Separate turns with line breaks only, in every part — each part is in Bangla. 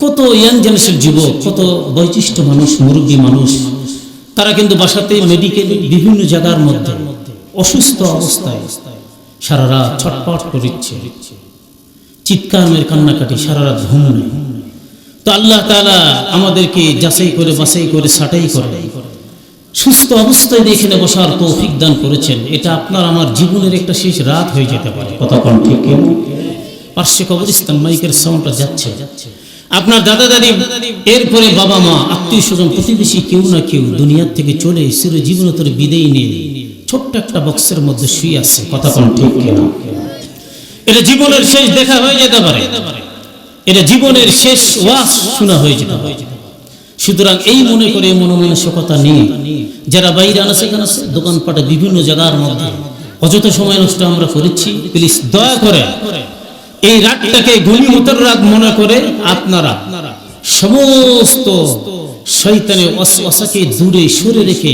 কত ইয়াং জেনারেশন যুবক, কত বয়োজ্যেষ্ঠ মানুষ, মুরব্বী মানুষ, তারা কিন্তু বাসাতে মেডিকেল বিভিন্ন জায়গার মধ্যে অসুস্থ অবস্থায় সারা রাত ছটপট করছে, চিৎকার মেরে কান্নাকাটি, সারা রাত ঘুম নেই। তো আল্লাহ তাআলা আমাদেরকে যাচাই করে বাছাই করে ছাঁটাই করে সুস্থ অবস্থায় এখানে বসার তৌফিক দান করেছেন। এটা আপনার আমার জীবনের একটা শেষ রাত হয়ে যেতে পারে। কথা কোন ঠিক কি? পার্শ্বে কবরস্থান, মাইকের সাউন্ডটা যাচ্ছে, আপনার দাদা দাদি, এরপরে বাবা মা, আত্মীয় স্বজন, প্রতিবেশী, কেউ না কেউ দুনিয়ার থেকে চলে চিরজীবনতর বিদায় নিয়ে ছোট্ট একটা বক্সের মধ্যে শুয়ে আছে। কথা কোন ঠিক কি? এটা জীবনের শেষ দেখা হয়ে যেতে পারে, এটা জীবনের শেষ ওয়াজ শোনা হয়ে যেতে পারে। সুতরাং এই মনে করে মনোমানসিকতা নিয়ে যারা বাইরে আনাচে কানাচে দোকানপাটে বিভিন্ন জায়গার মধ্যে অযথা সময় নষ্ট আমরা করেছি, প্লিজ দয়া করে এই রাতটাকে গনিমতের রাত মনে করে আপনারা সমস্ত শয়তানের ওয়াসওয়াসাকে দূরে সরে রেখে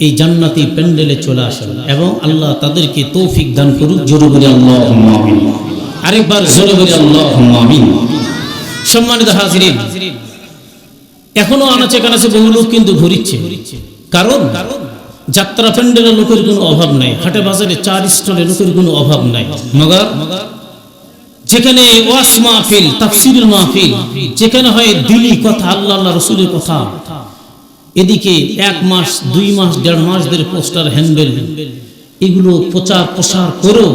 এই জান্নাতি প্যান্ডেলে চলে আসেন এবং আল্লাহ তাদেরকে তৌফিক দান করুক। জোরে বলি আল্লাহুম্মা আমিন। আরেকবার জোরে বলি আল্লাহুম্মা আমিন। সম্মানিত হাজিরিন, এখনো আনাচে কানাচে বহু লোক কিন্তু ঘুরিচ্ছে, কারণ যাত্রা প্যান্ডেলে লোকের কোনো অভাব নাই, হাটে বাজারে চার স্টলে লোকের কোনো অভাব নাই। মগর যেখানে ওয়াজ মাহফিল, তাফসীরের মাহফিল, যেখানে হয় দিলি কথা, আল্লাহ আল্লাহ রাসূলের কথা, এদিকে 1 মাস 2 মাস 1.5 মাস ধরে পোস্টার হ্যান্ডেল এগুলো প্রচার প্রসার করেও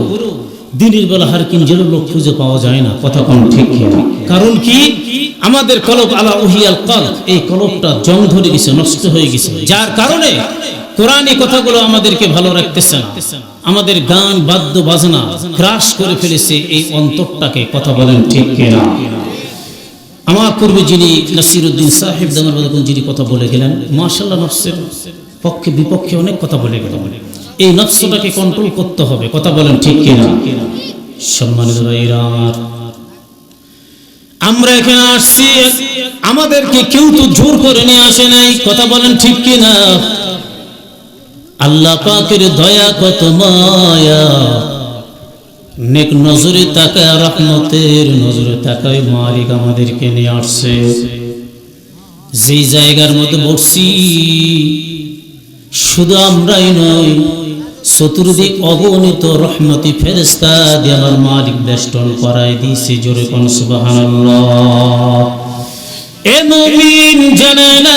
দিনের বেলা হারকিন জেল লোক খুঁজে পাওয়া যায় না। কথা কোন ঠিক কি? কারণ কি? আমাদের কলব আলা উহিয়াল কলব, এই কলবটা জং ধরে গেছে, নষ্ট হয়ে গেছে, যার কারণে কোরআনী কথাগুলো আমাদেরকে ভালো রাখতেছে না। আমাদের গান বাদ্য বাজনা ক্রাশ করে ফেলেছে এই অন্তরটাকে। কথা বলেন ঠিক কিনা? আমার পূর্বে যিনি নাসিরউদ্দিন সাহেব দামাল যিনি কথা বলে গেলেন, মাশাআল্লাহ, নফসের পক্ষে বিপক্ষে অনেক কথা বলে গেলেন। এই নফসটাকে কন্ট্রোল করতে হবে। কথা বলেন ঠিক কিনা? সম্মানিত ভাইরা, আমরা এখানে আসছি, আমাদেরকে কেউ তো জোর করে নিয়ে আসে নাই। কথা বলেন ঠিক কিনা? আল্লাহ পাকের দয়া কত মায়া, নেক নজরে তাকায়, রহমতের নজরে তাকায় মালিক আমাদেরকে নিয়ে আসছে। যেই জায়গার মধ্যে বসছি শুধু আমরাই নয়, চতুর্দিক অগণিত রহমতি ফেরেশতা দিয়ে আমার মালিক বেষ্টন করাই দিয়েছে। জোরে কোন সুবহানাল্লাহ। এ মুমিন জানে না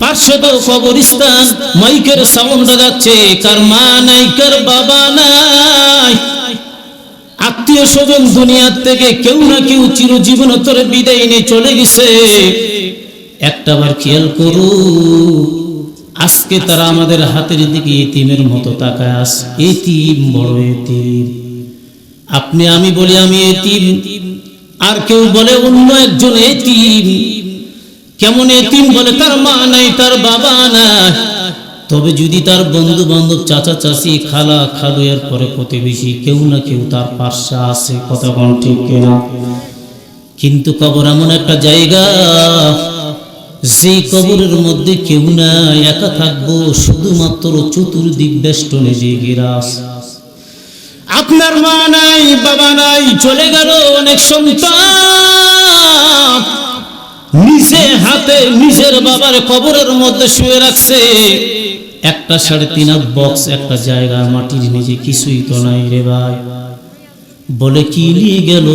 পার্শ্বে তো কবরস্থান, মাইকের সাউন্ড যাচ্ছে, কার মা নাই, কার বাবা নাই, আত্মীয় স্বজন দুনিয়ার থেকে কেউ না কেউ চিরজীবনতর বিদায় নিয়ে চলে গেছে। একটাবার খেয়াল করু, আজকে তারা আমাদের হাতের দিকে এতিমের মতো তাকায় আছে। এতিম, বড় এতিম। আপনি আমি বলি আমি এতিম, আর কেউ বলে অন্য একজন এতিম। কেমন এতিম? বলে তার মা নাই, তার বাবা নাই, তবে যদি তার বন্ধু বান্ধব, চাচা চাচি, খালা খালু, এর পরে প্রতিবেশী কেউ না কেউ তার পাশে আছে। কথা কোন ঠিক কিনা? কিন্তু কবর এমন একটা জায়গা, যে কবরের মধ্যে কেউ নাই, একা থাকবো, শুধুমাত্র চতুর্দিক বেষ্টনে যে গিরাস। আপনার মা নাই, বাবা নাই, চলে গেল অনেক সন্তান, নিজে হাতে নিজের বাবার কবরের মধ্যে শুয়ে রাখছে। একটা 3.5 হাত বক্স, একটা জায়গা মাটির নিচে, কিছুই তো নাই রে ভাই। বলে কি নিয়ে গেল?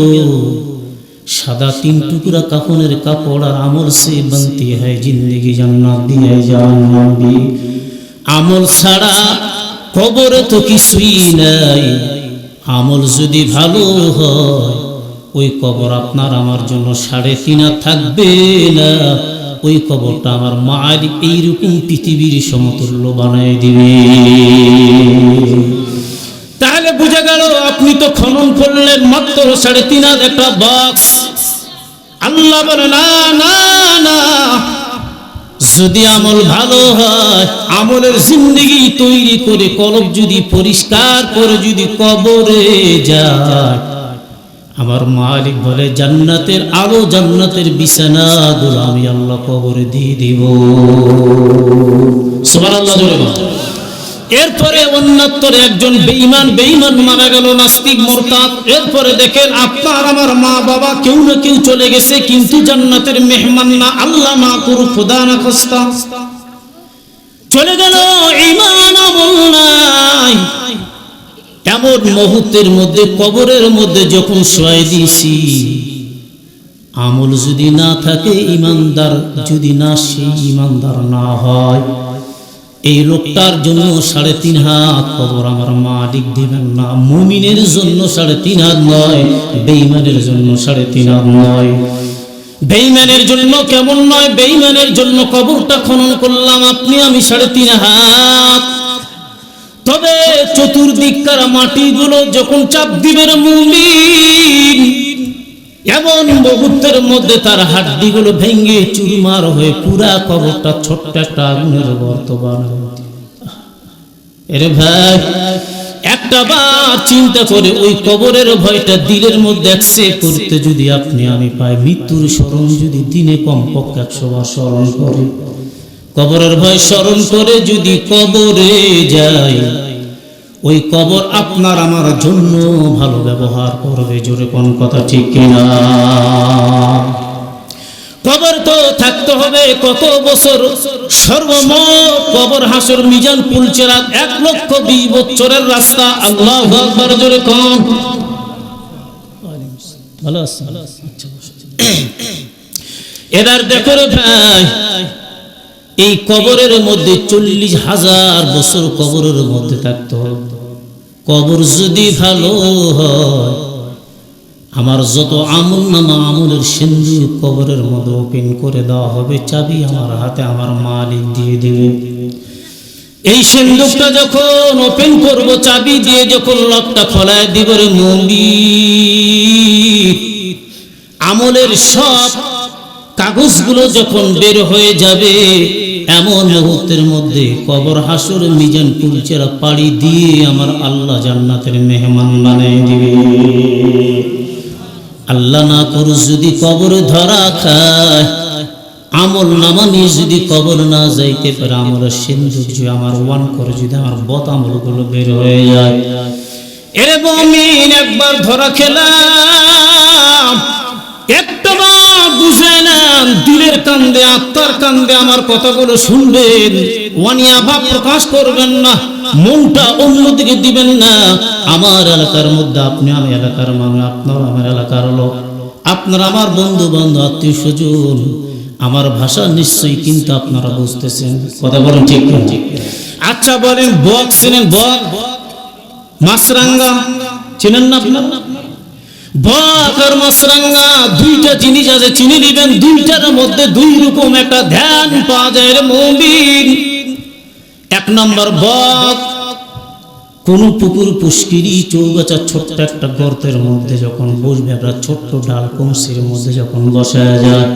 সাদা 3 টুকরা কাফনের কাপড়, আর আমল সে বানতি হয় জিন্দেগি জান্নাত দিয়ে জান্নাবি। আমল ছাড়া কবরে তো কিছুই নাই। আমল যদি ভালো হয়, ওই কবর আপনার আমার জন্য 3.5 হাত থাকবে না, ওই কবরটা আমার মালিক এইরকম পৃথিবীর সমতুল্য বানায় দিবে। তাহলে বুঝা গেল, আপনি তো খনন করলেন মাত্র 3.5 হাত একটা বক্স। আল্লাহ বলে না না না, যদি আমল ভালো হয়, আমলের জিন্দেগি তৈরি করে কলব যদি পরিষ্কার করে যদি কবরে যায়, আমার মালিক বলে জান্নাতের আলো, জান্নাতের বিছানাগুলো আমি আল্লাহ কবরে দিয়ে দিব। সুবহানাল্লাহ। এরপরে অন্যত্তরে একজন বেঈমান মারা গেল, নাস্তিক মুরতাদ। এরপরে দেখেন আপনার আমার মা বাবা কেউ না কেউ চলে গেছে, কিন্তু জান্নাতের মেহমান না, আল্লাহ না করুক, খোদা না খাস্তা চলে গেল, ঈমান আমল নাই। এমন মুহূর্তের মধ্যে কবরের মধ্যে যখন শোয়াই দিয়েছি, আমল যদি না থাকে, ঈমানদার যদি না, সেই ঈমানদার না হয়, এই লোকটার জন্য 3.5 হাত কবর আমার মালিক দিবেন না। মুমিনের জন্য 3.5 হাত নয়, বেঈমানের জন্য 3.5 হাত নয়। বেঈমানের জন্য কেমন নয়, বেঈমানের জন্য কবরটা খনন করলাম আপনি আমি 3.5 হাত। তবে চতুর্দিককার মাটিগুলো যখন চাপ দিবেন মুমিন, এমন মুহূর্তের মধ্যে তার হাড্ডিগুলো ভেঙে চুরমার হয়ে পুরা কবরটা ছোট্ট একটা আগুনের গর্ত বানাবে। এরে ভাই, একটা বার চিন্তা করে ওই কবরের ভয়টা দিলের মধ্যে অ্যাকসেপ্ট করতে যদি আপনি আমি পাই, মৃত্যুর স্মরণ যদি দিনে কমপক্ষে 100 বার স্মরণ করি, কবরের ভয় স্মরণ করে যদি কবরে যাই, ওই কবর আপনার আমার জন্য ভালো ব্যবহার করবে। জোরে কোন কথা ঠিক কিনা? কবর তো থাকতে হবে কত বছর, সর্বমোট কবর হাসর মিজান পুলচেরাত 1,20,000 বছরের রাস্তা। আল্লাহু আকবার, জোরে কোন। ভালো আছে? এবার দেখো রে ভাই, এই কবরের মধ্যে 40,000 বছর কবরের মধ্যে থাকতে হবে। কবর যদি ভালো হয়, আমার যত আমল নামা, আমলের সিন্ধুক কবরের মধ্যে ওপেন করে দেওয়া হবে, চাবি আমার হাতে আমার মালিক দিয়ে দেবে। এই সিন্ধুকটা যখন ওপেন করব, চাবি দিয়ে যখন লকটা খোলায় দিব রে মুমিন, আমলের সব কাগজগুলো যখন বের হয়ে যাবে, এমন মুহূর্তের মধ্যে কবর হাসর মিজান পুলচেরা পাড়ি দিয়ে আমার আল্লাহ জান্নাতের মেহমান বানিয়ে দিবে। আল্লাহ না করু যদি কবর ধরা খায়, আমল নামা নিয়ে যদি কবর না যাইতে পারে, আমলের সিন্ধুক যদি আমার ওয়ান করে যদি আমার বদ আমলগুলো বের হয়ে যায়, এরে মুমিন একবার ধরা খেলাম, একটা বুঝে নেন, দিলের কান্দে আত্মার কান্দে আমার কথাগুলো শুনবেন, ওয়ানিয়া ভাব প্রকাশ করবেন না, মনটা অন্যদিকে দিবেন না। আমার এলাকার মধ্যে আপনি আমি এলাকার মানুষ, আপনার আমার এলাকার লোক, আপনার আমার বন্ধু বান্ধব আত্মীয় স্বজন, আমার ভাষা নিশ্চয়ই কিন্তু আপনারা বুঝতেছেন। কথা বলেন ঠিক না? আচ্ছা বলেন, বক চিনেন? বক, মাছরাঙ্গা চিনেন না আপনারা? বক আর মাছরাঙ্গা দুইটা জিনিস আছে, চিনি দিবেন। দুইটার মধ্যে দুই রকম একটা ধ্যান পাওয়া যায় রে মুমিন। 1 নম্বর, বক কোন পুকুর পুষ্কিরি চৌগাছা ছোট্ট একটা গর্তের মধ্যে যখন বসবে, একটা ছোট্ট ডাল কমসির মধ্যে যখন বসা যায়,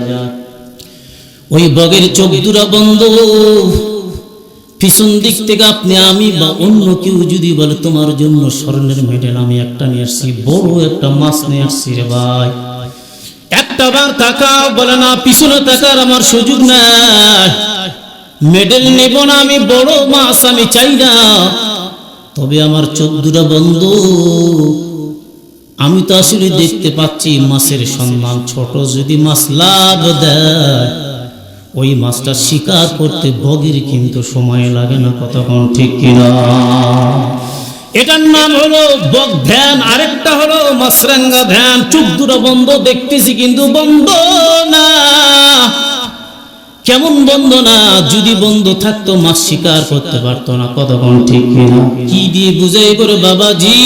ওই বগের চোখ দুরা বন্ধ, পিছন দিক থেকে আপনি আমি বা অন্য কেউ যদি বলে তোমার জন্য স্বর্ণের মেডেল আমি একটা নিয়ে আসছি, বড় একটা মাছ নিয়ে আসছি রে ভাই, একটা বার তাকাও, বলে না পিছনে তাকার আমার সুযোগ নাই, মেডেল নেব না আমি, বড় মাছ আমি চাই না। তবে আমার চোখ দুটা বন্ধ, আমি তো আসলে দেখতে পাচ্ছি মাছের সম্মান ছোট, যদি মাছ লাভ দেয় ওই মাছটা শিকার করতে বগির কিন্তু সময় লাগে না। কতক্ষণ ঠিক কিনা? এটার নাম হলো বক ধ্যান, আরেকটা হলো মাছরাঙ্গা ধ্যান। চোখ দুটো বন্ধ, দেখতেছি কিন্তু বন্ধ না। কেমন বন্ধ না? যদি বন্ধ থাকতো মাছ শিকার করতে পারতো না। কতক্ষণ ঠিক কিনা? কি দিয়ে বুঝাই করে বাবাজি?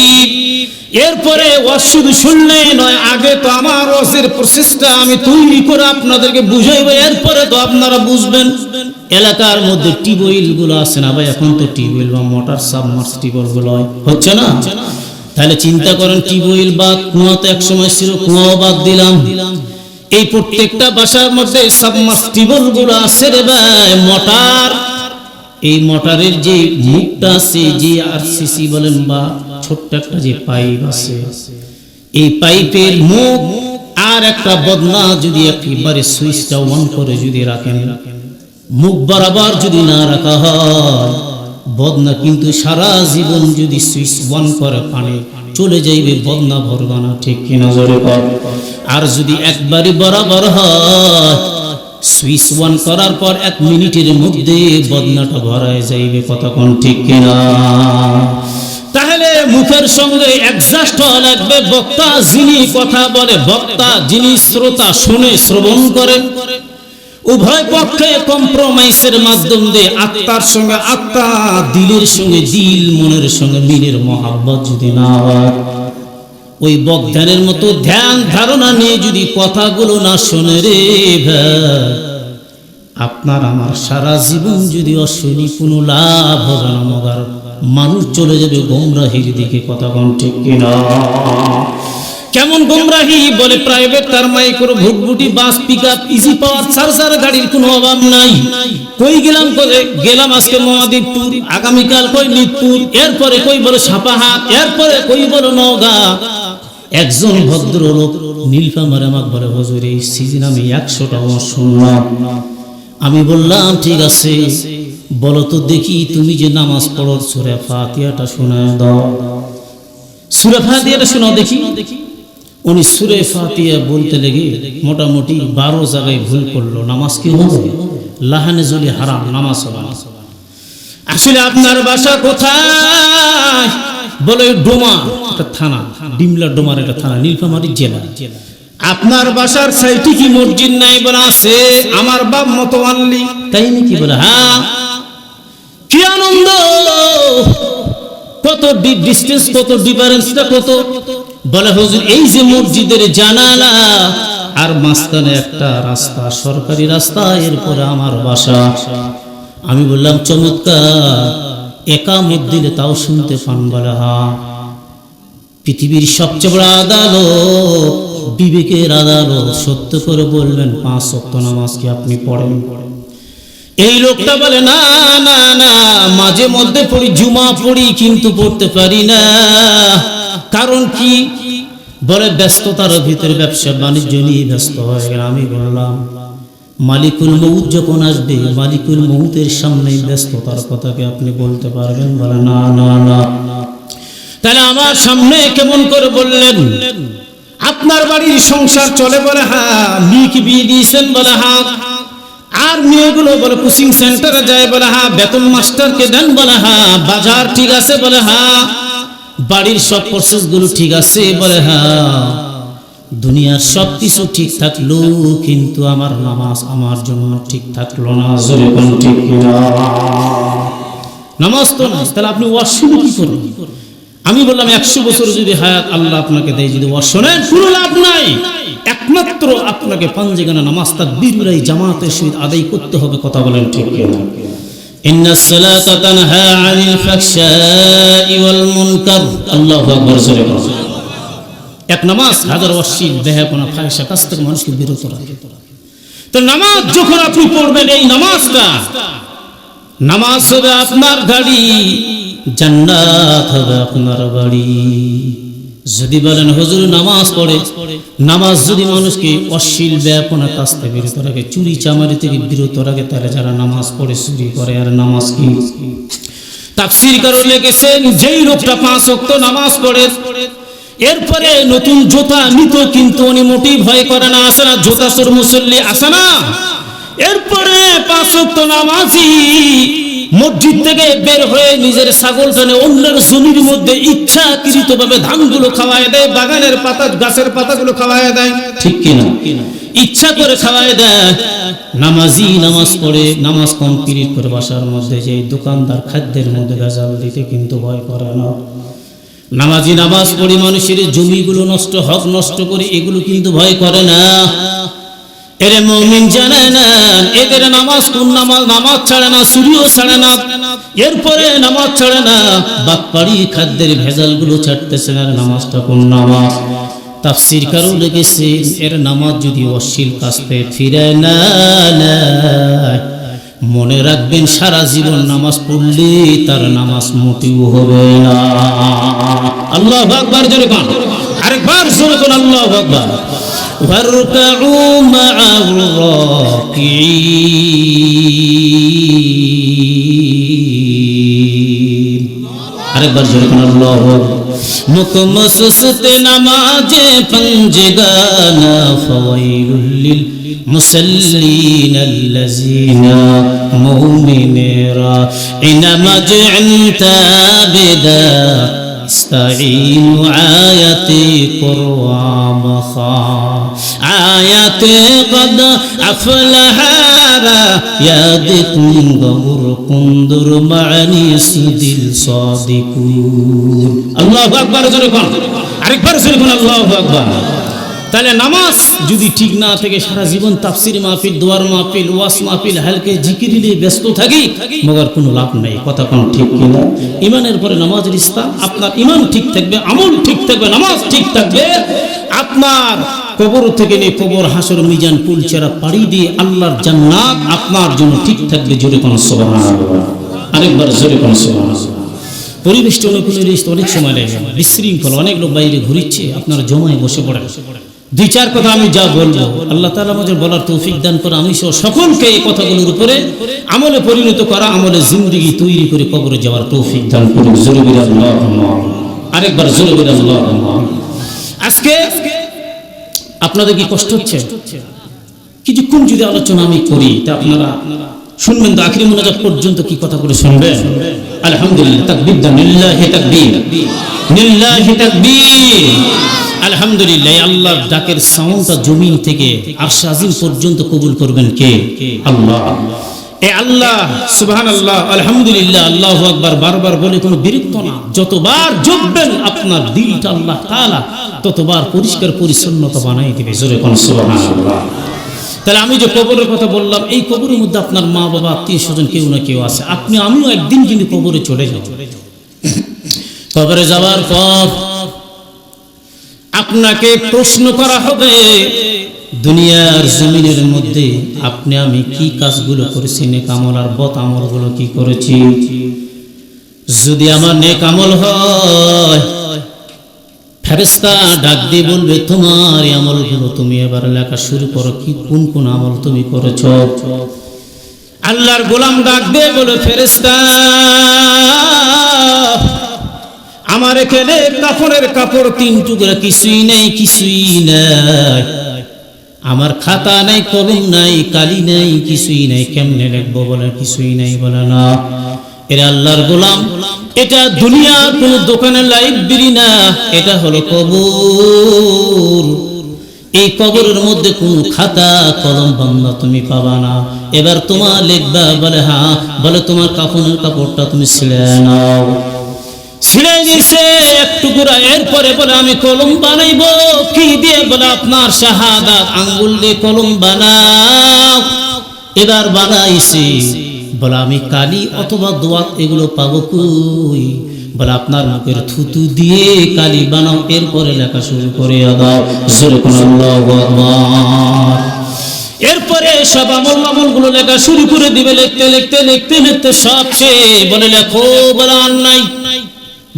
এরপরে শুধু শুনলে নয়, আগে তো আমার ওয়াজের প্রসেসটা আমি তৈরি করে আপনাদেরকে বুঝাইবো, এরপরে তো আপনারা বুঝবেন। এলাকার মধ্যে টিউবওয়েল গুলো আছে না ভাই, এখন তো টিউবওয়েল বা মোটর সাবমার্সিবল গুলো হচ্ছে না, তাহলে চিন্তা করেন টিউবওয়েল বা কুয়া তো একসময় ছিল, কুয়াও বাদ দিলাম, এই প্রত্যেকটা বাসার মধ্যে সাবমার্সিবল গুলো আছে রে ভাই। মোটর, এই মোটরের যে মুখটা আছে, যে আরসিসি বলেন বা ছোট্ট একটা যে পাইপ আছে, এই পাইপের মুখ আর একটা বদনা যদি একেবারে সুইচটা অন করে যদি রাখেন, মুখ বরাবর যদি না রাখা হয়, বদনা কিন্তু সারা জীবন যদি সুইচ অন করে পানি চলে যাইবে, বদনা ভরবা না, ঠিক কিনা জোরে কর। আর যদি একবারই বরাবর হয়, সুইচ অন করার পর 1 মিনিটের মধ্যে বদনাটা ভরায় যাইবে, কথা কোন ঠিক কিনা? তাহলে মুখের সঙ্গে অ্যাডজাস্ট হওয়া লাগবে। বক্তা যিনি কথা বলে, বক্তা যিনি শ্রোতা শুনে শ্রবণ করে, উভয় পক্ষে কম্প্রোমাইজের মাধ্যম দিয়ে আত্মার সঙ্গে আত্মা, দিলের সঙ্গে দিল, মনের সঙ্গে মিলের মহাব্বত যদি না হয়, ওই বক্তানের মতো ধ্যান ধারণা নিয়ে যদি কথাগুলো না শোনে রে ভাই, আপনার আমার সারা জীবন যদি অশুনি কোনো লাভ হবে না, মগার মানুষ চলে যাবে গোমরাহির দিকে, কথা কোন ঠিক কিনা? কেমন গোমরাহি বলে, প্রাইভেট কার, মাইক্রো, ভুটভুটি, বাস, পিকআপ, ইজি পাওয়ার, চার্জার গাড়ির কোনো অভাব নাই। কই গেলাম আজকে মহাদেবপুর, আগামীকাল কই লিতপুর, এরপরে কই বলে সাপাহাট, এরপরে কই বলে নওগাঁ। একজন ভদ্রলোক নীলফামারে আমাকে বলে, হুজুর এই সিজন আমি 100টা শুনলাম। আমি বললাম ঠিক আছে, বলো তো দেখি তুমি যে নামাজ পড়ো সূরা ফাতিহাটা শোনায় দাও, সূরা ফাতিহাটা শোনাও দেখি। উনি সূরা ফাতিহা বলতে লেগে মোটামুটি 12 জায়গায় ভুল করলো। নামাজ কি হবে? লাহানে জলি হারাম, নামাজ হবে না। আসলে আপনার বাসা কোথায়? বলে ডোমা, একটা থানা, ডিমলা ডোমার একটা থানা, নীলফামারী জেলা। আপনার বাসার সাইটে কি মসজিদ নাই? বলে আছে, আমার বাপ মতওয়াল্লি। তাই নাকি? বলে হ্যাঁ। কি আনন্দ, কত ডিস্টেন্স, কত ডিফারেন্সটা কত। বলে হুজুর এই যে মসজিদের জানালা আর মাঝখানে একটা রাস্তা, সরকারি রাস্তা, এরপরে আমার বাসা। আমি বললাম চমৎকার, একামত দিলে তাও শুনতে পান? বলে হ্যাঁ। পৃথিবীর সবচেয়ে বড় আদালত, বিবেকের আদালত, সত্য করে বলবেন 5 ওয়াক্ত নামাজ কি আপনি পড়েন? এই লোকটা বলে না না না, মাঝে মধ্যে পড়ি, জুমা পড়ি, কিন্তু পড়তে পারি না। কারণ কি? বলে ব্যস্ততার ভিতরে ব্যবসা বাণিজ্য নিয়ে ব্যস্ত হয়ে গেল। আমি বললাম মালিকুল মউত যখন আসবে, মালিকুল মউতের সামনে ব্যস্ততার কথাকে আপনি বলতে পারবেন? বলে না না না। তাহলে আমার সামনে কেমন করে বললেন? আপনার বাড়ির সংসার চলে? বলে হ্যাঁ। মেয়ে কি বিয়ে দিয়েছেন? বলে হ্যাঁ। আর মেয়েগুলো বলে কোচিং সেন্টারে যায়? বলে হ্যাঁ। বেতন মাস্টারকে দেন? বলে হ্যাঁ। বাজার ঠিক আছে? বলে হ্যাঁ। বাড়ির সব প্রসেস গুলো ঠিক আছে? বলে হ্যাঁ। দুনিয়ার সব কিছু ঠিক থাকলো, কিন্তু আমার নামাজ আমার জন্য ঠিক থাকলো না। ঠিক কিনা? নামাজ তো না, তাহলে আপনি ওয়াজ শুনে কি করবেন? আমি বললাম 100 বছর যদি হায়াত আল্লাহ আপনাকে দেয়, যদি ওয়াজ শোনেন কোনো লাভ নাই। একমাত্র আপনাকে পাঞ্জেগানা নামাজ তাকবীর জামাতের সহিত আদায় করতে হবে, কথা বলেন ঠিক কিনা? ইন্নাস সালাতা তানহা আনিল ফাহশাই ওয়াল মুনকার। আল্লাহু আকবার। এক নামাজ হাজার অশ্লীল বেহায়াপনা ফাহিশা কাজ থেকে মানুষকে বিরত রাখে। তো নামাজ যখন আপনি পড়বেন, এই নামাজটা, নামাজ হবে আপনার গাড়ি, জান্নাত হবে আপনার বাড়ি। যদি বলেন হুজুর নামাজ পড়ে, নামাজ যদি মানুষকে অশ্লীল বেহায়াপনা কাজ থেকে বিরত রাখে, চুরি চামারি থেকে বিরত রাখে, তাহলে যারা নামাজ পড়ে চুরি করে আর নামাজ কি? তাফসীর কারণ লিখেছেন, যেই লোকটা 5 ওয়াক্ত নামাজ পড়ে, এরপরে নতুন জুতা নিত, কিন্তু উনি মোটেই ভয় করে না। আসে না জুতা চোর মুসল্লি? আসে না? এরপরে 5 ওয়াক্ত নামাজি মসজিদ থেকে বের হয়ে নিজের ছাগল টানে অন্যের জমির মধ্যে ইচ্ছাকৃতভাবে ধানগুলো খাওয়ায় দেয়, বাগানের পাতা, গাছের পাতাগুলো খাওয়ায় দেয়, ঠিক কিনা? ইচ্ছা করে খাওয়ায় দেয়। নামাজি নামাজ পড়ে, নামাজ কমপ্লিট করে বাসার মধ্যে যে দোকানদার খাদ্যের মধ্যে ভেজাল দিতে কিন্তু ভয় করে না। নামাজি নামাজ পড়ে মানুষের জমিগুলো নষ্ট, হক নষ্ট করে, এগুলো কিন্তু ভয় করে না। এরে মুমিন জানে না এদের নামাজ কোন নামাজ? নামাজ ছাড়ে না, চুরিও ছাড়ে না, এরপরে নামাজ ছাড়ে না, বাটপাড়ি খাদ্যের ভেজালগুলো ছাড়তেছে না। নামাজটা কোন নামাজ? তাফসীর কারও লিখেছে, এর নামাজ যদি অশ্লীল কাজে ফিরে না, মনে রাখবেন সারা জীবন নামাজ পড়লে তার নামাজ মোটেও হবে না। আল্লাহু আকবার। জোরে বল, আরেকবার জোরে বল, আল্লাহু আকবার। ওয়ারকাউ মা'আর রাকিঈন। আরেকবার জোরে কোন আল্লাহু আকবার। মুকমসুসতে নামাজে পঞ্জগানা ফাওয়াইলুল লিল মুসাল্লিন আল্লাযিনা মুমিনেরা ইনামাজ ইনতাবিদা ইস্তাঈনু আয়াতি কুরআন খা আয়াতে কদ আফলাহারা ইয়াদিকুম গবর কুন্দুর মানি সুদিল সাদিকুন। আল্লাহু আকবার জোরে কোন, আরেকবার জোরে কোন আল্লাহু আকবার। তাহলে নামাজ যদি ঠিক না থেকে সারা জীবন তাফসির মাহফিল, দোয়ার মাহফিল, ওয়াজ মাহফিল, হালকে জিকির নিয়ে ব্যস্ত থাকি, মগর কোনো লাভ নেই। কথা কোন ঠিক কিনা? ইমানের পরে নামাজের স্থান। আপনার ইমান ঠিক থাকবে, আমল ঠিক থাকবে, নামাজ ঠিক থাকবে, আপনার কবর থেকে নিয়ে কবর, হাসর, মিজান, পুলচেরা পাড়ি দিয়ে আল্লাহর জান্নাত আপনার জন্য ঠিক থাকবে। জোরে কোন সুবহানাল্লাহ, আরেকবার জোরে কোন সুবহানাল্লাহ। পরিবেশটা অনুকূলে অনেক সময় লাগে, বিশৃঙ্খল, অনেক লোক বাইরে ঘুরিচ্ছে, আপনারা জমায় বসে পড়ে। দুই চার কথা আমি যা বলবো আল্লাহ তাআলা আমাদের বলার তৌফিক দান করে, আমি সহ সকলকে এই কথাগুলোর উপরে আমলে পরিণত করা, আমলে জিন্দেগি তৈরি করে কবরে যাওয়ার তৌফিক দান করুন। জোরে বলি আল্লাহুম্মা, আরেকবার জোরে বলি আল্লাহুম্মা। আজকে আপনাদের কি কষ্ট হচ্ছে? কিছুক্ষণ যদি আলোচনা আমি করি তা আপনারা শুনবেন তো আখিরি মোনাজাত পর্যন্ত কি কথা করে শুনবেন? আলহামদুলিল্লাহ, তাকবীর দান, লিল্লাহি তাকবীর, লিল্লাহি তাকবীর। আলহামদুলিল্লাহ, আল্লাহর ডাকের সাউন্ডটা জমিন থেকে আরশ আজিম পর্যন্ত কবুল করবেন কে? আল্লাহ। এ আল্লাহ, সুবহানাল্লাহ, আলহামদুলিল্লাহ, আল্লাহু আকবার বারবার বলে কোনো বিরক্ত না। যতবার জপবেন আপনার দিলটা আল্লাহ তাআলা ততবার পরিষ্কার পরিচ্ছন্নতা বানাই দিবে। জোরে কোন সুবহানাল্লাহ। তাহলে আমি যে কবরের কথা বললাম, এই কবরের মধ্যে আপনার মা বাবা, আত্মীয় স্বজন কেউ না কেউ আছে। আপনি আমিও একদিন কিন্তু কবরে চলে যাব। কবরে যাওয়ার পর আপনাকে প্রশ্ন করা হবে, দুনিয়ার জমিনের মধ্যে আপনি আমি কি কাজগুলো করেছি, নেক আমল আর বদ আমলগুলো কি করেছি। যদি আমার নেক আমল হয়, ফেরেশতা ডাক দিয়ে বলবে তোমার এই আমলগুলো তুমি এবার লেখা শুরু করো, কি কোন কোন আমল তুমি করেছো। আল্লাহর গোলাম ডাক দিয়ে বলে ফেরেশতা আমার এখানে কাফনের কাপড় 3 টুকরা, কিছুই নেই, কিছুই নাই। আমার খাতা নাই, কলম নাই, কালি নাই, কিছুই নাই। কেমনে লিখবো বলে? কিছুই নাই বলে না। এরা আল্লাহর গোলাম, এটা দুনিয়ার কোন দোকানের লাইব্রেরি না, এটা হলো কবর। এই কবরের মধ্যে কোন খাতা কলম বাংলা তুমি পাবা না। এবার তোমার লিখবা বলে হ্যাঁ, বলে তোমার কাফনের কাপড়টা তুমি ছিঁড়ে নাও। ছিঁড়ে নিছে এক টুকরা, এরপরে বলে আমি কলম বানাইবো। কি দিয়ে? বলে আপনার শাহাদাত আঙ্গুল দিয়ে কলম বানাও। এবার বানাইছি, বলে আমি কালি অথবা দোয়াত এগুলো পাবো কই? বলে আপনার মুখের থুতু দিয়ে কালি বানাও, এরপরে লেখা শুরু করে দাও। জোরে কোন আল্লাহু আকবার। এরপরে সব আমল গুলো লেখা শুরু করে দিবে। লিখতে লিখতে লিখতে লিখতে সব শেষ। বলে লেখো, বলে আর নাই।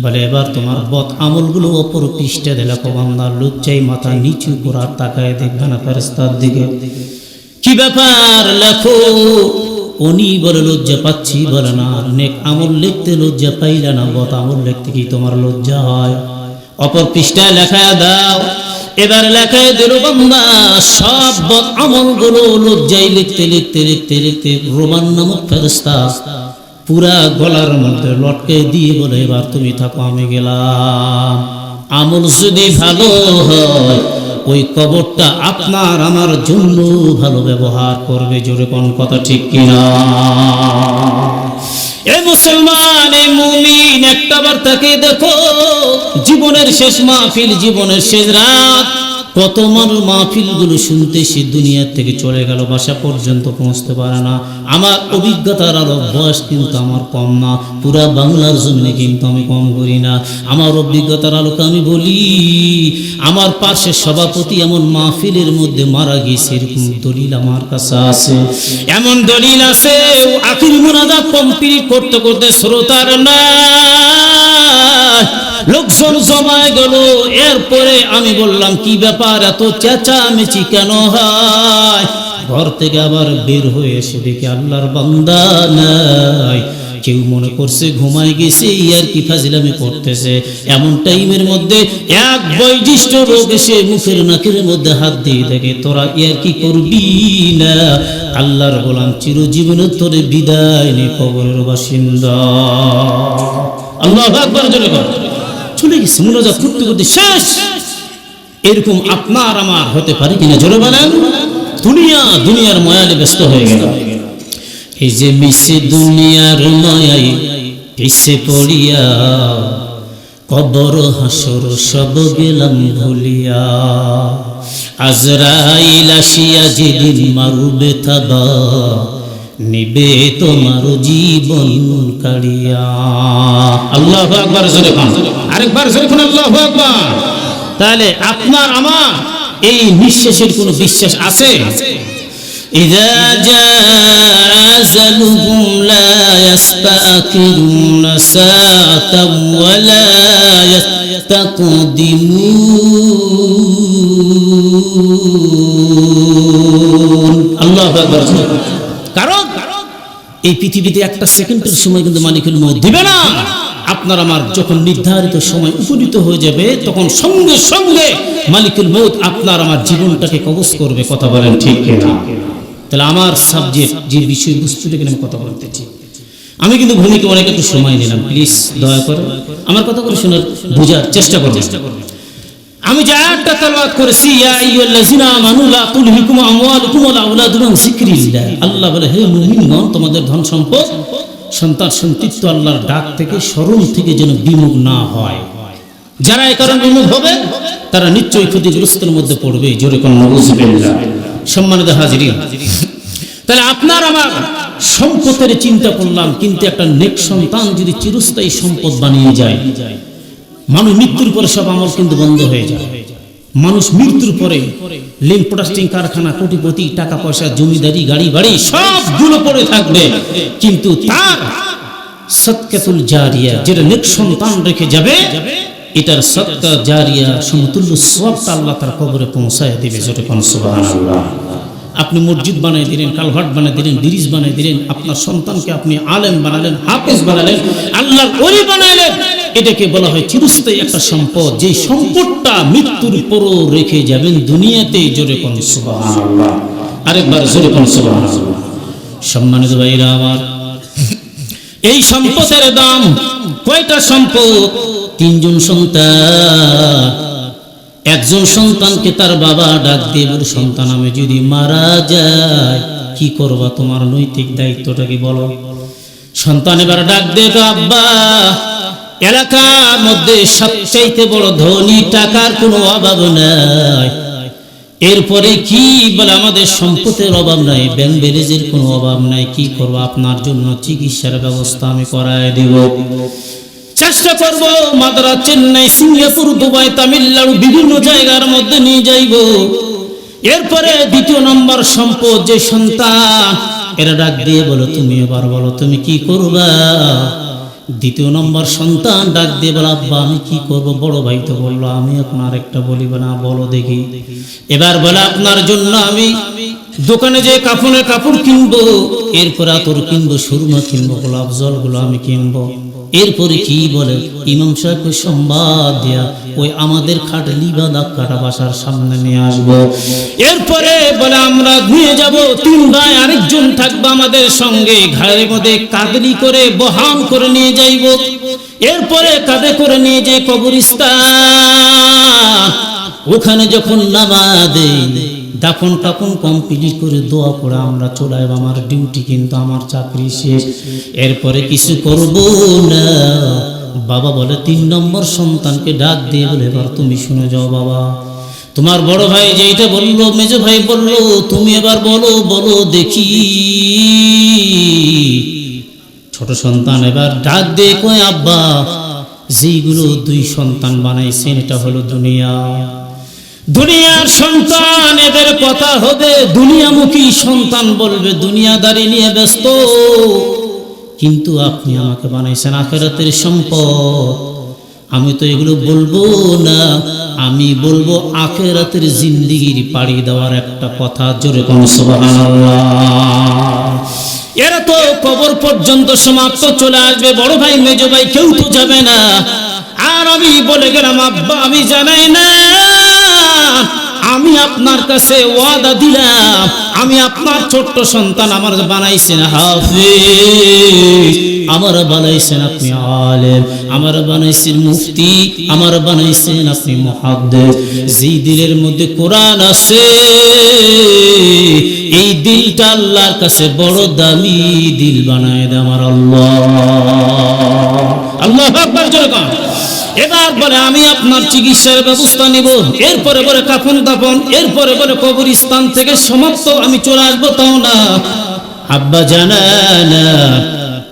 বলে এবার তোমার বদ আমলগুলো অপর পৃষ্ঠা দিলে বান্দা লজ্জায় মাথা নিচু করে আর তাকায় দেখবে না ফেরেশতার দিকে। কি ব্যাপার? লেখো। উনি বলে লজ্জা পাচ্ছি। বলে না, নেক আমল লিখতে লজ্জা পাইলে না, বদ আমল লিখতে কি তোমার লজ্জা হয়? অপর পৃষ্ঠায় লেখায় দাও। এবার লেখায় দিল বান্দা সব বদ আমলগুলো লজ্জায় লিখতে লিখতে লিখতে লিখতে রোমান নামক ফেরেশতা পুরা গলার মধ্যে লটকে দিয়ে বলে এবার তুমি থাকো, আমি গেলাম। আমল যদি ভালো হয় ওই কবরটা আপনার আমার জন্য ভালো ব্যবহার করবে। জোরে কোন কথা ঠিক কিনা? এই মুসলমান, এই মুমিন, একটাবার তাকে দেখো। জীবনের শেষ মাহফিল, জীবনের শেষ রাত, কত মানুষ মাহফিলগুলো শুনতে সে দুনিয়া থেকে চলে গেল, বাসা পর্যন্ত পৌঁছতে পারে না। আমার অভিজ্ঞতার আলো বয়স কিন্তু আমার কম না, পুরা বাংলার জমিনে কিন্তু আমি কম করি না। আমার অভিজ্ঞতার আলোকে আমি বলি, আমার পাশে সভাপতি এমন মাহফিলের মধ্যে মারা গিয়েছে, এরকম দলিল আমার কাছে আছে। এমন দলিল আছে আখির মুনাজাত কমপ্লিট করতে করতে শ্রোতার না লোকজন জমায় গেল। এরপরে আমি বললাম কি ব্যাপার, এত চেঁচামেচি কেন হয়? ঘর থেকে আবার বের হয়ে এসে দেখি আল্লাহর বান্দা নাই, কেউ মনে করছে ঘুমায় গেছে আর কি ফাজিলামি করতেছে, এমন টাইমের মধ্যে এক বয়োজ্যেষ্ঠ লোক এসে মুখের নাকের মধ্যে হাত দিয়ে দেখে, তোরা আর কি করবি না, আল্লাহর গোলাম চিরজীবনের তোরে বিদায় নে কবরের বাসিন্দা। আল্লাহু আকবার জোরে বল। চলে গেছে মুনাজাত করতে করতে শেষ। এরকম আপনার আমার হতে পারে কিনা জোরে বলেন? দুনিয়ার মায়ালে ব্যস্ত হয়ে গেল। এই যে মিশে দুনিয়ার মায়ায় পিছে পড়িয়া, কবর হাসর সব গেলাম ভুলিয়া, আজরাইল আসিয়া যেদিন মারুবে থাবা, নিবে তোমার জীবন কাড়িয়া। আল্লাহু আকবার জোরে বল। আরেকবার জোরে বল আল্লাহু আকবার। তাহলে আপনার আমার এই নিঃশ্বাসের কোনো বিশ্বাস আছে? ইযা জাআ আযালুহুম লা ইস্তাখিরুনা সাআতান ওয়া লা ইস্তাকদিমুন। আল্লাহু আকবার। কারণ এই পৃথিবীতে একটা সেকেন্ডের সময় কিন্তু মালিকুল মউত দিবে না। আপনার আমার যখন নির্ধারিত সময় উপনীত হয়ে যাবে, তখন সঙ্গে সঙ্গে মালিকুল মউত আপনার আমার জীবনটাকে কবজ করবে। কথা বলেন ঠিক কিনা? তাহলে আমার সাবজেক্ট যে বিষয়বস্তুটাকে আমি কথা বলতেছি, আমি কিন্তু ভূমিকে অনেক একটু সময় নিলাম, প্লিজ দয়া করে আমার কথা করে শোনার বোঝার চেষ্টা করবেন। আমি যে আয়াতটা তেলাওয়াত করেছি, ইয়া আইয়ুহাল্লাযিনা আমানু লা তুলহিকুম আমওয়ালুকুম ওয়া আওলাদুকুম আন যিকরিল্লাহ, আল্লাহ বলে হে মুমিনগণ, তোমাদের ধন সম্পদ সন্তান সন্তানিত্ব আল্লাহর ডাক থেকে স্মরণ থেকে যেন বিমুখ না হয়। যারা এই কারণে বিমুখ হবে তারা নিশ্চয়ই ক্ষতিগ্রস্তের মধ্যে পড়বে। জোরে কোন নাউযুবিল্লাহ। সম্মানিত হাজিরিন, তাহলে আপনার আমার সম্পদের চিন্তা করলাম, কিন্তু একটা নেক সন্তান যদি চিরস্থায়ী সম্পদ বানিয়ে যায়, মানুষ মৃত্যুর পরে সব আমল কিন্তু বন্ধ হয়ে যায়। মানুষ মৃত্যুর পরে লিঙ্ক প্রোডাক্টিং কারখানা, কোটিপতি, টাকা পয়সা, জমিদারি, গাড়ি বাড়ি সবগুলো পড়ে থাকবে, কিন্তু তার সদকাতুল জারিয়া যেটা নেক সন্তান রেখে যাবে, এটার সদকা জারিয়া সমতুল্য সওয়াবটা আল্লাহ তার কবরে পৌঁছায় দিবে। যেটা কোন সুবহানাল্লাহ। আপনি মসজিদ বানিয়ে দিলেন, কালভার্ট বানিয়ে দিলেন, ব্রিজ বানিয়ে দিলেন, আপনার সন্তানকে আপনি আলেম বানালেন, হাফেজ বানালেন, আল্লাহর ওলি বানালেন, এটাকে বলা হয় চিরস্থায়ী একটা সম্পদ। যে সম্পদটা মৃত্যুর পরও রেখে যাবেন দুনিয়াতে। জোরে কোন সুবহানাল্লাহ। আরেকবার জোরে কোন সুবহানাল্লাহ। সম্মানিত ভাইরা আমার, এই সম্পদের দাম কয়টা সম্পদ? তিনজন সন্তান। একজন সন্তানকে তার বাবা ডাক দিয়ে বলে, সন্তান আমি যদি মারা যাই কি করবা, তোমার নৈতিক দায়িত্বটা কি বলো। সন্তান এবার ডাক দিয়ে, আব্বা এলাকার মধ্যে সবচাইতে বড় ধনী, টাকার কোনো অভাব নাই, এরপরে কি বলে আমাদের সম্পদের অভাব নাই, ব্যাংক ব্যালেন্সের কোনো অভাব নাই, কি করবো, আপনার জন্য চিকিৎসার ব্যবস্থা আমি করায় দিব, চেষ্টা করব, মাদ্রাজ, চেন্নাই, সিঙ্গাপুর, দুবাই, তামিলনাড়ু বিভিন্ন জায়গার মধ্যে নিয়ে যাইব। এরপরে দ্বিতীয় নম্বর সম্পদ যে সন্তান, এরা ডাক দিয়ে বলো, তুমি এবার বলো তুমি কি করবা। দ্বিতীয় নম্বর সন্তান ডাক দিয়ে বলো, আব্বা আমি কি করব। বড় ভাই তো বললো, আমি এখন আরেকটা বলিব না, বলো দেখি। এবার বলে, আপনার জন্য আমি দোকানে যে কাফনের কাপড় কিনবো, এরপরে আতর কিনবো, সুরমা কিনবো, গোলাপ জলগুলো আমি কিনবো। এরপরে কি বলে, ইমাম সাহেবকে সংবাদ দিয়া ওই আমাদের খাটলি বাঁধা কাটা বাসার সামনে নিয়ে আসবো। এরপরে বলে, আমরা নিয়ে যাব 3 ভাই, আরেকজন থাকবে আমাদের সঙ্গে, ঘাড়ের মধ্যে কাঁদলি করে বহন করে নিয়ে যাইব। এরপরে কাঁধে করে নিয়ে যে কবরস্থান, ওখানে যখন নামাজে দাফন কাফন কমপ্লিট করে দোয়া করে আমরা চলে যাব। আমার ডিউটি কিন্তু, আমার চাকরি শেষ, এরপরে কিছু করব না। বাবা বলে, 3 নম্বর সন্তানকে ডাক দিয়ে বলে, এবার তুমি শুনে যাও বাবা, তোমার বড় ভাই যেটা বললো, মেজো ভাই বললো, তুমি এবার বলো, বলো দেখি। ছোট সন্তান এবার ডাক দিয়ে কয়, আব্বা যেগুলো 2 সন্তান বানাইছেন এটা হলো দুনিয়া, দুনিয়ার সন্তান, এদের কথা হবে দুনিয়ামুখী সন্তান, বলবে দুনিয়াদারি নিয়ে ব্যস্ত, কিন্তু আপনি আমাকে বানাইছেন আখিরাতের সম্পদ। আমি তো এগুলো বলবো না, আমি বলবো আখিরাতের জিন্দেগির পাড়ি দেওয়ার একটা কথা। জোরে কোন সুবহানাল্লাহ। এরা তো কবর পর্যন্ত সমাপ্ত চলে আসবে, বড় ভাই মেজ ভাই কেউ তো যাবে না। আর আমি বলে গেলাম আব্বা আমি জানাই না, আমি আপনার কাছে ওয়াদা দিলাম, আমি আপনার ছোট্ট সন্তান, আমার বানাইছেন হাফেজ, আমার বানাইছেন আপনি আলেম, আমার বানাইছেন মুফতি, আমার বানাইছেন আপনি মুহাদ্দিস। যেই দিলের মধ্যে কোরআন আছে এই দিলটা আল্লাহর কাছে বড় দামি দিল বানায় দেয় আমার আল্লাহ। আল্লাহু আকবার জোরে বলেন। এবার বলে আমি আপনার চিকিৎসার ব্যবস্থা নিব, এরপরে বলে কাফন দাফন, এরপরে বলে কবরস্থান থেকে সমাপ্ত আমি চলে আসবো, তাও না আব্বা জানা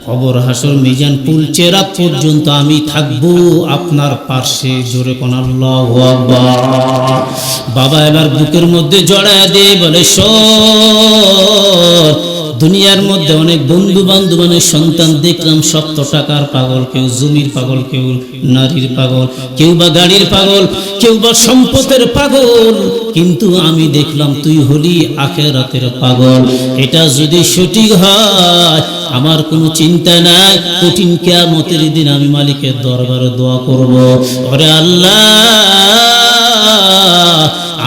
কবর হাসর মিজান পুল চেরা পর্যন্ত আমি থাকবো আপনার পাশে। জোরে কোন আল্লাহু আকবার। বাবা এবার বুকের মধ্যে জড়ায় দিয়ে বলে শোন, দুনিয়ার মধ্যে অনেক বন্ধু বান্ধব অনেক সন্তান দেখলাম, 70 টাকার পাগল, কেউ জমির পাগল, কেউ নারীর পাগল, কেউ বা গাড়ির পাগল, কেউ বা সম্পদের পাগল, কিন্তু আমি দেখলাম তুই হলি আখিরাতের পাগল। এটা যদি সঠিক হয় আমার কোনো চিন্তা নাই, কঠিন কিয়ামতের দিন আমি মালিকের দরবারে দোয়া করব, ওরে আল্লাহ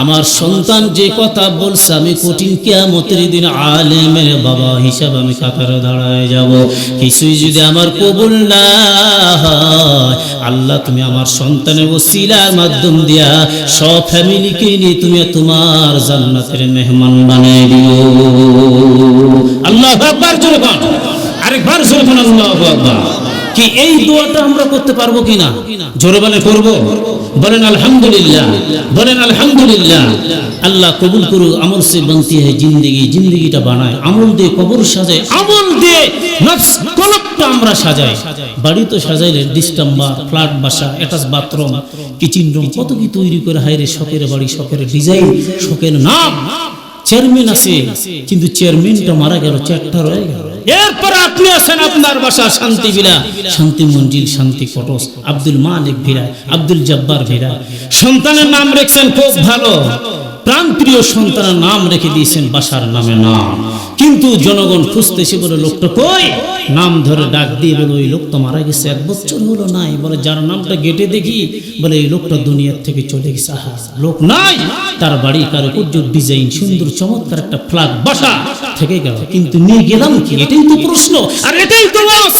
আমার সন্তান যে কথা বলছে আমি কঠিন কিয়ামতের দিন আলেমের বাবা হিসাবে আমি কাতারে দাঁড়ায় যাব। কিছুই যদি আমার কবুল না হয় আল্লাহ তুমি আমার সন্তানের ওসিলার মাধ্যম দিয়া সব ফ্যামিলিকে নিয়ে তুমি তোমার জান্নাতের মেহমান বানিয়ে দিও। আল্লাহু আকবার জোরে বল, আরেকবার জোরে বল আল্লাহু আকবার। কি এই দোয়াটা আমরা করতে পারবো কিনা? জোরে বলে করব, বলেন আলহামদুলিল্লাহ, বলেন আলহামদুলিল্লাহ। আল্লাহ কবুল করুক। আমল সে বনতি হয় জিন্দগি, জিন্দগিটা বানায় আমল দিয়ে, কবর সাজায় আমল দিয়ে, নফস কলবটা আমরা সাজাই। বাড়ি তো সাজাইলে ডিস্টাম্বার, ফ্ল্যাট, বাসা, অ্যাটাচ বাথরুম, কিচেন রুম, কত কি তৈরি করে হায়রে শখের বাড়ি, শখের ডিজাইন, শখের নাম। চেয়ারম্যান আছে কিন্তু চেয়ারম্যানটা মারা গেল, চেয়ারটা রয়ে গেল। এরপর আপনি আছেন আপনার বাসা শান্তি ভিলা, শান্তি মঞ্জিল, শান্তি কটস, আব্দুল মালিক ভিলা, আব্দুল জব্বার ভিলা। সন্তানের নাম রেখেছেন খুব ভালো, প্রাণপ্রিয় সন্তানের নাম রেখে দিয়েছেন বাসার নামে নাম, কিন্তু জনগণ খুঁজতেছে বলে লোকটা কই, নাম ধরে ডাক দিয়ে বলে ওই লোকটা মারা গেছে, 1 বছর হলো নাই। বলে যার নামটা গেটে দেখি বলে এই লোকটা দুনিয়ার থেকে চলে গেছে। আহা, লোক নাই, তার বাড়ি কারুকার্য, ডিজাইন, সুন্দর চমৎকার একটা ফ্ল্যাট, বাসা থেকে গেল, কিন্তু নিয়ে গেলাম কি? এটাই তো প্রশ্ন। আর এটাই তো ওয়াজ।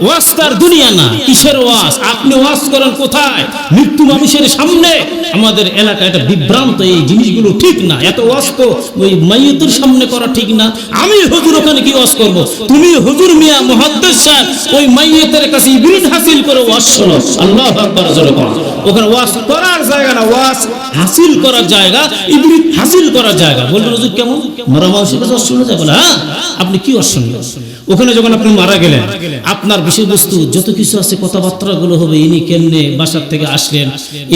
ওয়াজ তার দুনিয়া না। কিসের ওয়াজ? আপনি ওয়াজ করেন কোথায়? মৃত্যু মানুষের সামনে। আমাদের এলাকা এটা বিভ্রান্ত, এই জিনিসগুলো ঠিক না। এত ওয়াজ তো ওই মাইয়িতের সামনে করা ঠিক না। আমি হুজুর ওখানে কি ওয়াজ করব? তুমি হুজুর মিয়া মুহাদ্দিস সাহেব ওই মাইয়িতের কাছে ইবরিত হাসিল করে ওয়াজ শোনো। আল্লাহু আকবার জোরে বল। ওখানে ওয়াজ করার জায়গা না, ওয়াজ হাসিল করার জায়গা, ইবরিত হাসিল করার জায়গা। বলবেন হুজুর কেমন? মারা মানুষের কাছে ওয়াজ শোনা যায়? বলে হ্যাঁ, আপনি কি ওয়াজ শুনবেন? ওখানে যখন আপনি মারা গেলেন আপনার বিষয়বস্তু যত কিছু আছে কথাবার্তাগুলো হবে। ইনি কেমনে বাসার থেকে আসলেন,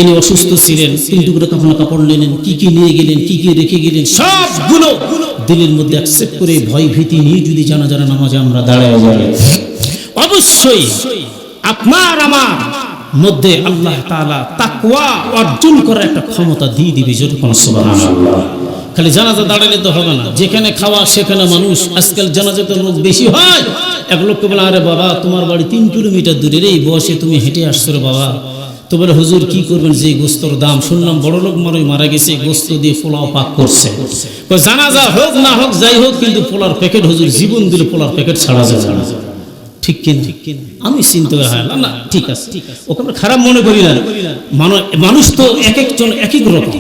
ইনি অসুস্থ ছিলেন, 3 টুকরো কাপড় নিলেন, কি কি নিয়ে গেলেন, কি কি রেখে গেলেন, সবগুলো দিলের মধ্যে অ্যাকসেপ্ট করে ভয় ভীতি নিয়ে যদি জানাজার নামাজে আমরা দাঁড়ায় যাই, অবশ্যই আপনার আমার মধ্যে আল্লাহ তাআলা তাকওয়া অর্জন করার একটা ক্ষমতা দিয়ে দিবে। যতক্ষণ সুবহানাল্লাহ। খালি জানাজা দাঁড়ালে তো হবে না, যেখানে খাওয়া সেখানে মানুষ। আজকাল জানাজাতে লোক বেশি হয়। এক লোককে বলে আরে বাবা তোমার বাড়ি 3 কিলোমিটার দূরে, এই বয়সে তুমি হেঁটে আসছো রে বাবা। তো বলে হুজুর কি করবেন, যে গোস্তর দাম শুনলাম বড় লোক মারা গেছে, গোস্ত দিয়ে পোলাও পাক করছে। জানাজা হোক না হোক যাই হোক, কিন্তু পোলার প্যাকেট হুজুর জীবন দিলে পোলার প্যাকেট ছাড়া যাবে না। ঠিক কিনা? আমি চিন্তা করি হ্যাঁ না ঠিক আছে, ওকে খারাপ মনে করি না। মানুষ তো এক একজন এক এক রকম।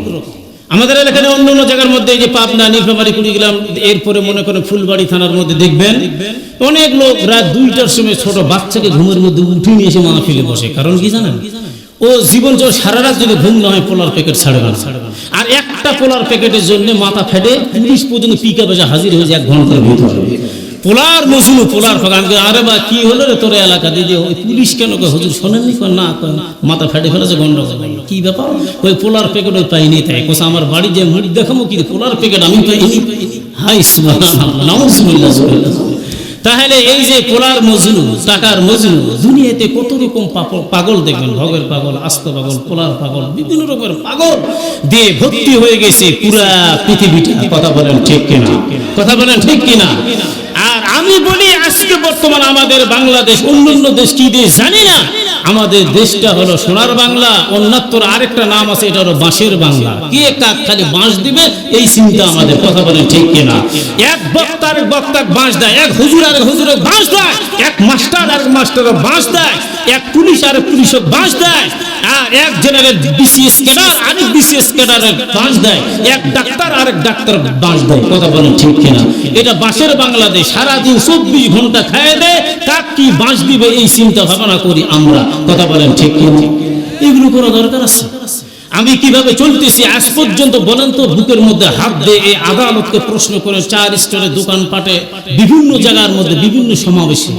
আমাদের এলাকায় অন্য অন্য জায়গার মধ্যে এই যে পাবনা, নীলফামারী, কুড়িগ্রাম, এরপরে মনে করেন ফুলবাড়ি থানার মধ্যে দেখবেন অনেক লোক রাত 2টার সময় ছোট বাচ্চাকে ঘুমের মধ্যে উঠে নিয়ে এসে মাহফিলে বসে। কারণ কি জানেন? ও জীবন সারা রাত যদি ঘুম না হয় পোলার প্যাকেট ছাড়বে না। আর একটা পোলার প্যাকেটের জন্য মাথা ফেটে পুলিশ পর্যন্ত পিকআপে হাজির হয়ে যায় 1 ঘন্টার ভিতরে। পোলার মজনু, পোলার ফাঁকা। আরে বা কি হলো রে তোর এলাকা দিয়ে? ওই পুলিশ কেন? হুজুর শোনেননি? না, মাথা ফেটে ফেলেছে, গন্ডগোল। কি ব্যাপার? ওই পোলার প্যাকেট ওই পাইনি। তাই কোসা আমার বাড়ি যে মুখ দেখাবো কি পোলার প্যাকেট আমি পাইনি। হাই সুবহানাল্লাহ, নাউজুবিল্লাহ। তাহলে এই যে পোলার মজনু, টাকার মজনু, দুনিয়াতে কত রকম পাগল দেখবেন। ভগের পাগল, আস্ত পাগল, পোলার পাগল, বিভিন্ন রকমের পাগল দিয়ে ভর্তি হয়ে গেছে পুরা পৃথিবীটা। কথা বলেন ঠিক কিনা? কথা বলেন ঠিক কিনা? আর আমি বলি আজকে বর্তমান আমাদের বাংলাদেশ, অন্যান্য দেশ কি দেশ জানি না, আমাদের দেশটা হলো সোনার বাংলা, অন্যত্র আরেকটা নাম আছে, এটা হলো বাঁশের বাংলা। কে কাক খালি বাঁশ দিবে এই চিন্তা আমাদের, কথা বলেন ঠিক কিনা? এক বক্তা আরেক বক্তাক বাঁশ দেয়, এক হুজুর আরেক হুজুরক বাঁশ দেয়, এক মাস্টার আরেক মাস্টারক বাঁশ দেয়, এক পুলিশ আরেক পুলিশক বাঁশ দেয়, এক জেনারেল বিসিএস ক্যাডার আরেক বিসিএস ক্যাডারের বাঁশ দেয়, এক ডাক্তার আরেক ডাক্তার বাঁশ দেয়, কথা বলেন ঠিক কিনা? এটা বাঁশের বাংলাদেশ। সারাদিন 24 ঘন্টা খায় দেয়, কাক কি বাঁশ দিবে এই চিন্তা ভাবনা করি আমরা, কথা বলেন ঠিক কিনা? এগুলো করা দরকার আছে। আমি কিভাবে চলতেছি আজ পর্যন্ত বলেন তো? বুকের মধ্যে হাত দিয়ে এই আদালতকে প্রশ্ন করে 4 স্তরে দোকানপাটে বিভিন্ন জায়গার মধ্যে বিভিন্ন সমাবেশে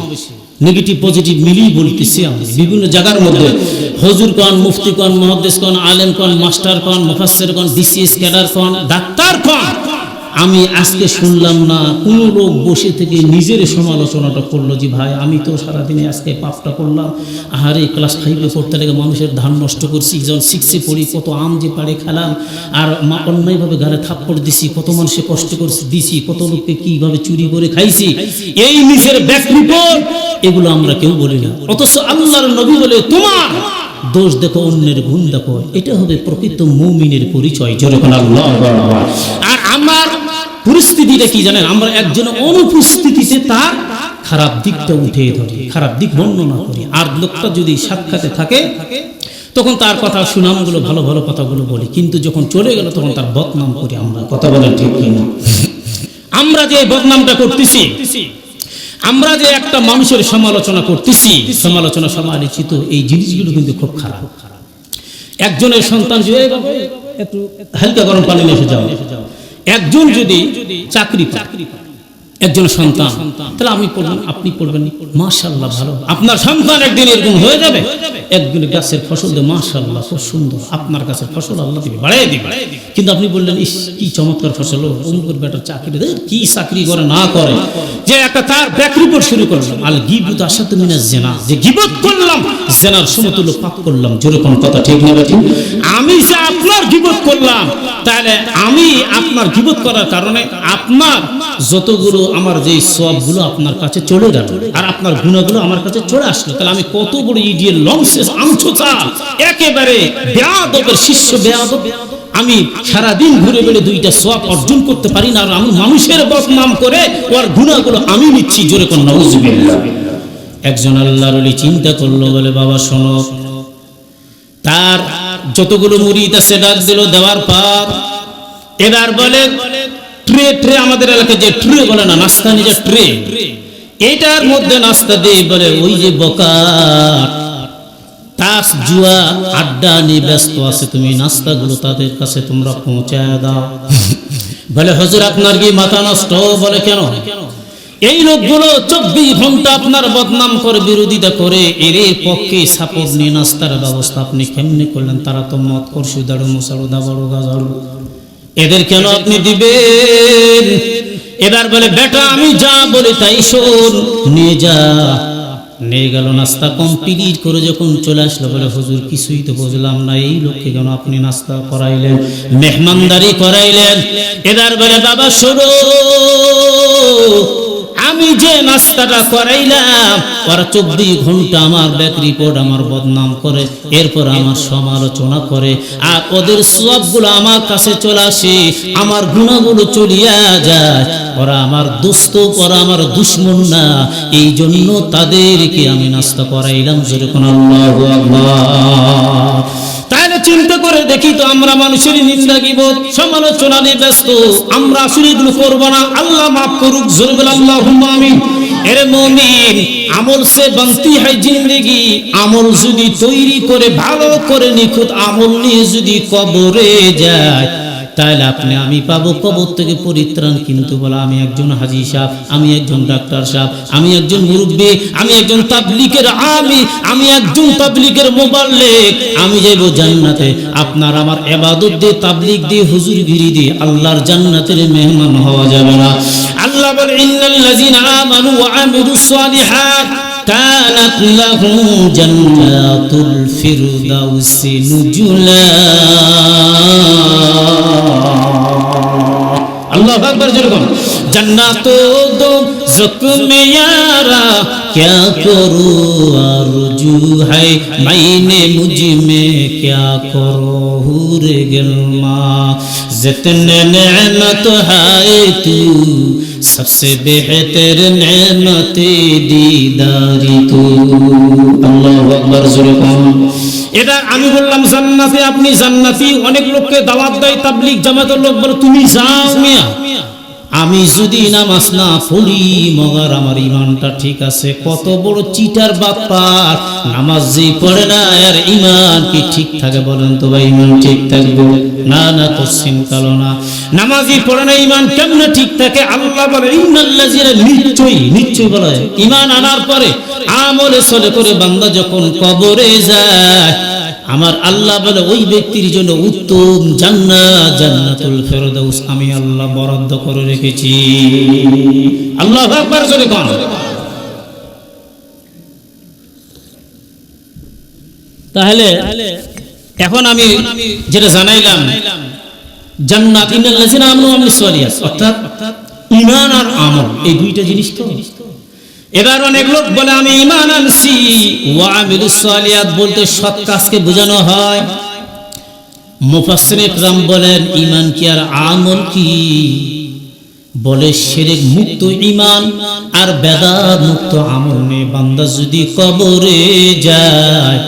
নেগেটিভ পজিটিভ মিলিয়ে বলতেছি আমি। বিভিন্ন জায়গার মধ্যে হুজুর কন, মুফতি কন, মুহাদ্দিস কন, আলেম কন, মাস্টার কন, মুফাসসির কন, বিসিএস ক্যাডার কন, ডাক্তার কন, আমি আজকে শুনলাম না কোন লোক বসে থেকে নিজের সমালোচনাটা করলো যে ভাই আমি তো সারাদিনে আজকে পাপটা করলাম, আহারে ক্লাস 5-এ পড়তে লেগে মানুষের ধান নষ্ট করছি, যখন 6-এ পড়ি কত আম যে পাড়ে খেলাম, আর অন্যায়ভাবে গালে থাপ্পড় দিছি, কত মানুষে কষ্ট করছি দিছি, কত লোককে কিভাবে চুরি করে খাইছি, এই নিজের ব্যাক রিপোর্ট এগুলো আমরা কেউ বলি না। অথচ আল্লাহর নবী বলে তোমার দোষ দেখো অন্যের গুণ দেখো, এটা হবে প্রকৃত মুমিনের পরিচয়। যেরকম আল্লাহ। আর আমার পরিস্থিতিটা কি জানেন? আমরা একজন অনুপস্থিতিতে তার খারাপ দিকটা উঠে ধরি, খারাপ দিক বর্ণনা করি, আর লোকটা যদি সাক্ষাতে থাকে তখন তার কথা সুনামগুলো ভালো ভালো কথাগুলো বলি, কিন্তু যখন চলে গেল তখন তার বদনাম করি আমরা, কথা বলেন ঠিক কিনা? আমরা যে বদনামটা করতেছি, আমরা যে একটা মানুষের সমালোচনা করতেছি, সমালোচনা সমালোচিত এই জিনিসগুলো কিন্তু খুব খারাপ। একজনের সন্তান যদি একটু হালকা গরম পানি নিয়ে এসে যাও, একজন যদি চাকরি একজন সন্তান, তাহলে আমি পড়বেন আপনি পড়বেন, মাশাআল্লাহ ভালো, আপনার সন্তান একদিন এরকম হয়ে যাবে, একদিন গাছের ফসল দিয়ে মাশাআল্লাহ খুব সুন্দর, আপনার গাছের ফসল আল্লাহ দিবে, বাড়াই দিবে। কিন্তু আপনি বললেন ইস কি চমৎকার ফসল, অমুকের বেটার চাকরি, কি চাকরি করে না করে, যে একটা তার ব্যাক রিপোর্ট শুরু করলাম, আল গীবত আশাদ্দু মিনাজ জিনা, যে গীবত করলাম জিনার সমতুল্য পাপ করলাম। যেরকম কথা ঠিক না ঠিক? আমি যে আপনার গীবত করলাম, তাহলে আমি আপনার গীবত করার কারণে আপনার যতগুলো আমার যে সবগুলো আপনার কাছে চলে গেল, আর আপনার গুণাগুলো আমার কাছে চলে আসলো, তাহলে আমি কত বড় ইডিয়েট লংসেস আমছোতা, একেবারে বেয়াদবের শিষ্য বেয়াদব। আমি সারাদিন ঘুরে বেড়ে 2টা সওয়াব অর্জন করতে পারি না, আর আমি মানুষের বদনাম করে ওর গুণাগুলো আমি নিচ্ছি। জোরে কোন নাউজুবিল্লাহ। একজন আল্লাহর ওলি চিন্তা করলো, বলে বাবা শোনো, তার যতগুলো মুরিদ আছে ডাক দিল, দেওয়ার পর এবার বলে ট্রে ট্রে, আমাদের এলাকায় যে ট্রে বলে না, নাস্তা নিজের ট্রে, এটার মধ্যে নাস্তা দিয়ে বলে ওই যে বকা তাস জুয়া আড্ডা নিয়ে ব্যস্ত আছে, তুমি নাস্তাগুলো তাদের কাছে তোমরা পৌঁছায় দাও। বলে হুজুর আপনার কি মাথা নষ্ট? বলে কেন? এই লোকগুলো 24 ঘন্টা আপনার বদনাম করে, বিরোধিতা করে, এর পক্ষে সাপোর্ট নিয়ে নাস্তার ব্যবস্থা আপনি কেমনে করলেন? তারা তো মত করছু দাড়ু মশাড়ু দাবাড়ু গাজাড়ু, এদের কেন আপনি দিবেন? এবার বলে বেটা আমি যা বলি তাই শোন, নিয়ে যা। নিয়ে গেল, নাস্তা কমপ্লিট করে যখন চলে আসলো, বলে হুজুর কিছুই তো বুঝলাম না, এই লোককে কেন আপনি নাস্তা করাইলেন, মেহমানদারি করাইলেন? এবার বলে বাবা শোনো, আমি যে নাস্তাটা করাইলাম, ওরা 24 ঘন্টা আমার ব্যাক রিপোর্ট আমার বদনাম করে, এরপর আমার সমালোচনা করে, আর ওদের সওয়াবগুলো আমার কাছে চলে আসে, আমার গুনাহগুলো চলিয়া যায়। ওরা আমার দোস্ত, ওরা আমার দুশমন না, এই জন্য তাদেরকে আমি নাস্তা করাইলাম। যেরকম আল্লাহু আকবার। তাহলে চিন্তা করে দেখি তো, আমরা মানুষের নিন্দা গীবত সমালোচনা নিয়ে ব্যস্ত, আমরা আসলে এগুলো করবো না। আল্লাহ মাফ করুক, জোরে বলে আল্লাহুম্মা আমিন। এর মুমিন, আমল সে বানতি হয় জিন্দেগি, আমল যদি তৈরি করে ভালো করে নিখুঁত আমল নিয়ে যদি কবরে যায়, তাহলে আপনি আমি পাবো কবর থেকে পরিত্রাণ। কিন্তু বলা আমি একজন হাজী সাহেব, আমি একজন ডাক্তার সাহেব, আমি একজন মুরব্বী, আমি একজন তাবলীগের আমি একজন তাবলীগের মুবাল্লিগ, আমি যাইব জান্নাতে। আপনার আমার ইবাদত দিয়ে, তাবলীগ দিয়ে, হুজুরগিরি দিয়ে আল্লাহর জান্নাতের মেহমান হওয়া যাবে না। আল্লাহ বলে ইন্নাল্লাযীনা আমানু ওয়া আমিলুস সালিহাত কানাত লাহুম জান্নাতুল ফিরদাউসি নুজুলা। আল্লাহু আকবার যেরকম জান্নাতো দো জুকমে यारा क्या करूं आरज़ू है मैंने मुझ में क्या करो हुरे गिल्मा जितने नेमत है तू सबसे बेहतर नेमत दीदारी तू अल्लाहु अकबर जुल्कुम এটা আমি বললাম জান্নাতে আপনি জান্নাতি অনেক লোককে দাওয়াত দেয় তাবলীগ জামাতের লোক বলে তুমি যাও মিয়া আমি যদি নামাজ না পড়ি মগার আমার ঈমানটা ঠিক আছে কত বড় চিটার বাপ্পার নামাজ যে পড়ে না আর ঈমান কি ঠিক থাকে বলেন তো ভাই ঈমান ঠিক থাকবে না না কোশ্চেন কালো না নামাজই পড়ে না ঈমান কেমনে ঠিক থাকে আল্লাহ বলে ইন্নাল্লাযিনা নিশ্চয়ই বলে ঈমান আনার পরে আমলে সলে করে বান্দা যখন কবরে যায় আমার আল্লাহ বলে ওই ব্যক্তির জন্য উত্তম জান্নাত জান্নাতুল ফেরদাউস আমি আল্লাহ বরাদ্দ করে রেখেছি আল্লাহু আকবার জোরে কোন তাহলে এখন আমি যেটা জানাইলাম জান্নাত ইন্নাল্লাযিনা আমানু ওয়া আমিলুস সালিহাত অর্থাৎ ঈমান আর আমল এই দুইটা জিনিস তো এবার অনেক লোক বলে আমি ঈমান আনছি ওয়া আমিলুস সালিহাত বলতে সৎ কাজকে বোঝানো হয় মুফাসসিরিন ইকরাম বলেন ঈমান কি আর আমল কি বলে শিরক মুক্ত ঈমান আর বেদাত মুক্ত আমল নিয়ে বান্দা যদি কবরে যায়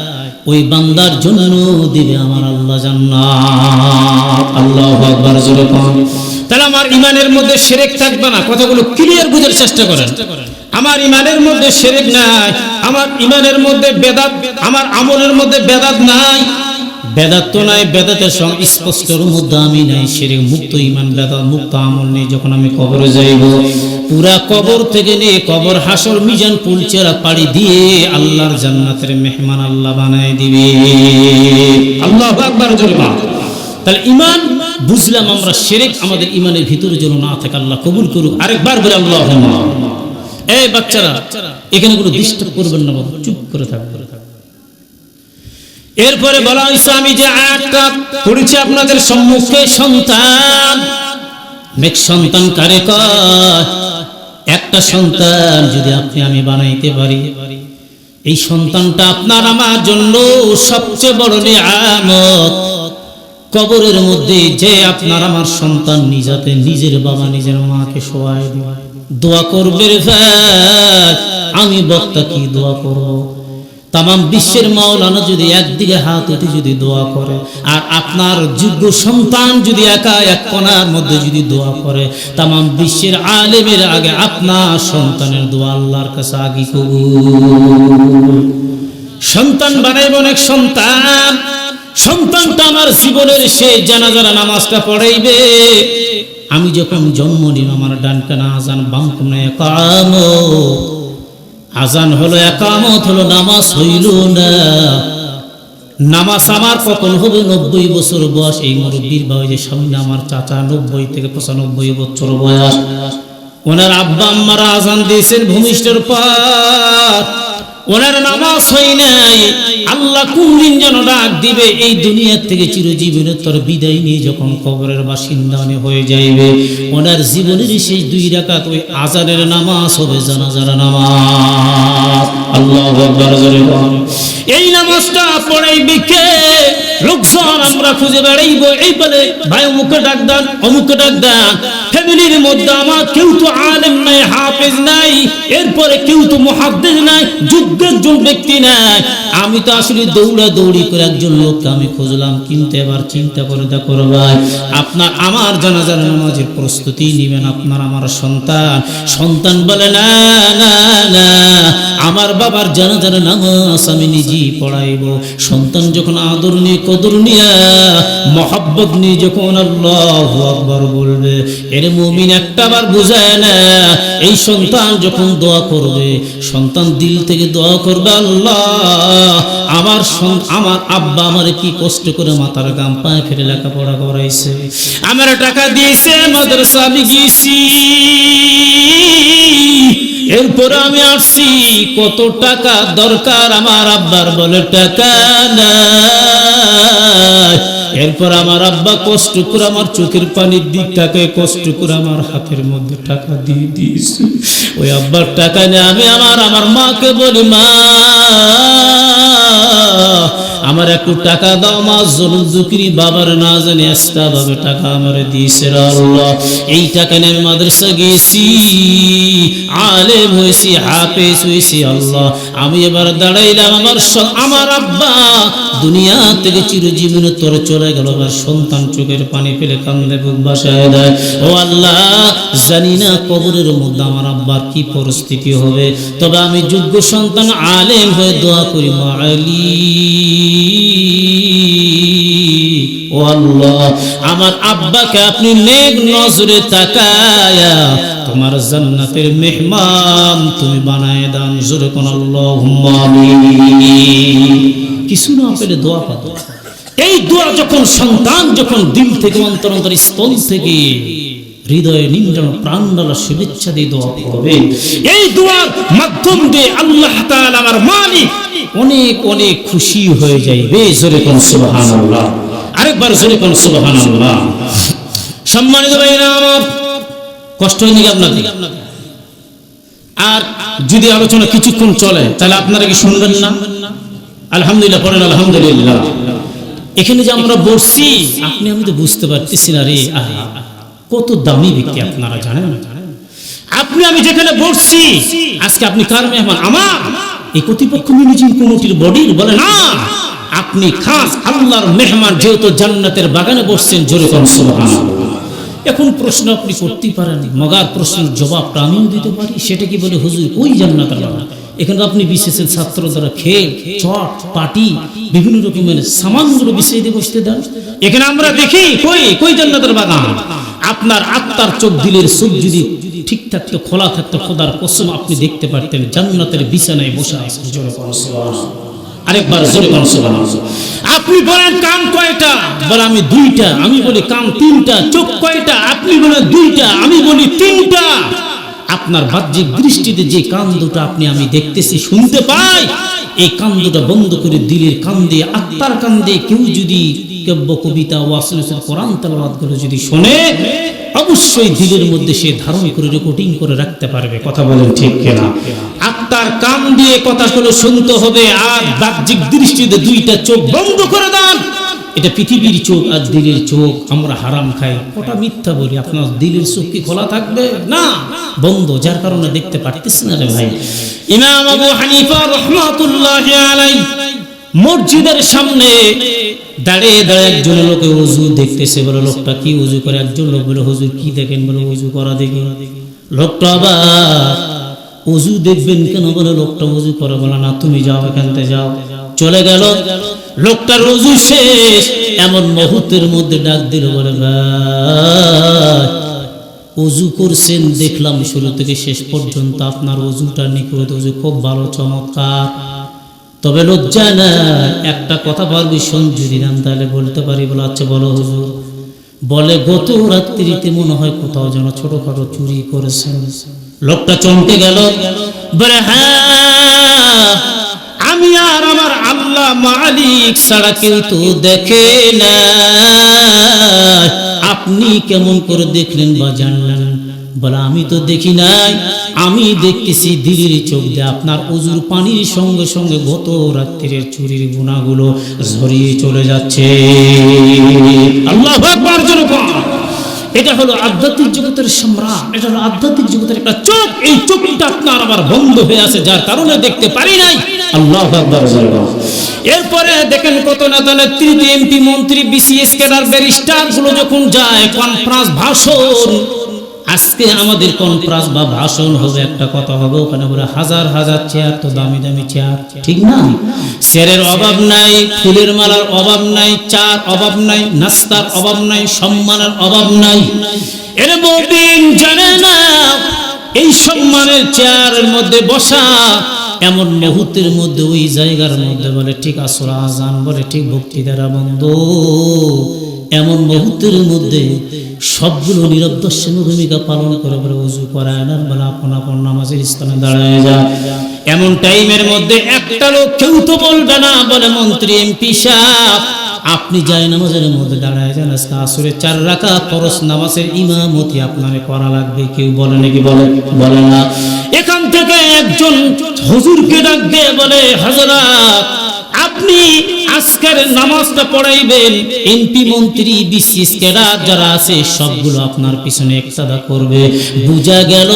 ওই বান্দার জন্য দিবে আমার আল্লাহ জান্নাত আল্লাহু আকবার জোরে কোন তাহলে আমার ঈমানের মধ্যে শিরক থাকবে না কথাগুলো ক্লিয়ার বুঝার চেষ্টা করেন আমার ঈমানের মধ্যে শিরক নাই আমার ঈমানের মধ্যে বেদাত আমার আমলের মধ্যে বেদাত নাই বেদাত তো নাই বেদাতের সঙ্গে স্পষ্টর মধ্যে আমি নাই শিরক মুক্ত ঈমান বেদাত মুক্ত আমল নেই যখন আমি কবরে যাইব পুরা কবর থেকে নিয়ে কবর হাসর মিজান পুলচেরা পাড়ি দিয়ে আল্লাহর জান্নাতের মেহমান আল্লাহ বানায় দিবে আল্লাহু আকবার জোরে বল তাহলে ঈমান বুঝলাম আমরা শিরক আমাদের ঈমানের ভিতরে যেন না থাকে আল্লাহ কবুল করুক আরেকবার বলে আল্লাহুম্মা এই বাচ্চারা এখানে কোনো ডিস্টার্ব করবেন না বাবা চুপ করে থাকবেন এরপরে বলা হয়েছে আমি যে আয়াতটা পড়েছি আপনাদের সম্মুখে সন্তান নেক সন্তান কারে কয় একটা সন্তান যদি আপনি আমি বানাইতে পারি এই সন্তানটা আপনার আমার জন্য সবচেয়ে বড় নিয়ামত কবরের মধ্যে যে আপনার আমার সন্তান নিজাতে নিজের বাবা নিজের মাকে শোয়ায় দোয়া করবে আমি বক্তা কি দোয়া করব তামাম বিশ্বের মাওলানা যদি একদিকে হাত উঠে যদি দোয়া করে আর আপনার যোগ্য সন্তান যদি একা এক কোণার মধ্যে যদি দোয়া করে তামাম বিশ্বের আলেমের আগে আপনার সন্তানের দোয়া আল্লাহর কাছে আগে কবুল সন্তান বানাইব অনেক সন্তান সন্তানটা আমার জীবনের শেষ জানাজার নামাজটা পড়াইবে আমি যখন জন্ম নিলাম আমার ডান কানে আজান বাম কানে ইকামত আজান হলো ইকামত হলো নামাজ হইল না নামাজ আমার কখন হবে 90 বছর বয়স এই মুরব্বির বয়সে সামনে আমার চাচা 90 থেকে 95 বছর বয়স ওনার আব্বা আম্মারা আজান দিয়েছেন ভূমিষ্ঠের পর ওনার নামাজ হয় নাই আল্লাহ কোন দিন যেন ডাক দিবে এই দুনিয়া থেকে চিরজীবনের তোর বিদায় নিয়ে যখন কবরের বাসিন্দা হয়ে যাইবে ওনার জীবনের শেষ 2 রাকাত ওই আজানের নামাজ হবে জানাজার নামাজ আল্লাহু আকবার জোরে বল এই নামাজটা পড়াইবে কে লোকজন আমরা খুঁজে বেড়াইবো এই বলে ভাই অমুককে ডাক দেন অমুককে ডাক দেন ফ্যামিলির মধ্যে আমার কেউ তো আলেম নাই হাফেজ নাই এরপরে কেউ তো মুহাদ্দিস নাই যোগ্য একজন ব্যক্তি নাই আমি তো আসলে দৌড়াদৌড়ি করে একজন লোককে আমি খুঁজলাম কিন্তু এবার চিন্তা করে দেখো ভাই আপনার আমার জানাজার নামাজের প্রস্তুতি নেবেন আপনার আমার সন্তান বলে না না না আমার বাবার জানাজার নামাজ আমি নিজেই পড়াইব সন্তান যখন আদর নিয়ে কদর নিয়ে মহব্বত নিয়ে যখন আল্লাহু আকবার বলবে এর মুমিন একটাবার বুঝায় না এই সন্তান যখন দোয়া করবে সন্তান দিল থেকে দোয়া করবে আল্লাহ আমার আব্বা আমার কি কষ্ট করে মাথার গাম পায়ে ফেলে লেখাপড়া করাইছে আমার টাকা দিয়েছে মাদ্রাসা আমি গিয়েছি এরপর আমি আসছি কত টাকা দরকার আমার আব্বার বলে টাকা নাই এরপর আমার আব্বা কষ্ট করে আমার চোখের পানির দিকটাকে কষ্ট করে আমার হাতের মধ্যে টাকা দিয়ে দিয়েছে। ওই আব্বার টাকা নিয়ে আমি আমার মাকে বলি, মা আমার একটু টাকা দাও মা, জলুল জুকরি বাবার না জানি এক্সট্রা ভাবে টাকা আমারে দিয়েছে আল্লাহ। এই টাকা নিয়ে আমি মাদ্রাসা গেছি, আলেম হয়েছি, হাফেজ হয়েছি আল্লাহ। আমি এবার দাঁড়াইলাম, আমার আব্বা দুনিয়া থেকে চিরজীবনে তোরে চলে গেল, আমার সন্তান চোখের পানি ফেলে কান্দে বুক ভাসায় দেয়। ও আল্লাহ, জানি না কবরের মধ্যে আমার আব্বার কি পরিস্থিতি হবে, তবে আমি যোগ্য সন্তান আলেম হয়ে দোয়া করি, মাআলি ও আল্লাহ, আমার আব্বাকে আপনি নেক নজরে তাকায়া তোমার জান্নাতের মেহমান তুমি বানায় দান। জোরে কোন আল্লাহুম্মা আমিন। কিছু না পেলে দোয়া পাবো। এই দোয়া যখন সন্তান যখন দিল থেকে অন্তর স্থল থেকে হৃদয়ে নিমজ্জন প্রাণ ডালা শুভেচ্ছা দিয়ে দোয়া করবে, এই দোয়ার মাধ্যম দিয়ে আল্লাহ তাআলা আমার মালিক অনেক অনেক খুশি হয়ে যাইবে। জোরে কোন সুবহানাল্লাহ। আরেকবার জোরে কোন সুবহানাল্লাহ। সম্মানিত ভাইরা আমার, কষ্ট হয়নি আপনাদের? আর যদি আলোচনা কিছুক্ষণ চলে তাহলে আপনারা কি শুনবেন না? আলহামদুলিল্লাহ পড়েন আলহামদুলিল্লাহ। এখানে যে আমরা বসছি, আপনি আমি তো বুঝতে পারতেছি না রে, কত দামি ব্যক্তি আপনারা জানেন? আপনি আমি যেখানে বসছি আজকে আপনি কার মেহমান? আমার এই কর্তৃপক্ষ মিউজিক কমিটির বডির বলে না, আপনি খাস আল্লাহর মেহমান, যেহেতু জান্নাতের বাগানে বসছেন। জোরে কোন সুবহানাল্লাহ। এখন প্রশ্ন আপনি করতেই পারেন, মগার প্রশ্নের জবাবটা আমিও দিতে পারি। সেটা কি বলে, হুজুর ওই জান্নাতের বাগান। এখানে আপনি বিশেষের ছাত্র দ্বারা খেল চট পাটি বিভিন্ন রকমের সামানগুলো বিষয় দিয়ে বসতে দেন। এখানে আমরা দেখি কই জান্নাতের বাগান। আপনার আত্মার চোখ দিলের চোখ যদি ঠিক থাকতো, খোলা থাকতো, খোদার কসম আপনি দেখতে পারতেন জান্নাতের বিছানায় বসে আছেন। জোরে সুবহানাল্লাহ। আরেকবার জোরে কোন সুবহানাল্লাহ। আপনি বলেন কান কয়টা? বলে আমি দুইটা। আমি বলি কান তিনটা। চোখ কয়টা? আপনি বলেন দুইটা। আমি বলি তিনটা। আপনার বাহ্যিক দৃষ্টিতে যে কান দুটো আপনি আমি দেখতেছি শুনতে পাই, এই কান দুটো বন্ধ করে দিলের কান দিয়ে, আত্মার কান দিয়ে কেউ যদি কাব্য কবিতা ওয়াসিলুল কোরআন তেলাওয়াত করে যদি শোনে, অবশ্যই দিলের মধ্যে সে ধারণ করে রেকর্ডিং করে রাখতে পারবে। কথা বলেন ঠিক কিনা? আত্মার কান দিয়ে কথাগুলো শুনতে হবে, আর বাহ্যিক দৃষ্টিতে দুইটা চোখ বন্ধ করে দেন। এটা পৃথিবীর চোখ আর দিলের চোখ। আমরা হারাম খাই, কটা মিথ্যা বলি। আপনার দিলের চোখ কি খোলা থাকবে? না, বন্ধ, যার কারণে দেখতে পারতেছেন না রে ভাই। ইমাম আবু হানিফা রাহমাতুল্লাহি আলাইহি মসজিদের সামনে দাঁড়িয়ে একজন লোকে ওযু দেখতেছে। বলে লোকটা কি ওযু করে? একজন লোক বলে হুজুর কি দেখেন? বলে ওযু করা দেখি। লোকটা আবার ওযু দেখবেন কেন? বলে লোকটা ওযু করে। বলে না, তুমি যাও, এখান থেকে যাও। চলে গেল। লোকটার ওযু শেষ, এমন মুহূর্তের মধ্যে ডাক দিল, বলে ভাই ওযু করছেন দেখলাম শুরু থেকে শেষ পর্যন্ত, আপনার ওযুটা নিখুঁত ওযু, খুব ভালো, চমৎকার। তবে লজ্জা না, একটা কথা পারমিশন যদি দেন তাহলে বলতে পারি। বলে আচ্ছা বলো হুজুর। বলে গত রাত্রিতে মনে হয় কোথাও যেন ছোটখাটো চুরি করেছেন। লোকটা চমকে গেল। বলে হ্যাঁ, আমি আর আমার আল্লাহ মালিক ছাড়া কেউ তো দেখে না। আপনি কেমন করে দেখলেন বা জানলেন? বলে আমি তো দেখি নাই, আমি দেখতেছি দিলের চোখ দিয়ে আপনার ওযুর পানির সঙ্গে সঙ্গে গত রাত্রির চুরির গুনাহগুলো ঝরিয়ে চলে যাচ্ছে। আল্লাহু আকবার। এটা হলো আধ্যাত্মিক জগতের সম্রাট, এটা হলো আধ্যাত্মিক জগতের একটা চোখ। এই চোখটা আপনার আমার বন্ধ হয়ে আছে, যার কারণে দেখতে পারি নাই। আল্লাহু আকবার। এরপরে দেখেন কত নেতা নেত্রী, এমপি, মন্ত্রী, বিসিএস ক্যাডার, ব্যারিস্টার গুলো যখন যায় কনফারেন্স, ভাষণ, আজকে আমাদের কনফারেন্স বা ভাষণ হবে, একটা কথা হবে, ওখানে বলে হাজার হাজার চেয়ার, তো দামি দামি চেয়ার, ঠিক না? চেয়ারের অভাব নাই, ফুলের মালার অভাব নাই, চার অভাব নাই, নাস্তার অভাব নাই, সম্মানের অভাব নাই। এর মুমিন জানে না এই সম্মানের চেয়ারের মধ্যে বসা, এমন মুহূর্তের মধ্যে ওই জায়গার মধ্যে বলে ঠিক আসর আজান, বলে ঠিক বক্তৃতারা বন্ধ। এমন মুহূর্তের মধ্যে সবগুলো নিরবদর্শন ভূমিকা পালন করে বলে ওযু করায় না, বলে আপন আপন নামাজের স্থানে দাঁড়ায় যায়। এমন টাইমের মধ্যে একটা লোক কেউ তো বলবে না, বলে মন্ত্রী, এমপি সাহেব আপনি যায় নামাজের মধ্যে দাঁড়ায় যান, আজকে আসরে 4 রাকাত ফরজ নামাজের ইমামতি আপনারে করা লাগবে। কেউ বলে নাকি? বলে না। এখান থেকে একজন হুজুরকে ডাক দিয়ে বলে, হযরত আপনি আজকের নামাজটা পড়াইবেন, এমপি মন্ত্রী বিসিএস ক্যাডার যারা আছে সবগুলো আপনার পিছনে ইক্তাদা করবে। বুঝা গেল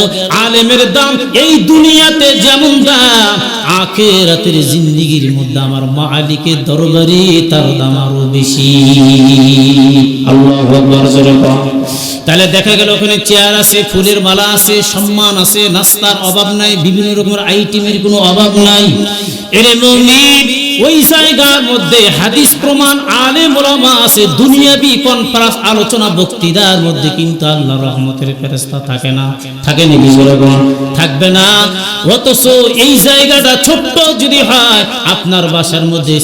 আলেমের দাম এই দুনিয়াতে যেমন দাম, আখিরাতের জিন্দেগির মধ্যে আমার মালিকের দরবারে তার দাম আরো বেশি। আল্লাহু আকবার। তাহলে দেখা গেল ওখানে চেয়ার আছে, ফুলের মালা আছে, সম্মান আছে, নাস্তার অভাব নাই, বিভিন্ন রকমের আইটেমের কোনো অভাব নাই। এর মুমিন ওই জায়গার মধ্যে হাদিস প্রমাণ আলেম ওলামা আছে, দুনিয়াবি কনফারেন্স আলোচনা বক্তৃতার মধ্যে কিন্তু আল্লাহর রহমতের ফেরেশতা থাকে না। থাকে নাকি? থাকবে না। অথচ এই জায়গাটা ছোট্ট যদি হয়, আপনার বাসার মধ্যে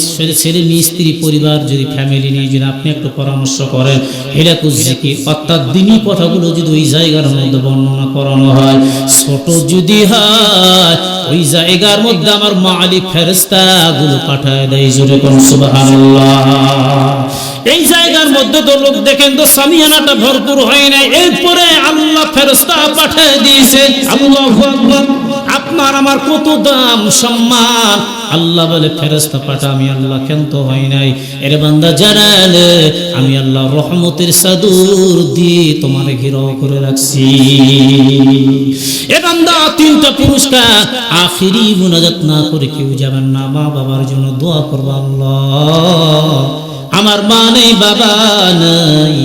ছেলে মেয়ে স্ত্রী পরিবার যদি ফ্যামিলি নিয়ে যদি আপনি একটু পরামর্শ করেন, হিলাকুজ জিকির অর্থাৎ দিনী কথাগুলো যদি ওই জায়গার মধ্যে বর্ণনা করানো হয়, ছোট যদি হয়, ওই জায়গার মধ্যে আমার মালিক ফেরেশতাগুলো পাঠায় দেয়। জোরে কোন সুবহানাল্লাহ। এই জায়গার মধ্যে তো লোক দেখেন তো সামিয়ানাটা ভরপুর হয় না, এরপরে আল্লাহ ফেরেশতা পাঠিয়ে দিয়েছে। আল্লাহু আকবার। আপনার আমার কত দাম সম্মান, আল্লাহ বলে ফেরেশতা পাঠা, আমি আল্লাহ কেন তো হয় নাই। এর বান্দা জানালে আমি আল্লাহ রহমতের চাদর দিয়ে তোমার ঘেরাও করে রাখছি। এ বান্দা 3টা পুরস্কার, আখিরি মুনাজাত না করে কেউ যাবেন না। মা বাবার জন্য দোয়া করবা, আল্লাহ আমার মা নেই বাবা নাই,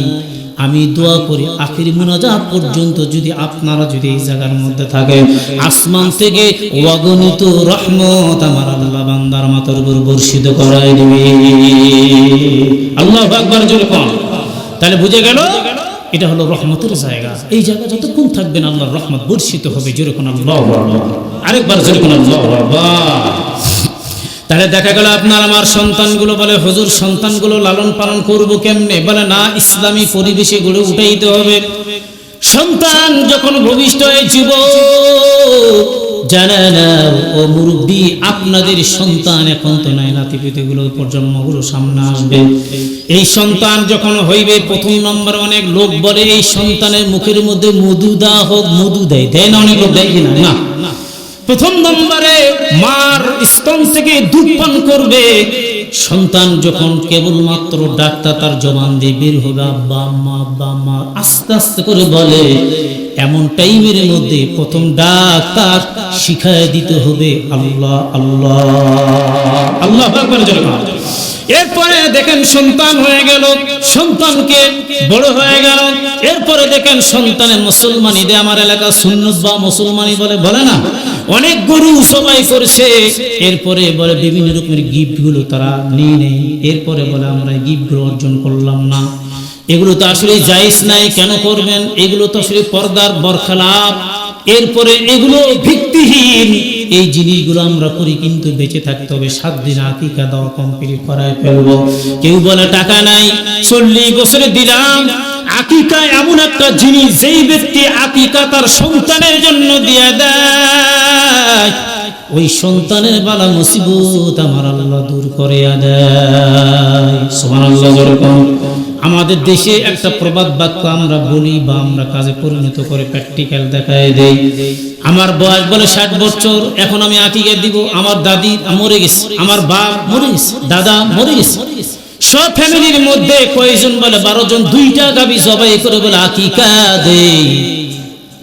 আমি দোয়া করি আখিরি মুনাজাত পর্যন্ত যদি আপনারা যদি এই জায়গার মধ্যে থাকেন, আসমান থেকে অগণিত রহমত আমার আল্লাহ বান্দার মাথার উপর বর্ষিত করায় দিবে। আল্লাহু আকবার। জোরে কোন। তাহলে বুঝে গেল এটা হলো রহমতের জায়গা। এই জায়গা যতক্ষণ থাকবেন আল্লাহর রহমত বর্ষিত হবে। জোরে কোন আল্লাহু আকবার। আরেকবার জোরে কোন আল্লাহু আকবার। তাহলে দেখা গেল আপনার আমার সন্তানগুলো বলে, হুজুর সন্তানগুলো লালন পালন করব কেমনে? বলে না, ইসলামী পরিবেশে গড়ে উঠাইতে হবে। সন্তান যখন ভবিষ্যৎ হয়ে যুবক, জানে না ও মুরব্বী, আপনাদের সন্তান এখন তো নাই, নাতিপুতিগুলো প্রজন্মগুলো সামনে আসবে। এই সন্তান যখন হইবে, প্রথম নম্বর অনেক লোক বলে এই সন্তানের মুখের মধ্যে মধু দেওয়া হোক, মধু দেয় না? অনেক লোক দেয় কিনা? না। প্রথম নম্বরে মার স্তন থেকে দুধ পান করবে। সন্তান যখন কেবলমাত্র ডাক্তার তার জবান দিয়ে বের হবে আব্বা আম্মা আব্বা আম্মা, আস্তে আস্তে করে বলে, এমন টাইমের মধ্যে প্রথম ডাক্তার শিখায় দিতে হবে আল্লাহ আল্লাহ আল্লাহ আকবার। এরপরে দেখেন সন্তান হয়ে গেল, সন্তানকে বড় হয়ে গেল, এরপরে দেখেন সন্তানের মুসলমানি দে। আমার এলাকা সুন্নত বা মুসলমানি বলে না, অনেক গরু সবাই করছে, এরপরে বলে বিভিন্ন রকমের গিফট গুলো তারা নিয়ে নেই, এরপরে বলে আমরা গিফট গুলো অর্জন করলাম না। এগুলো তো আসলে জায়েজ নাই, কেন করবেন? এগুলো তো আসলে পর্দার বরখলাফ। এরপরে এগুলো ভিত্তিহীন, এই জিনিসগুলো আমরা করি কিন্তু বেঁচে থাকতে হবে। 7 দিন আকিকা দেওয়া কমপ্লিট করায় ফেলবো। কেউ বলে টাকা নাই, 40 বছরে দিলাম। আকিকা এমন একটা জিনিস, যেই ব্যক্তি আকিকা তার সন্তানের জন্য দিয়ে দেয়, ওই সন্তানের বালা মুসিবত আমার আল্লাহ দূর করে দেয়। সুবহানাল্লাহ। আমাদের দেশে একটা প্রবাদ বাক্য আমরা বলি বা আমরা কাজে পরিণত করে প্র্যাকটিক্যাল দেখায় দেই। আমার বয়স বলে 60 বছর, এখন আমি আকিকা দিব। আমার দাদি মরে গেছে, আমার বাপ মরে গেছে, দাদা মরে গেছে। সব ফ্যামিলির মধ্যে কয়জন বলে 12 জন 2টা গাবি জবাই করে বলে আকিকা দেই।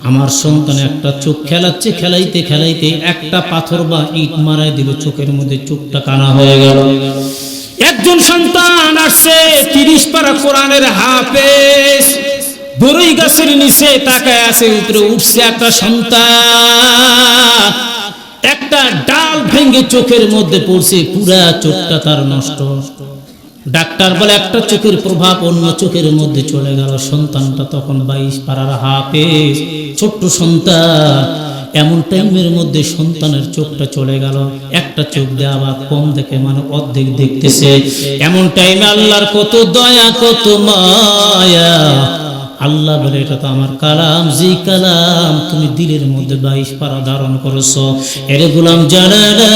আমার সন্তান একটা চোখ খেলাচ্ছে, খেলাইতে খেলাইতে একটা পাথর বা ইট মারাই দিল, চোখের মধ্যে চোখটা কানা হয়ে গেল। একজন সন্তান আসছে 30 পারা কোরআনের হাফেজ, বড়ই গাছের নিচে তাকায় আছে, উপরে উঠছে একটা সন্তান, একটা ডাল ভেঙে চোখের মধ্যে পড়ছে, পুরা চোখটা তার নষ্ট। ডাক্তার বলে একটা চোখের প্রভাব অন্য চোখের মধ্যে চলে গেল। সন্তানটা তখন 22 পারার হাফেজ, ছোট্ট সন্তান। এমন টাইমের মধ্যে সন্তানের চোখটা চলে গেল, একটা চোখ দিয়ে আবার কম দেখে, মানে অর্ধেক দেখতেছে। এমন টাইমে আল্লাহর কত দয়া কত মায়া, আল্লাহ বলে এটা তো আমার কালাম, যে কালাম তুমি দিলের মধ্যে 22 পারা ধারণ করেছো। এরে গোলাম জানা না,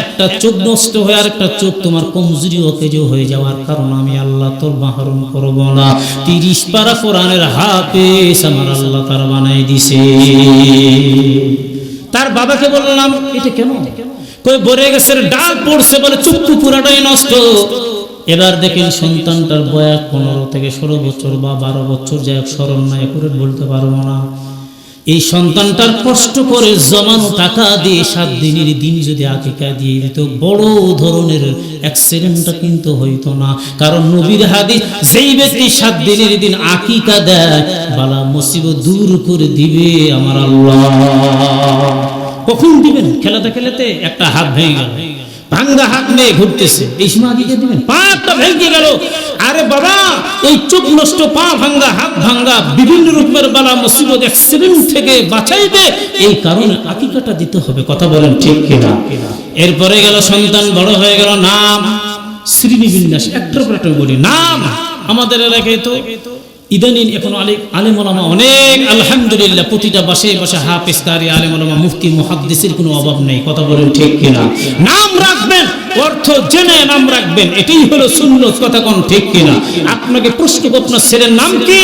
একটা চোখ নষ্ট হয়ে আর একটা চোখ তোমার কমজোরি অকেজো হয়ে যাওয়ার কারণ আমি আল্লাহ তোর মাহরুম করব না। 30 পারা কোরআনের হাফেজ আমার আল্লাহ তার বানাই দিছে। তার বাবাকে বললাম এটা কেন? কই বরে গেছে ডাল পড়ছে বলে চক্ষু পুরাটাই নষ্ট। এবার দেখেন সন্তানটার বয়স 15 থেকে 16 বছর বা 12 বছর, যাই হোক স্মরণ নাই করে বলতে পারবো না। এই সন্তানটার কষ্ট করে জমানো টাকা দিয়ে 7 দিনের দিন যদি আকিকা দিয়ে দিত, বড় ধরনের অ্যাক্সিডেন্টটা কিন্তু হইতো না। কারণ নবীর হাদিস, যেই ব্যক্তি 7 দিনের দিন আকিকা দেয় বালা মুসিবত দূর করে দিবে আমার আল্লাহ। কখন দিবেন? খেলাতে খেলাতে একটা হাত ভেঙে গেল, ভাঙ্গা হাত নিয়ে ঘুরতেছে, এই সময় আকিকা দিবেন? পাটা ভেঙে গেল, আরে বাবা এই চোখ নষ্ট, পা ভাঙ্গা, হাত ভাঙ্গা, বিভিন্ন রূপের বালা মুসিবত অ্যাক্সিডেন্ট থেকে বাঁচাইবে, এই কারণে আকিকাটা দিতে হবে। কথা বলেন ঠিক কিনা? এরপরে গেল সন্তান বড় হয়ে গেল, নাম শ্রীনিবিন্যাস একটার পর একটা বলি নাম। আমাদের এলাকায় তো ইদানিং এখন আলেম ওলামা অনেক, আলহামদুলিল্লাহ, প্রতিটা বাসে বাসে হাফেজ কারি আলেম ওলামা মুফতি মুহাদ্দিসের কোনো অভাব নেই। কথা বলেন ঠিক কিনা? নাম রাখবেন, অর্থ জেনে নাম রাখবেন, এটাই হলো সুন্নত। কথা কোন ঠিক কিনা? আপনাকে প্রশ্ন করব, আপনার ছেলের নাম কি?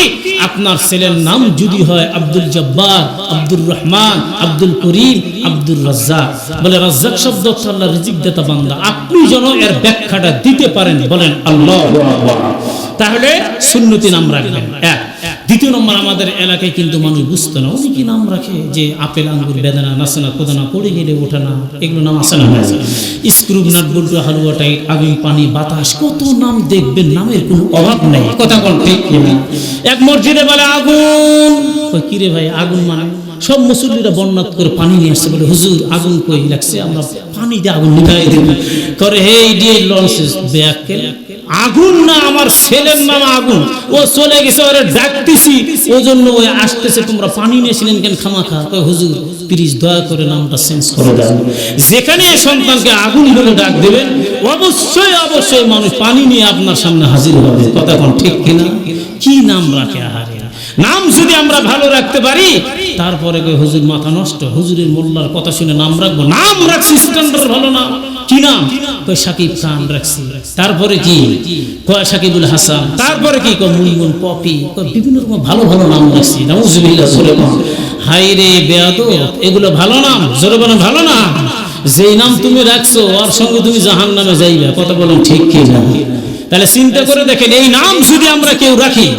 আপনার ছেলের নাম যদি হয় আব্দুল জব্বার, আব্দুর রহমান, আব্দুল করিম, আব্দুর রাজ্জাক, বলে রাজ্জাক শব্দ আল্লাহ রিজিক দাতা বান্দা, আপনি যেন এর ব্যাখ্যাটা দিতে পারেন, বলেন আল্লাহু আকবার। তাহলে সুন্নতি নাম রাখবেন। এক। দ্বিতীয় নম্বর, আমাদের এলাকায় কিন্তু মানুষ বুঝতো না, অনেকে নাম রাখে যে আপেল, আঙ্গুর, বেদানা, নাসনা, কোদানা, পড়ে গেলে ওঠে না, এগুলো নাম আসে না। স্ক্রুব, নাট, বল্টু, হালুয়া, টাইট, আগুন, পানি, বাতাস, কত নাম দেখবেন, নামের কোনো অভাব নেই। কথা কোন ঠিক কিনা? এক মসজিদে বলে আগুন, কই কিরে ভাই আগুন মানে? সব মুসল্লিরা বর্ণাত করে পানি নিয়ে আসছে, বলে হুজুর আগুন কই লাগছে, আমরা পানি দিয়ে আগুন নিভাই দেব। করে হেই ডিয়ে লঞ্চেস ব্যাকেল আগুন না, আমার ছেলের নাম আগুন, ও চলে গেছে, ওরে ডাকতেছি, ওই জন্য ওই আসতেছে, তোমরা পানি নিয়েছিলেন কেন খামাখা? কই হুজুর প্লিজ দয়া করে নামটা চেঞ্জ করে দেন। যেখানে সন্তানকে আগুন বলে ডাক দেবেন, অবশ্যই অবশ্যই মানুষ পানি নিয়ে আপনার সামনে হাজির হবে। কথা কোন ঠিক কিনা? কি নাম রাখে আহারে! নাম যদি আমরা ভালো রাখতে পারি, তারপরে কই হুজুর মাথা নষ্ট, হুজুরের মোল্লার কথা শুনে নাম রাখবো, নাম রাখছি স্ট্যান্ডার্ড ভালো নাম। কি নাম? কই সাকিব খান রাখছি। তারপরে কি? কয় সাকিবুল হাসান। তারপরে কি? কয় মুনমুন, পপি, কয় বিভিন্ন রকম ভালো ভালো নাম রাখছি। নাউজুবিল্লাহ। জোরে বল। হাই রে বেয়াদব, এগুলো ভালো নাম? জোরে বলেন ভালো নাম। যেই নাম তুমি রাখছো ওর সঙ্গে তুমি জাহান্নামে যাইবে। কথা বলেন ঠিক কি না? তাহলে চিন্তা করে দেখেন, এই নাম যদি আমরা কেউ রাখি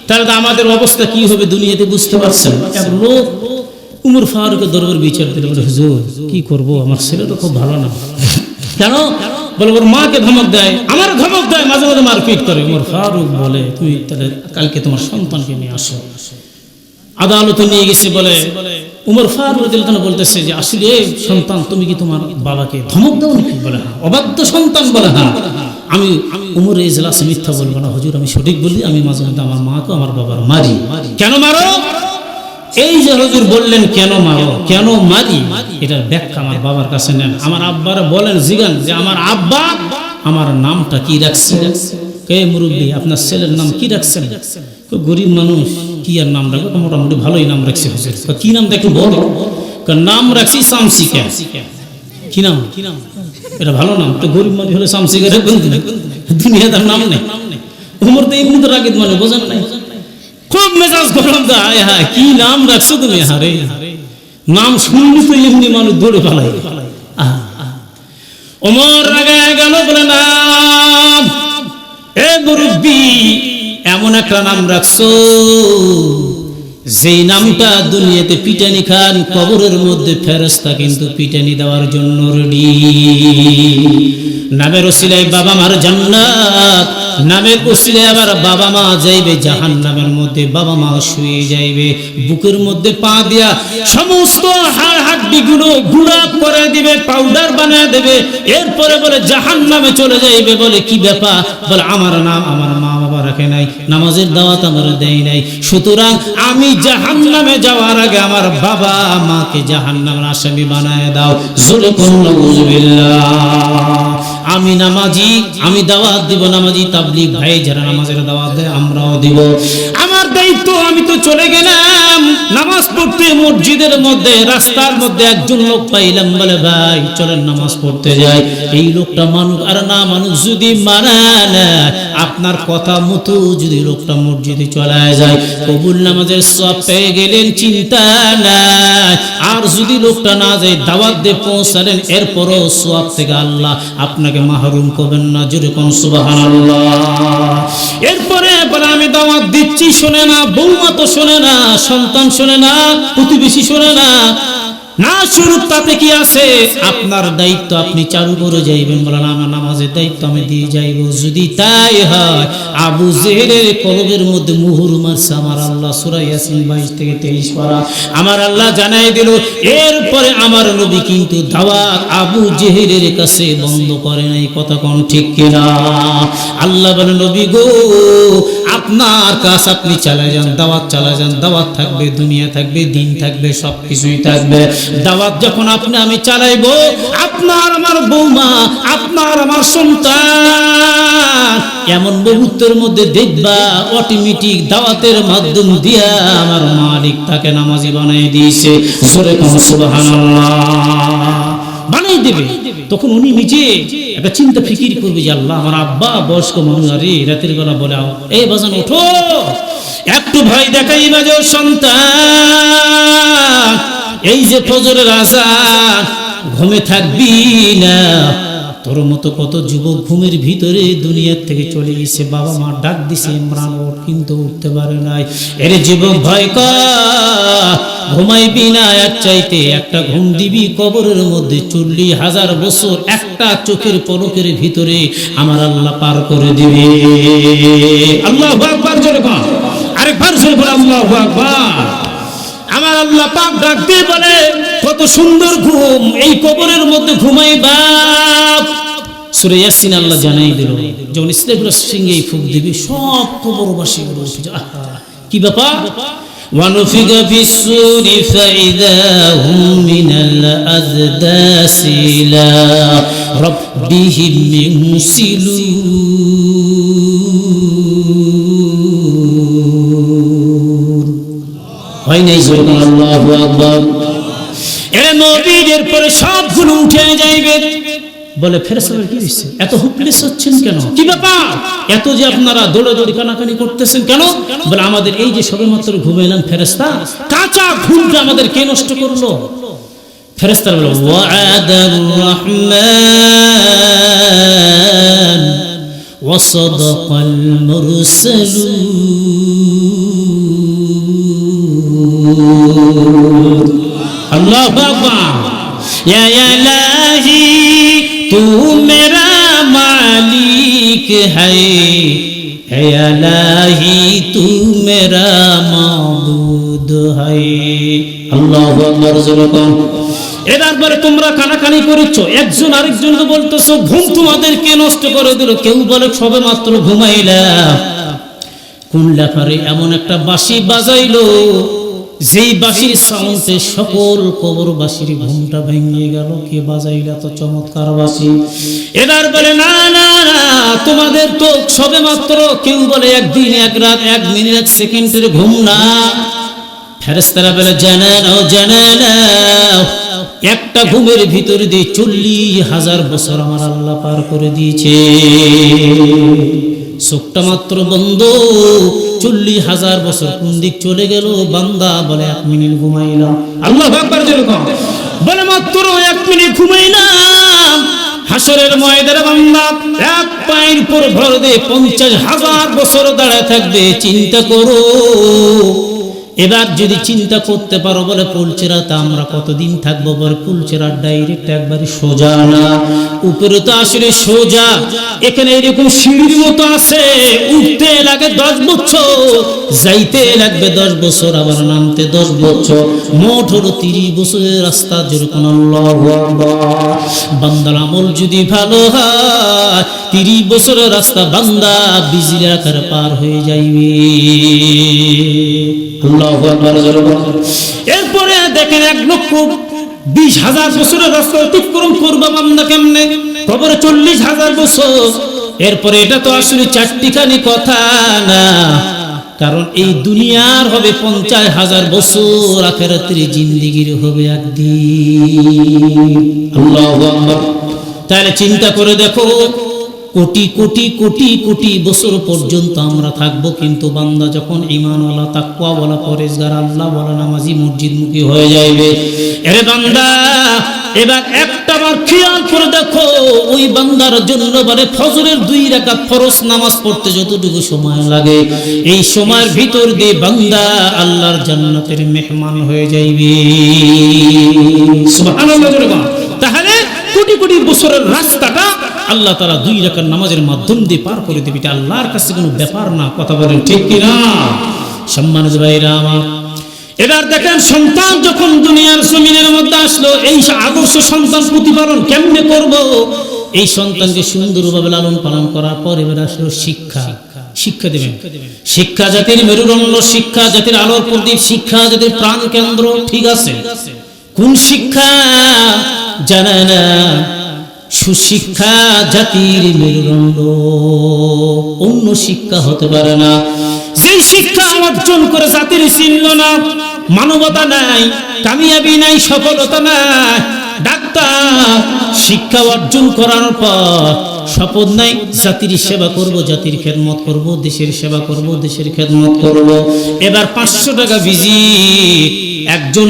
তাহলে আমাদের অবস্থা কি হবে দুনিয়াতে, বুঝতে পারছেন? এক লোক উমর ফারুকের দরবার বিচার দিল, বলে হুজুর কি করব, আমার ছেলে তো খুব ভালো না। কেন? বলে ওর মাকে ধমক দেয়, আমার ধমক দেয়, মাঝে মাঝে মারপিট করে। উমর ফারুক বলে তুমি তাহলে কালকে তোমার সন্তানকে নিয়ে আসো। আদালতে নিয়ে গেছে, বলে উমর ফারুক বলতেছে যে আসলে সন্তান তুমি কি তোমার বাবাকে ধমক দাও নাকি? বলে হ্যাঁ। অবাধ্য সন্তান? বলে হ্যাঁ। আমি উমর এজলাসে মিথ্যা বলবো না হুজুর, আমি সঠিক বলি, আমি মাঝে মধ্যে আমার মাকে আমার বাবার মারি। কেন মারো? এই যে হুজুর বললেন কেন মারো, কেন মারি, এটার ব্যাখ্যা আমার বাবার কাছে নেন। আমার আব্বারা বলেন, জিগান যে আমার আব্বা আমার নামটা কি রাখছে। কে মুরব্বী, আপনার ছেলের নাম কি রাখছেন? গরিব মানুষ, কি আর নাম রাখবো, মোটামুটি ভালোই নাম রাখছে হুজুর। কি নাম দেখো বল? নাম রাখছি শামসিকা। কি নাম? এটা ভালো নাম তো, গরিব মানুষ হলে শামসিকা রাখবেন, দুনিয়াদার নাম নেই। উমর তো এমনি তো রাগিদ মানে, বোঝেন নাই? খুব মেজাজ গরম দেয়, হ্যাঁ কি নাম রাখছো তুমি? হারে নাম শুনলি তো এমনি মানুষ দৌড়ে পালাই। ওমর রাগায় গেল, বলে না এ মুরব্বি, এমন একটা নাম রাখছো যেই নামটা দুনিয়াতে পিটানি খান, কবরের মধ্যে ফেরেশতা কিন্তু পিটানি দেওয়ার জন্য রেডি। নামের ওসিলায় বাবা মার জান্নাত, নামের ওসিলায় আবার বাবা মা যাইবে জাহান্নামের মধ্যে, বাবা মা শুয়ে যাইবে, বুকের মধ্যে পা দিয়া সমস্ত হাড় হাড্ডি গুলো গুঁড়া করে দিবে, পাউডার বানিয়ে দেবে। এরপরে বলে জাহান্নামে চলে যাইবে। বলে কি ব্যাপার? বলে আমার নাম আমার মা বাবা রাখে নাই, নামাজের দাওয়াত আমার দেয় নাই, সুতরাং আমি জাহান্নামে যাওয়ার আগে আমার বাবা মাকে জাহান্নামের আসামি বানায় দাও। জোরে কোন নাউজুবিল্লাহ। আমি নামাজি, আমি দাওয়াত দিব, নামাজি তাবলীগ ভাই যারা নামাজের দাওয়াত দেয় আমরাও দিব। আমার দায়িত্ব, আমি তো চলে গেলাম নামাজ পড়তে মসজিদের মধ্যে, রাস্তার মধ্যে একজন লোক পাইলাম, বলে ভাই চলেন নামাজ পড়তে যাই। এই লোকটা মানুষ আর না মানুষ যদি মানা না, আপনার কথা মতো যদি লোকটা মসজিদে চলে যায়, কবুল নামাজের সওয়াব পেয়ে গেলেন, চিন্তা নাই। আর যদি লোকটা না যায়, দাওয়াত দিয়ে পৌঁছালেন, এরপরও সওয়াব থেকে আল্লাহ আপনাকে মাহরুম করবেন না। জোরে কোন সুবহানাল্লাহ। এরপরে বলে আমি দাওয়াত দিচ্ছি, শোনে না, বৌমা তো শোনে না, সন্তান শোনে না, প্রতিবেশী শোনে না, না শুরুক তাতে কি আছে, আপনার দায়িত্ব আপনি চালু করে যাইবেন। বলেন আমার নামাজের দায়িত্ব আমি দিয়ে যাইব। যদি তাই হয়, আবু জেহেলের কলবের মধ্যে মুহুর মারছে আমার আল্লাহ। সূরা ইয়াসিন 22 থেকে 23 পারা আমার আল্লাহ জানাই দিল। এরপরে আমার নবী কিন্তু দাওয়াত আবু জেহেলের কাছে বন্ধ করে নাই। কথা কোন ঠিক কিনা? আল্লাহ বলেন নবী গো, আপনার কাজ আপনি চালায় যান, দাওয়াত চালায় যান। দাওয়াত থাকবে, দুনিয়া থাকবে, দিন থাকবে, সব কিছুই থাকবে। দাওয়াত যখন আপনি আমি চালাইবো, আপনার আমার বৌমা, আপনার আমার সন্তান এমন মুহূর্তের মধ্যে দেখবা অটোমেটিক দাওয়াতের মাধ্যম দিয়া আমার মালিক তাকে নামাজি বানাই দিয়েছে। জোরে কোন সুবহানাল্লাহ। বানাই দেবে, তখন উনি নিজে একটা চিন্তা ফিকির করবে যে আল্লাহ আমার আব্বা বয়স্ক মানুষ, আরে রাতের বেলা বলে এই বাজান ওঠো, একটু ভয় দেখাই বাজে সন্তান, এই যে ফজরের আযান, ঘুমে থাকবি না। তোর মতো কত যুবক ঘুমের ভিতরে দুনিয়ার থেকে চলে গেছে, বাবা মা ডাক দিছে ইমরান ওঠ, কিন্তু উঠতে পারে নাই। এর যুবক ভয় কর, ঘুমাইবি না, এক চাইতে একটা ঘুম দিবি, কবরের মধ্যে 40,000 বছর একটা চোখের পলকের ভিতরে আমার আল্লাহ পার করে দিবে। আল্লাহু আকবার। জোরে বল, আরেকবার জোরে বল আল্লাহু আকবার। আমার আল্লাহ পাক ডাক দিয়ে বলে কত সুন্দর ঘুম এই কবরের মধ্যে ঘুমাইবা। সূরা ইয়াসিন আল্লাহ জানাই দিল, যখন ইসরাফিলের সিংহে ফুঁক দিবে সব কবরবাসী উঠে যায়। কি ব্যাপার? وَنُفِخَ فِي الصُّورِ فَإِذَا هُمْ مِنَ الْأَجْدَاثِ إِلَى رَبِّهِمْ يُنْسِلُونَ। হয় নাই জোরে আল্লাহু আকবার। এর নবীদের পরে সবগুলো উঠে যাইবে। বলে ফেরেশতারা কি হইছে, এত হুপলেস হচ্ছেন কেন, কি ব্যাপার, এত যে আপনারা দৌড়াদৌড়ি কানাকানি করতেছেন কেন? বলে আমাদের এই যে সবেমাত্র ঘুমাইলাম ফেরেশতা, কাঁচা ঘুমটা আমাদের কে নষ্ট করলো? ফেরেশতারা বলে ওয়া'দার রহমান ওয়া সাদাকাল মুরসালুন। अल्लाहु अकबर। या इलाही तू मेरा मालिक है, या इलाही तू मेरा माबूद है। अल्लाहु अकबर। এবার পরে তোমরা কানাকানি করেছো, একজন আরেকজনকে বলতেছো ঘুম তোমাদেরকে নষ্ট করে দিল। কেউ বলে সবে মাত্র ঘুমাইলাম, কোন লেফারে এমন একটা বাঁশি বাজাইলো যেই বাঁশির সাউন্ডে সকল কবরবাসীর ঘুমটা ভেঙে গেল। কে বাজাইলা তো চমৎকার বাঁশি। এবার বলে না না না, তোমাদের তো সবে মাত্র, কেউ বলে একদিন, এক রাত, 1 মিনিট, 1 সেকেন্ডের ঘুম না। ফেরেশতারা বলে জানা নাও, জানা নাও, একটা ঘুমের ভিতর দিয়ে 40,000 বছর আমার আল্লাহ পার করে দিয়েছে। চোখটা মাত্র বন্ধ, 40,000 বছর কোন দিক চলে গেল। বান্দা বলে 1 মিনিট ঘুমাইলাম। আল্লাহু আকবার। যেরকম বলে মাত্র 1 মিনিট ঘুমাইলাম, হাসরের ময়দানে বান্দা এক পায়ের উপর ভর দিয়ে 50,000 বছর দাঁড়ায় থাকবে। চিন্তা করো। এবার যদি চিন্তা করতে পারো, বলে পুলচেরাতে আমরা কতদিন থাকবো? বলে পুলচেরা ডাইরেক্ট একবারে সোজা না, উপরে তো আসলে সোজা, এখানে এরকম সিঁড়ির মতো আছে, উঠতে লাগে 10 বছর, যাইতে লাগবে 10 বছর, আবার নামতে 10 বছর, মোট হলো 30 বছরের রাস্তা। যেরকম আল্লাহু আকবার। বান্দার আমল যদি ভালো হয়, 30 বছরের রাস্তা বান্দা বিজির আকারে পার হয়ে যাইবে। আল্লাহু আকবার। এরপরে দেখেন 1,20,000 বছরের রাস্তা অতিক্রম করবে বান্দা কেমনে? কবরে 40,000 বছর। এরপরে এটা তো আসলে চারটিখানি কথা না, কারণ এই দুনিয়ার হবে 50,000 বছর, আখিরাতের জিন্দেগির হবে একদিন। আল্লাহু আকবার। তাহলে চিন্তা করে দেখো, কোটি কোটি কোটি কোটি বছর পর্যন্ত আমরা থাকব, কিন্তু বান্দা যখন ঈমানওয়ালা, তাকওয়াওয়ালা, পরেজগার, আল্লাহওয়ালা, নামাজি, মসজিদমুখী হয়ে যাবে, এরে বান্দা এবার একটা বার খেয়াল করে দেখো, ওই বান্দার জন্য বলে ফজরের 2 রাকাত ফরজ নামাজ পড়তে যতটুকু সময় লাগে, এই সময়ের ভিতর দিয়ে বান্দা আল্লাহর জান্নাতের মেহমান হয়ে যাইবে। সুবহানাল্লাহ। তাহলে কোটি কোটি বছরের রাস্তাটা আল্লাহ তাআলা 2 রাকাত নামাজের মাধ্যম দিয়ে পার করে দেবে। এটা আল্লাহর কাছে কোনো ব্যাপার না। কথা বলেন ঠিক কি না? সম্মানিত ভাইরা আমার, এবার দেখেন সন্তান যখন দুনিয়ার জমিনের মধ্যে আসলো, এই আদর্শ সন্তান প্রতিপালন কেমনে করব? এই সন্তানকে সুন্দরভাবে লালন পালন করার পর এবার আসলো শিক্ষা। শিক্ষা দেবেন। শিক্ষা জাতির মেরুদণ্ড, শিক্ষা জাতির আলোর প্রদীপ, শিক্ষা জাতির প্রাণ কেন্দ্র। ঠিক আছে, কোন শিক্ষা জানা না? সুশিক্ষা জাতির মেরুদণ্ড, অন্য শিক্ষা হতে পারে না। যেই শিক্ষা অর্জন করে জাতির চিহ্ন না, মানবতা নাই, কামিয়াবি নাই, সফলতা নাই। ডাক্তার শিক্ষা অর্জন করার পর শপথ নাই, জাতির সেবা করব, জাতির খেদমত করব, দেশের সেবা করব, দেশের খেদমত করব। এবার 500 টাকা ভিজিট, একজন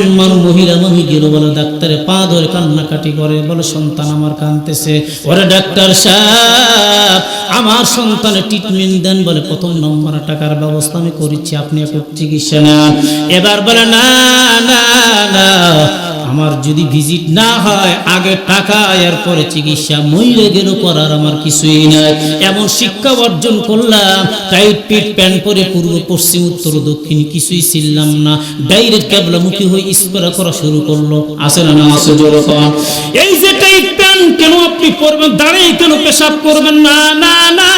মহিলা মানুষ গেল, বলে ডাক্তারে পা ধরে কান্নাকাটি করে, বলে সন্তান আমার কাঁদতেছে। ওরে ডাক্তার সাহেব, আমার সন্তানের ট্রিটমেন্ট দেন। বলে 1 নম্বর টাকার ব্যবস্থা আমি করেছি, আপনি এখন চিকিৎসা নেন। এবার বলে না না না, আমার যদি ভিজিট না হয়, আগে টাকা এরপরে চিকিৎসা, মইলে গেল করার আমার কিছুই নাই। এমন শিক্ষা অর্জন করলাম, টাইট পিট প্যান্ট পরে পূর্ব পশ্চিম উত্তর দক্ষিণ কিছুই ছিলাম না, ডাইরেক্ট ক্যাবলামুখী হয়ে স্প্রে করা শুরু করলো। আসে না? আসে জোরে কর। এই যে টাইট প্যান্ট কেন আপনি পরবেন, দাঁড়িয়ে কেন পেশাব করবেন? না না না,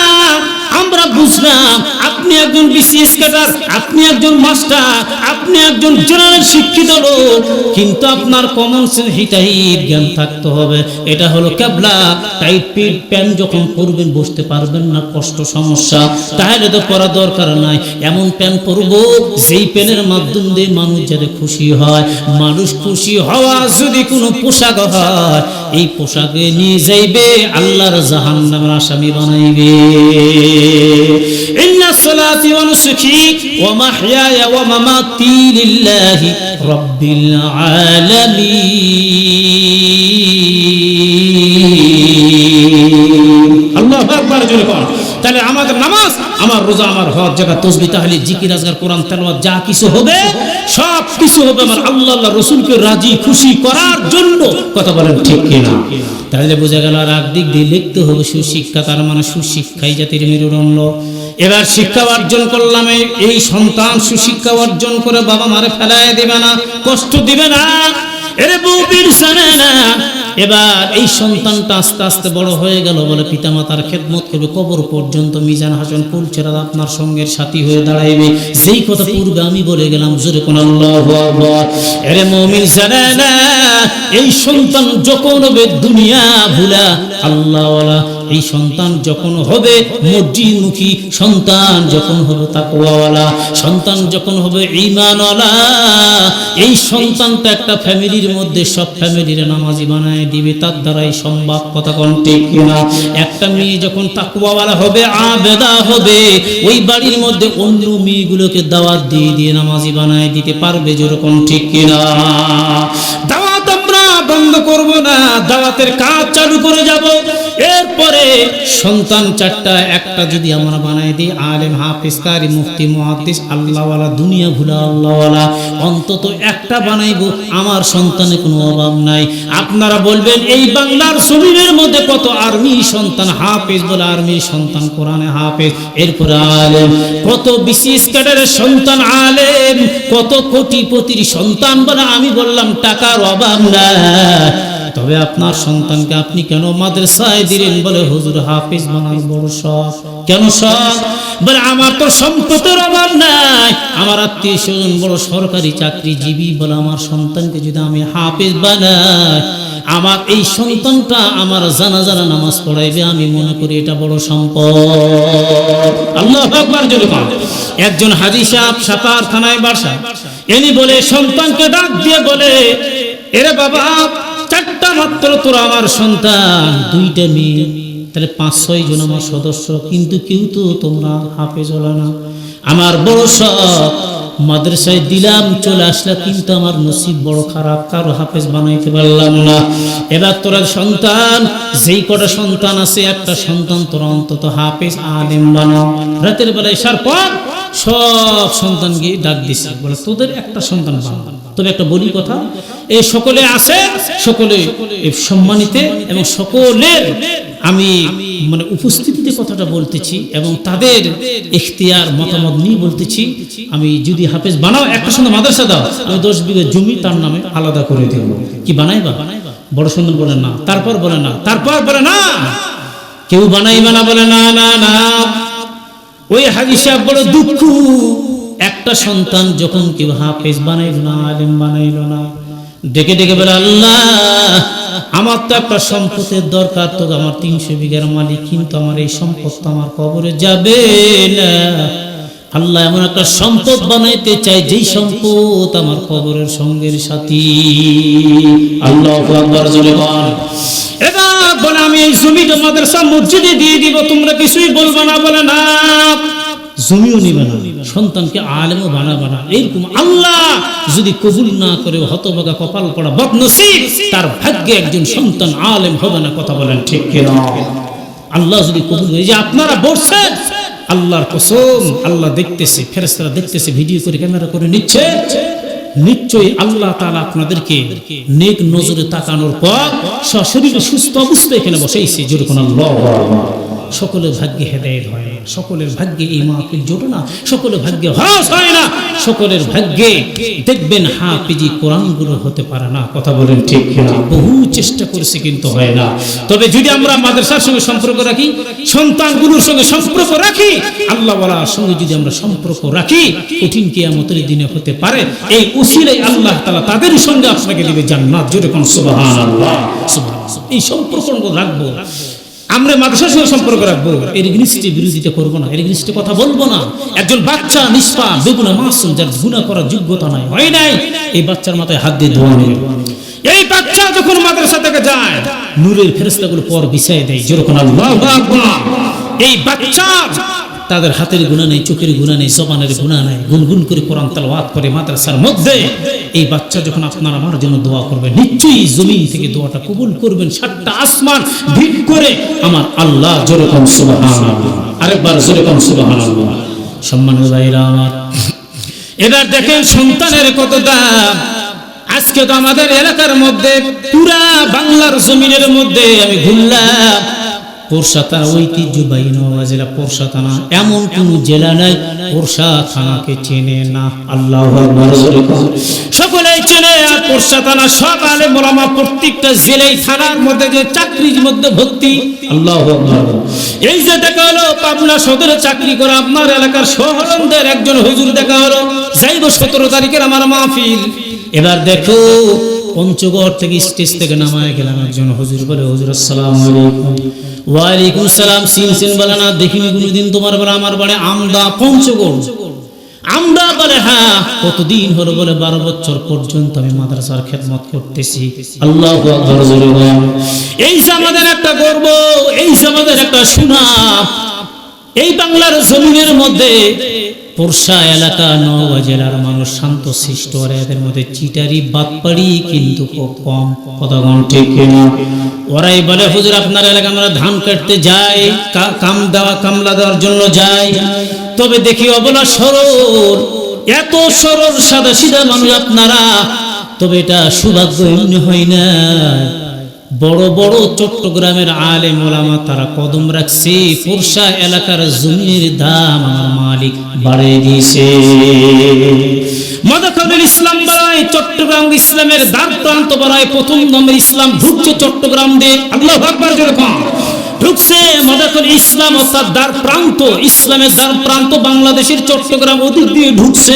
আমরা বুঝলাম আপনি একজন বিসিএস ক্যাডার, আপনি একজন মাস্টার, আপনি একজন জেনারেল শিক্ষিত লোক, কিন্তু আপনার কমন সেন্স, হিতাহিত জ্ঞান থাকতে হবে। এটা হলো ক্যাবলা। টাইট পিট প্যান্ট যখন পরবেন বসতে পারবেন না, কষ্ট সমস্যা, তাহলে তো পরা দরকার নাই। এমন প্যান্ট পরবো যেই প্যান্টের মাধ্যম দিয়ে মানুষ যাতে খুশি হয়। মানুষ খুশি হওয়া যদি কোনো পোশাক হয়, এই পোশাকে নিয়ে যাইবে আল্লাহর জাহান্নামের আসামি বানাইবে। ইন্না সালাতি ওয়া নুসুকি ওয়া মাহইয়ায়া ওয়া মামাতি লিল্লাহি রাব্বিল আলামিন। আল্লাহু আকবার জোরে কোন। তাহলে আমাদের নামাজ, আমার রোজা, আমার হজ, জাকাত, তাসবিহ, তাহলিল, জিকির, আজকার, কোরআন তেলাওয়াত, যা কিছু হবে সব কিছু হবে আমার আল্লাহ রাসূলকে রাজি খুশি করার জন্য। কথা বলেন ঠিক কি না? তাহলে বোঝা গেল আর একদিক দিয়ে লিখতে হবে সুশিক্ষা, তার মানে সুশিক্ষাই জাতির মেরুদণ্ড। এবার শিক্ষা অর্জন করলাম, এই সন্তান সুশিক্ষা অর্জন করে বাবা মারে ফেলায় দিবে না, কষ্ট দিবে না, এরে বউ বিরসানে না। এবার এই সন্তানটা আস্তে আস্তে বড় হয়ে গেল, বলে পিতামাতার খেদমত করবে, কবর পর্যন্ত মিজান হাসান কুলচেরা আপনার সঙ্গের সাথী হয়ে দাঁড়াইবে। যেই কথা পূর্বে আমি বলে গেলাম, জোরে কোন আল্লাহু আকবার। এরে মুমিন জানে না, এই সন্তান যখন হবে দুনিয়া ভুলা আল্লাহওয়ালা, এই সন্তান যখন হবে মসজিদমুখী, সন্তান যখন হবে তাকওয়াওয়ালা, সন্তান যখন হবে ঈমানওয়ালা, এই সন্তানটা একটা ফ্যামিলির মধ্যে সব ফ্যামিলির নামাজি বানায় দিবে, তার দ্বারাই সম্ভব। কথা কোন ঠিক কিনা? একটা মেয়ে যখন তাকওয়াওয়ালা হবে, আবেদা হবে, ওই বাড়ির মধ্যে অন্য মেয়েগুলোকে দাওয়াত দিয়ে দিয়ে নামাজি বানায় দিতে পারবে। যেরকম ঠিক কিনা? দাওয়াত আমরা বন্ধ করব না, দাওয়াতের কাজ চালু করে যাব। এরপরে সন্তান 4টা, একটা যদি আমরা বানাই দিই আলেম, হাফেজ, কারি, মুফতি, মুহাদ্দিস, আল্লাহওয়ালা, দুনিয়া ভুলা আল্লাহওয়ালা, অন্তত একটা বানাইবো, আমার সন্তানে কোনো অভাব নাই। আপনারা বলবেন এই বাংলার জমিনের মধ্যে কত আর্মি সন্তান হাফেজ, বলে আর্মি সন্তান কোরআনে হাফেজ, এরপরে আলেম, কত বিসিএস ক্যাডারের সন্তান আলেম, কত কোটিপতির সন্তান, বলে আমি বললাম টাকার অভাব নাই। তবে আপনার সন্তানকে আপনি কেন মাদ্রাসায় দিলেন? বলে হুজুর হাফেজ বানার বড় শখ। কেন শখ? বলে আমার তো সম্পদের অভাব নাই, আমার আত্মীয় স্বজন বড় সরকারি চাকরিজীবী, বলে আমার সন্তানকে যদি আমি হাফেজ বানাই, আমার এই সন্তানটা আমার জানাজার নামাজ পড়াইবে, আমি মনে করি এটা বড় সম্পদ। আল্লাহু আকবার জোরে বলেন। একজন হাজী সাহেব সাপার থানায় বাসা, ইনি বলে সন্তানকে ডাক দিয়ে বলে, এরে বাবা, 4টা মাত্র তোরা আমার সন্তান, 2টা মেয়ে, তাহলে 5-6 জন আমার সদস্য, কিন্তু কেউ তো তোমরা হাফেজ হলো না। আমার বড় শখ, মাদ্রাসায় দিলাম, চলে আসলা, কিন্তু আমার নসিব বড় খারাপ, কারো হাফেজ বানাইতে পারলাম না। এবার তোরা সন্তান, যেই কটা সন্তান আছে, একটা সন্তান তোরা অন্তত হাফেজ আলেম বানাও। রাতের বেলায় এসার পর সব সন্তানকে ডাক দিছে, বলে তোদের একটা সন্তান বানাও। তবে একটা বলি কথা, এই সকলে আছে, সকলে সম্মানিত এবং সকলের আমি মানে উপস্থিতিতে কথাটা বলতেছি এবং তাদের ইখতিয়ার মতামত নিয়ে বলতেছি। আমি যদি হাফেজ বানাও, একটা সন্তান মাদ্রাসা দাও, আমি 10 বিঘা জমি তার নামে আলাদা করে দেব। কি বানাইবা? বড় সন্তান বলে না, তারপর বলে না, তারপর বলে না, কেউ বানাইবে না, বলে না না না। ওই হাজী সাহেব বড় দুঃখ, একটা সন্তান যখন কেউ হাফেজ বানাইল না, আলেম বানাইল না, ডেকে ডেকে বলে, আল্লাহ আমার তো একটা সম্পদের দরকার, তো আমার 300 বিঘার মালিক, কিন্তু আমার এই সম্পদ তো আমার কবরে যাবে না। আল্লাহ এমন একটা সম্পদ বানাইতে চাই, যেই সম্পদ আমার কবরের সঙ্গের সাথী। আল্লাহু আকবার জোরে বলেন। এবার বলে, আমি এই জমিটা মাদ্রাসা মসজিদে দিয়ে দিব, তোমরা কিছুই বলবে না। বলে না, জমিও নিবে না, সন্তানকে আলেমও বানাবে না। এরকম আল্লাহ যদি কবুল না করে, হতভাগা কপাল পড়া বদনসিব, তার ভাগ্যে একজন সন্তান আলেম হবে না। কথা বলেন ঠিক কিনা? আল্লাহ যদি কবুল হয়ে, যে আপনারা বলছেন, আল্লাহর কসম, আল্লাহ দেখতেছে, ফেরেশতারা দেখতেছে, ভিডিও করে ক্যামেরা করে নিচ্ছে, নিশ্চয়ই আল্লাহ তাআলা আপনাদেরকে নেক নজরে তাকানোর পর সশরীরে সুস্থ অবস্থায় এখানে বসাইছে। যেরকম আল্লাহ, সকলের ভাগ্যে হেদায়েত হয় না, সকলের ভাগ্যে এই মাহফিল জোটে না, সকলের ভাগ্যে হজ হয় না, সকলের ভাগ্যে দেখবেন হাফেজি কোরআনগুলো হতে পারে না। কথা বলেন ঠিক কিনা? বহু চেষ্টা করেছে কিন্তু হয় না। তবে যদি আমরা মাদ্রাসার সঙ্গে সম্পর্ক রাখি, সন্তানগুলোর সঙ্গে সম্পর্ক রাখি, আল্লাহ ওয়ালার সঙ্গে যদি আমরা সম্পর্ক রাখি, কঠিন কিয়ামতের দিনে হতে পারে এই উসিলায় আল্লাহ তাআলা তাদের সঙ্গে আপনাকে দিবে জান্নাত। জোরে কোন সুবহানাল্লাহ, সুবহানাল্লাহ। এই সম্পর্ক রাখবো, আমরা মাদ্রাসার সঙ্গে সম্পর্ক রাখবো, এর এগেইনস্টে বিরোধিতা করবো না, এর এগেইনস্টে কথা বলবো না। একজন বাচ্চা নিষ্পাপ, বেগুনা, মাসুম, যার গুনাহ করার যোগ্যতা নাই, হয় নাই, এই বাচ্চার মাথায় হাত দিয়ে ধোয়া নেবে। এই বাচ্চা যখন মাদ্রাসা থেকে যায়, নূরের ফেরেশতাগুলো পর বিছায় দেয়। যেরকম আল্লাহু আকবার। এই বাচ্চা, তাদের হাতের গুনাহ নেই, চোখের গুনাহ নেই, জবানের গুনাহ নেই, গুনগুন করে কোরআন তেলাওয়াত করে মাদ্রাসার মধ্যে। এই বাচ্চা যখন আপনার আমার জন্য দোয়া করবে, নিশ্চয়ই জমিন থেকে দোয়াটা কবুল করবেন। 7টা আসমান ভিড় করে আমার আল্লাহ। জোরে কোন সুবহানাল্লাহ, আরেকবার জোরে কোন সুবহানাল্লাহ। সম্মানিত ভাইরা আমার, এবার দেখেন সন্তানের কত দাম। আজকে তো আমাদের এলাকার মধ্যে, পুরা বাংলার জমিনের মধ্যে আমি ঘুরলাম, পোরশা থানা ঐতিহ্যবাহী নওগাঁ জেলা পোরশা থানা, এমন কোন জেলা নাই পোরশা থানাকে চেনে না। আল্লাহু আকবার। সকলেই চেনে। আর পোরশা থানা সব আলেম ওলামা প্রত্যেকটা জেলায় থানার মধ্যে যে চাকরির মধ্যে ভর্তি। আল্লাহু আকবার। এই যে দেখা হলো পাবনা সদরে চাকরি করে আপনার এলাকার শহরদের একজন হুজুর দেখা হলো, যাইব 17 তারিখের আমার মাহফিল। এবার দেখো পঞ্চগড় থেকে স্টেজ থেকে নামায় গেলাম, একজন হুজুর বলে, হুজুর আসসালামু আলাইকুম। ওয়ালাইকুম সালাম। সিন বলে না, দেখিনি কোনোদিন তোমার। বলে আমার বাড়ি আমদা, পঞ্চগড়। আমদা বলে হ্যাঁ। কতদিন হলো? বলে 12 বছর পর্যন্ত আমি মাদ্রাসার খেদমত করতেছি। আল্লাহু আকবার। এই যে আমাদের একটা গর্ব, এই যে আমাদের একটা সুনাম, এই বাংলার জমিনের মধ্যে পোরশা এলাকা নওগাঁ জেলার মানুষ শান্ত শিষ্ট, আর এদের মধ্যে চিটারি বাটপাড়ি কিন্তু খুব কম। কথাগণ ঠিক কিনা? ওরাই বলে, হুজুর আপনার এলাকা আমরা ধান কাটতে যাই, কামলা দেওয়ার জন্য যাই, তবে দেখি অবলা সরল, এত সরল সাদা সিধা মানুষ আপনারা, তবে এটা সৌভাগ্য এমনি হয় না। বড় বড় চট্টগ্রামের আলেম ওলামা তারা কদম রাখছে, পোরশা এলাকার জমির দাম আমার মালিক বাড়িয়ে দিয়েছে। মাদাখানুল ইসলাম বাড়ায়, চট্টগ্রাম ইসলামের দ্বার প্রান্ত বাড়ায়, প্রথম নম্বর ইসলাম ঢুকছে চট্টগ্রাম দিয়ে। আল্লাহু আকবার। যেরকম ঢুকছে মাদাকুল ইসলাম অর্থাৎ দ্বার প্রান্ত, ইসলামের দ্বার প্রান্ত বাংলাদেশের চট্টগ্রাম ওদিক দিয়ে ঢুকছে।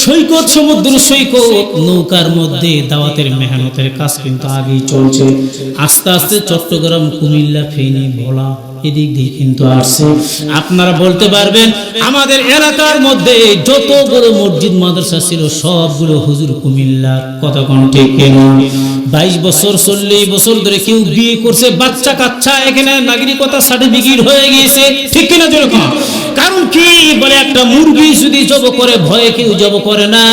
সৈকত, সমুদ্র সৈকত, নৌকার মধ্যে দাওয়াতের মেহনতের কাজ কিন্তু আগেই চলছে। আস্তে আস্তে চট্টগ্রাম, কুমিল্লা, ফেনী, ভোলা এদিক দিয়ে কিন্তু আসছে। আপনারা বলতে পারবেন আমাদের এলাকার মধ্যে যত বড় মসজিদ মাদ্রাসা ছিল সবগুলো হুজুর কুমিল্লার, কথা কোন ঠিক কিনা? 22 বছর 40 বছর ধরে কেউ বিয়ে করছে, বাচ্চা কাচ্চা, এখানে নাগরিকতা সার্টিফিকেট হয়ে গিয়েছে, ঠিক কিনা যেরকম? কারণ কি বলে, একটা মুরগি যদি জব করে ভয়ে কেউ জব করে না।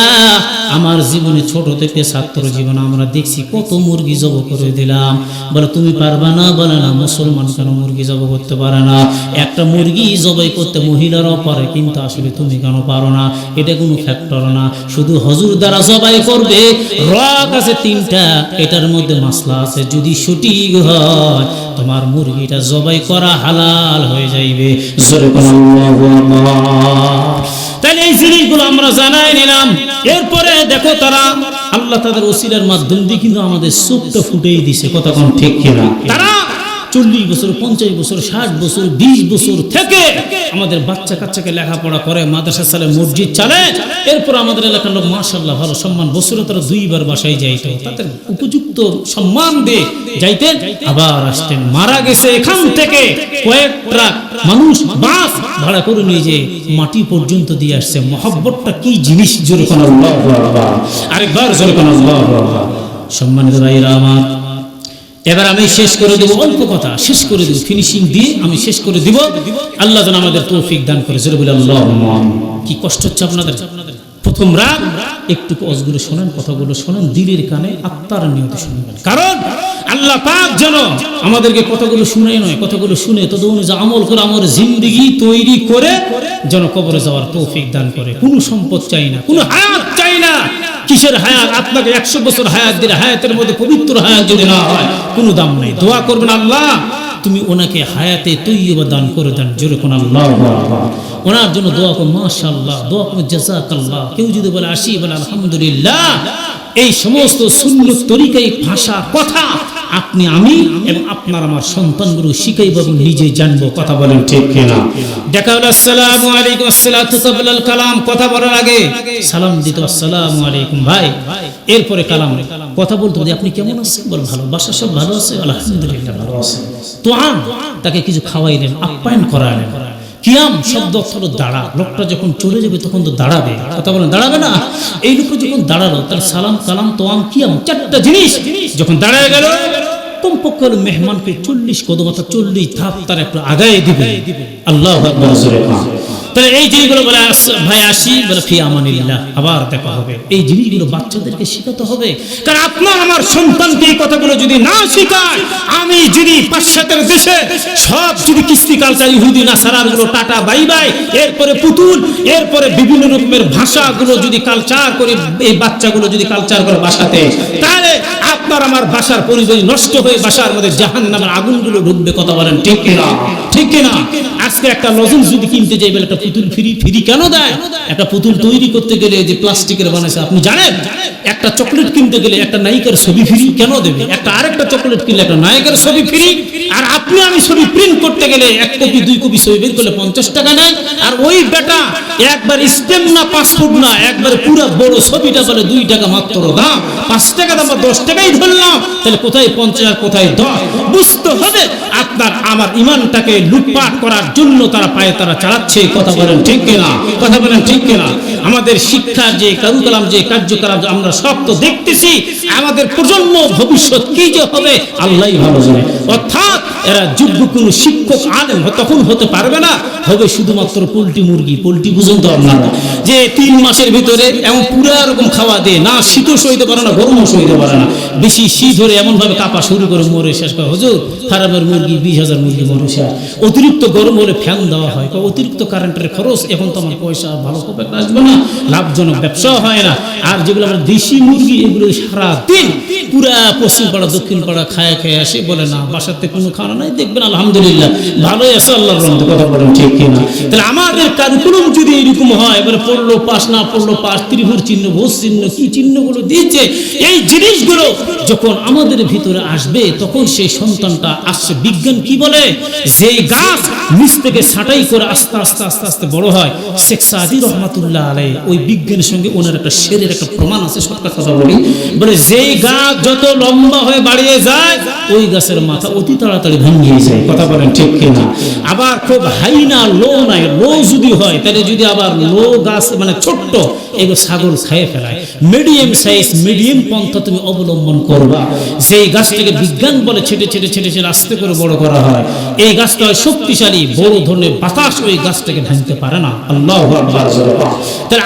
আমার জীবনে ছোট থেকে ছাত্র জীবন আমরা দেখছি কত মুরগি জব করে দিলাম। বলে তুমি পারবা না? বলে না, মুসলমান কেন মুরগি জব করতে পারে না? একটা মুরগি জবাই করতে মহিলারাও পারে, কিন্তু আসলে তুমি কেন পারো না? এটা কোনো ফ্যাক্টর না, শুধু হুজুর দ্বারা জবাই করবে। রক আছে 3টা, এটার মধ্যে মাসলা আছে, যদি সঠিক হয় তোমার মুরগিটা জবাই করা হালাল হয়ে যাইবে। তাহলে এই জিনিসগুলো আমরা জানাই নিলাম। এরপরে দেখো তারা আল্লাহ তাদের ওসিলার মাধ্যম দিয়ে কিন্তু আমাদের চোখটা ফুটেই দিছে, কথা কোন ঠিক কিনা? তারা 40 বছর, 50 বছর, 60 বছর, 20 বছর থেকে আমাদের বাচ্চা কাচ্চাকে লেখাপড়া করে, মাদ্রাসা চালে, মসজিদ চালে। এরপর আমাদের এলাকার লোক মাশাআল্লাহ ভালো সম্মান, বছরে তারা 2বার বাসায় যাইতো, তাদের উপযুক্ত সম্মান দিয়ে যাইতেন, আবার আসতেন। মারা গেছে এখান থেকে কয়েক ট্রাক মানুষ বাস ভাড়া করে নিয়ে যে মাটি পর্যন্ত দিয়ে আসছে। মহব্বতটা কি জিনিস, জোরে কোন আল্লাহু আকবার, আরেকবার জোরে কোন আল্লাহু আকবার। সম্মানিত ভাইরা আমার, এবার আমি শেষ করে দেব, অল্প কথা শেষ করে দেব, ফিনিশিং দিয়ে আমি শেষ করে দিব। আল্লাহ যেন আমাদের তৌফিক দান করে, জোরে বলে আল্লাহুম্মা আমিন। কি কষ্ট হচ্ছে আপনাদের? প্রথম রাত একটু অজগুলো শোনেন, কথাগুলো শোনেন, দিলের কানে আত্মার নিয়তে শুনবেন। কারণ আল্লাহ পাক যেন আমাদেরকে কথাগুলো শুনে নয়, কথাগুলো শুনে তদ অনুযায়ী আমল করে আমার জিন্দেগি তৈরি করে যেন কবরে যাওয়ার তৌফিক দান করে। কোনো সম্পদ চাই না, কোনো হায়াত চাই না। কিসের হায়াত? আপনাকে 100 বছর হায়াত দিলে হায়াতের মধ্যে পবিত্র হায়াত যদি না হয় কোনো দাম নেই। দোয়া করবেন, আল্লাহ তুমি ওনাকে হায়াতে তৈয়বা দান করে দেন, জোরে কোন আল্লাহু আকবার। ওনার জন্য দোয়া করুন, মাশাআল্লাহ, দোয়া করুন, জাযাকাল্লাহ। কেউ যদি বলে আসি, বলে আলহামদুলিল্লাহ। এই সমস্ত সুন্নত তরিকায় ভাষা কথা আপনি, আমি এবং আপনার আমার সন্তানগুলো শিখাইব এবং নিজে জানবো, কথা বলেন ঠিক কিনা? দেখা হলো আসসালামু আলাইকুম, আসসালাতু ক্বাবলাল কালাম, কথা বলার আগে সালাম দিতে আসসালামু আলাইকুম ভাই, এরপরে কালাম। কথা বলতে বলি আপনি কেমন আছেন? বল ভালো, বাসা সব ভালো আছে? আলহামদুলিল্লাহ ভালো আছে। তোয়ান, তাকে কিছু খাওয়াইলেন, আপ্যায়ন করালেন। কিয়াম শব্দ অর্থ হলো দাঁড়া। লোকটা যখন চলে যাবে তখন তো দাঁড়াবে, কথা বলেন, দাঁড়াবে না? এই লোকটা যখন দাঁড়ালো তার সালাম, কালাম, তোয়াম, কিয়াম 4টা জিনিস যখন দাঁড়ায় গেল, কমপক্ষে হলো মেহমানকে 40 কদম অর্থাৎ 40 ধাপ তার একটু আগায় দিবে। আল্লাহু আকবার। তাহলে এই জিনিসগুলো বলে ভাই আসি, বলে ফি আমানিল্লাহ, আবার দেখা হবে। এই জিনিসগুলো বাচ্চাদেরকে শেখাতে হবে। কারণ আপনার আমার সন্তানকে এই কথাগুলো যদি না শেখায়, আমি যদি পাশ্চাত্যের দেশে সব যদি কৃষ্টি কালচার, ইহুদি নাসারাগুলো টাটা বাই বাই, এরপরে পুতুল, এরপরে বিভিন্ন রকমের ভাষাগুলো যদি কালচার করে, এই বাচ্চাগুলো যদি কালচার করে বাসাতে, তাহলে আপনার আমার ভাষার পরিবেশ নষ্ট হয়ে বাসার মধ্যে জাহান্নামের আগুনগুলো ঢুকবে, কথা বলেন ঠিক কিনা? ঠিক কিনা? আজকে একটা লজেন্স যদি কিনতে যাই, বলে একটা পুতুল ফ্রি। ফ্রি কেন দেয়? একটা পুতুল তৈরি করতে গেলে যে প্লাস্টিকের বানাইছে আপনি জানেন? একটা চকলেট কিনতে গেলে একটা নায়িকার ছবি ফ্রি কেন দেবে? একটা আরেকটা চকলেট কিনলে একটা নায়িকার ছবি ফ্রি। আর আপনি আমি ছবি প্রিন্ট করতে গেলে 1 কপি 2 কপি ছবি বের করলে 50 টাকা নেন। আর ওই বেটা একবার স্ট্যাম্প না, পাসপোর্ট না, একবার পুরো বড় ছবিটা বলে 2 টাকা মাত্র দাম, 5 টাকা দাম, 10 টাকাই ধরলাম। তাহলে কোথায় 50 আর কোথায় 10? বুঝতে হবে আপনার আমার ইমানটাকে লুটপাট করার জন্য তারা পায়ে তারা চালাচ্ছে, কথা বলেন ঠিক কিনা? কথা বলেন ঠিক কিনা? আমাদের শিক্ষার যে কারুকালাম, যে কার্যকলাপ আমরা সব তো দেখতেছি। আমাদের প্রজন্ম ভবিষ্যৎ কি যে হবে আল্লাহই ভালো জানে। অর্থাৎ এরা যোগ্য কোনো শিক্ষক আলেম তখন হতে পারবে না, হবে শুধুমাত্র পোল্ট্রি মুরগি। পোল্ট্রি বুঝুন তো আপনারা, যে 3 মাসের ভিতরে এমন পুরা রকম খাওয়া দিয়ে না শীতও সইতে পারে না, গরমও সইতে পারে না। বেশি শীত হলে এমন ভাবে কাঁপা শুরু করে মরে শেষ করে। হুজুর খারাপের মুরগি 20,000 মুরগি মরে শেষ। অতিরিক্ত গরম হলে ফ্যান দেওয়া হয়, অতিরিক্ত কারেন্টের খরচ, এখন তো আমার পয়সা ভালো খুব একটা আসবে না, লাভজনক ব্যবসা হয় না। আর যেগুলো আমরা দেশি মুরগি, এগুলো সারাদিন পুরা পশ্চিম পাড়া দক্ষিণ পাড়া খায় খেয়ে আসে, বলে না বাসাতে কোনো খাওয়া নাই, দেখবেন আলহামদুলিল্লাহ ভালোই আছে, আল্লাহর রহমতে, কথা বলেন ঠিক কিনা? তাহলে আমাদের কারিকুলাম যদি এরকম হয়, এবারে পড়লো পাস, না পড়লো পাস, ত্রিভুজ চিহ্ন, ভোজ চিহ্ন, কি চিহ্নগুলো দিয়েছে, এই জিনিসগুলো যখন আমাদের ভিতরে আসবে তখন সেই সন্তানটা আসছে। বিজ্ঞান কি বলে, যে গাছ নিচ থেকে ছাঁটাই করে আস্তে আস্তে আস্তে আস্তে বড় হয়। শেখ সাদি রহমাতুল্লাহ আলাইহি ওই বিজ্ঞানের সঙ্গে ওনার একটা শেরের একটা প্রমাণ আছে, সব কথা বলি। বলে যেই গাছ যত লম্বা হয়ে বাড়িয়ে যায় ওই গাছের মাথা অতি তাড়াতাড়ি ভেঙে যায়। কথা বলেন ঠিক কিনা? আবার খুব হাই না লো নাই, লো যদি হয় তাহলে যদি আবার লো গাছ মানে ছোট্ট, এগুলো ছাগল খাইয়ে ফেলায়। মিডিয়াম সাইজ, মিডিয়াম পন্থা তুমি অবলম্বন করবা। যেই গাছটাকে বিজ্ঞান বলে ছেটে ছেটে ছেটে ছেটে আস্তে করে বড় করা হয়, এই গাছটা হয় শক্তিশালী, বড় ধরনের বাতাস ওই গাছটাকে ভাঙতে পারে না। আল্লাহু আকবার। তাহলে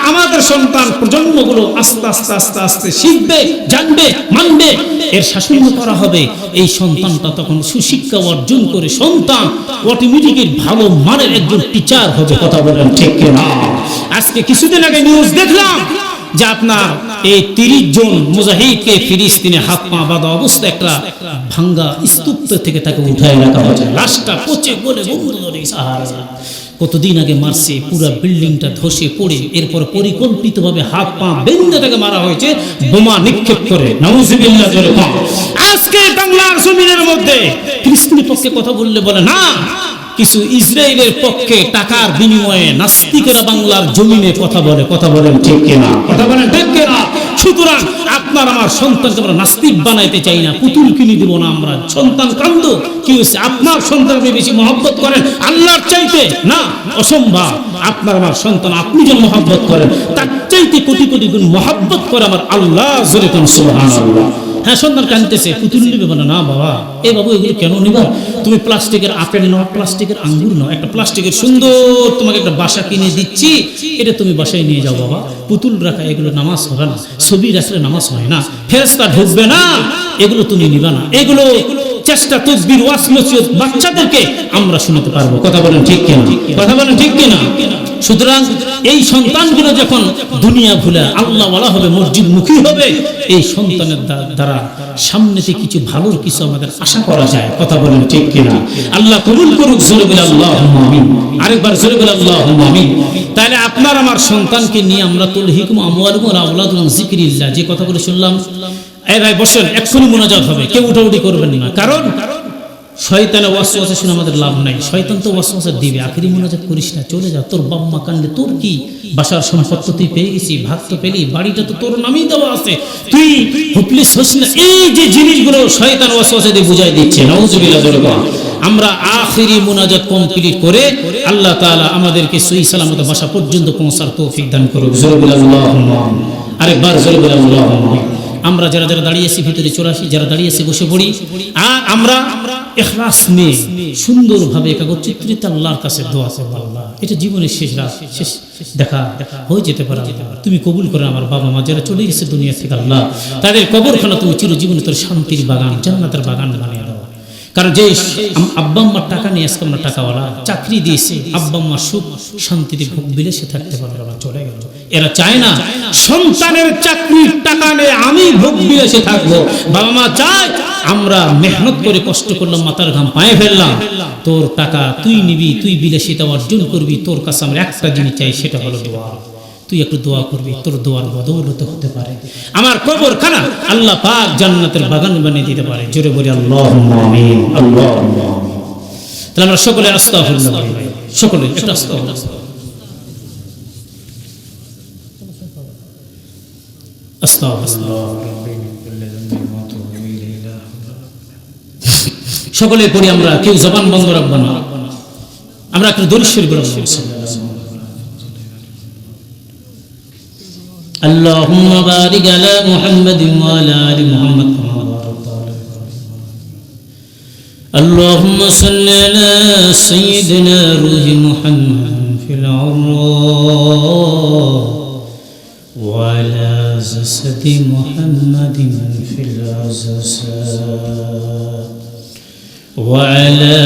আমাদের সন্তান প্রজন্মগুলো আস্তে আস্তে আস্তে আস্তে শিখবে, জানবে, মানবে, এর শাসন করা হবে। এই সন্তানটা তখন সুশিক্ষা অর্জন করে সন্তান অটোমেটিক্যালি ভালো মানের একজন টিচার হবে। কথা বলেন ঠিক কিনা? আজকে কিছুদিন আগে নিউজ দেখলাম যে আপনার এই 30 জন মুজাহিদকে ফিলিস্তিনে হাত পা বাঁধা অবস্থায় একটা ভাঙ্গা স্তূপ থেকে তাকে উঠায় রাখা হয়েছে। লাশটা পচে গলে কতদিন আগে মারছে, পুরা বিল্ডিংটা ধসে পড়ে এরপর পরিকল্পিতভাবে হাত পা বেঁধে তাকে মারা হয়েছে বোমা নিক্ষেপ করে। নাউজুবিল্লাহ। আজকে বাংলার জমিনের মধ্যে ফিলিস্তিনের পক্ষে কথা বললে বলে না, কিছু ইসরায়েলের পক্ষে টাকার বিনিময়ে নাস্তিকেরা বাংলার জমিনে কথা বলে। কথা বলেন ঠিক কিনা? কথা বলেন ঠিক কিনা? সুতরাং আপনার আমার সন্তানকে আমরা নাস্তিক বানাইতে চাই না, পুতুল কিনে দিব না আমরা। সন্তান কান্দ কি হয়েছে? আপনার সন্তানকে বেশি মহব্বত করেন আল্লাহর চাইতে না? অসম্ভব। আপনার আমার সন্তান আপনি যেন মহব্বত করেন তার চাইতে কোটি কোটি গুণ মহব্বত করে আমার আল্লাহ। জোরে কোন সুবহানাল্লাহ। হ্যাঁ, সন্তান কাঁদতেছে, পুতুল নিবে বলে না বাবা, এ বাবু এগুলো কেন নিবা? তুমি প্লাস্টিকের আপেল নাও, প্লাস্টিকের আঙ্গুর নাও, একটা প্লাস্টিকের সুন্দর তোমাকে একটা বাসা কিনে দিচ্ছি, এটা তুমি বাসায় নিয়ে যাও বাবা। পুতুল রাখা এগুলো নামাজ হবে না, ছবি রাখলে নামাজ হয় না, ফেরেশতা ঢুকবে না, এগুলো তুমি নিবা না। এগুলো চেষ্টা তসবির ওয়াজ নসিহত বাচ্চাদেরকে আমরা শুনতে পারবো। কথা বলেন ঠিক কিনা? কথা বলেন ঠিক কিনা? সুতরাং এই সন্তানগুলো যখন দুনিয়া ভুলে আল্লাহ ওয়ালা হবে, মসজিদ মুখী হবে, এই সন্তানের দ্বারা সামনেতে কিছু ভালোর কিছু আমাদের আশা করা যায়। কথা বলেন ঠিক কিনা? আল্লাহ কবুল করুক। জোরে বলে আল্লাহুম্মা আমিন। আরেকবার জোরে বলে আল্লাহুম্মা আমিন। তাহলে আপনার আমার সন্তানকে নিয়ে আমরা তুলহিকুম আমওয়ালুকুম ওয়া আওলাদুকুম যিকরিল্লাহ, যে কথাগুলো শুনলাম, এই ভাই বসেন, এক্ষুনি মোনাজাত হবে, কেউ উঠাউঠি করবেন না। কারণ শয়তানের ওয়াসওয়াসা শুনে আমাদের লাভ নাই। শয়তান তো ওয়াসওয়াসা দিবে, আখেরি মোনাজাত করিস না, চলে যা, তোর বাপ মা কান্দে, তোর কি বাসার সম্পত্তি তুই পেয়ে গেছি, ভাত তো পেলি, বাড়িটা তো তোর নামেই দেওয়া আছে, তুই হোপলেস হইস না। এই যে জিনিসগুলো শয়তান ওয়াসওয়াসা দিয়ে বুঝাই দিচ্ছে। নাউজুবিল্লাহ। আমরা আখেরি মোনাজাত কমপ্লিট করে আল্লাহ তাআলা আমাদেরকে সহি সালামত বাসা পর্যন্ত পৌঁছার তৌফিক দান করুক। জোরে বলে আল্লাহুম্মা আমিন। আরেকবার জোরে বলে আল্লাহুম্মা আমিন। আমরা যারা যারা দাঁড়িয়েছি ভিতরে চলে আসি, যারা দাঁড়িয়েছি বসে পড়ি, আর আমরা ইখলাস নিয়ে সুন্দরভাবে একাগ্রচিত্তে আল্লাহর কাছে দোয়া করব। আল্লাহ, এটা জীবনের শেষ রাত, শেষ দেখা হয়ে যেতে পারে, তুমি কবুল করে আমার বাবা মা যারা চলে গেছে দুনিয়া থেকে, আল্লাহ তাদের কবরখানা তুমি চিরজীবনে তোর শান্তির বাগান, জান্নাতের বাগান বানিয়ে দাও। কারণ যে আব্বা আম্মার টাকা নিয়ে আজকে আমরা টাকাওয়ালা, চাকরি দিয়েছে, আব্বা আম্মার সুখ শান্তিতে ভোগ বিলাসে থাকতে পারবে, আমরা চলে গেল। এরা চায় না সন্তানের চাকরির টাকা নিয়ে আমি ভোগ বিলাসে থাকবো। বাবা মা চায় আমরা মেহনত করে কষ্ট করলাম, মাথার ঘাম পায়ে ফেললাম, তোর টাকা তুই নিবি, তুই বিলাসিতা অর্জন করবি, তোর কাছে আমরা একটা জিনিস চাই, সেটা হলো দোয়া। তুই একটু দোয়া করবি, তোর দোয়ার বদৌলতে হতে পারে আমার কবরখানা আল্লাহ পাক জান্নাতের বাগান বানিয়ে দিতে পারে। জোরে বলি আল্লাহুম্মা আমিন। আল্লাহুম্মা আমিন। তাহলে আমরা সকলে আস্তাগফিরুল্লাহ বলি, সকলে একটা আস্তাগফিরুল্লাহ। সকলে পড়ি আমরা, কেউ জবান বন্ধ রাখবো না, আমরা একটা দরুদ শরীফ পড়ব। اللهم بارك على محمد وعلى آل محمد كما باركت على إبراهيم. اللهم صل على سيدنا روح محمد في العراء وعلى جسد محمد في العزساء وعلى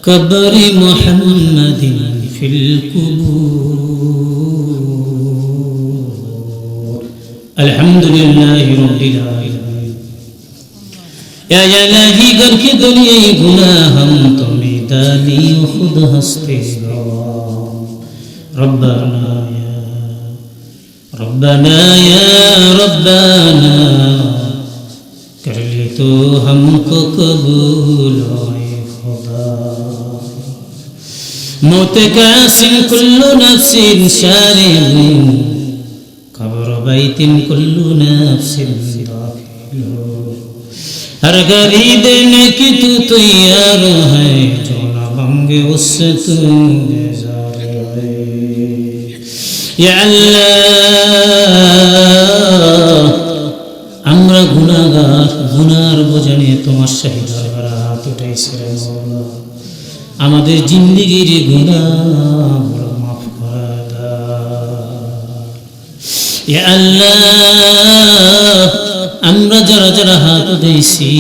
قبر محمد في القبور. الحمد لله رب العالمين. या इलाही घर की दुनिया गुनाह हम तुम्हें डाली खुद हंसते रब्बाना ربنا या रब्बाना कर ले तो हमको कबूल ओए खुदा मौत का सिन कुल्लु नफ्सिन शारिम कब्र बैतिन कुल्लु नफ्सिन दाखिल हर घड़ी देने की तू तैयार है जो ना मांगे उससे तू बेजार है या अल्लाह আমরা গুনাহগার গুনার বোঝা নিয়ে তোমার শাহী দরবারে হাত উঠাইছি রে মওলা আমাদের জিন্দেগির গুনাহগুলো মাফ করে দাও ইয়া আল্লাহ আমরা যারা যারা হাত উঠাইছি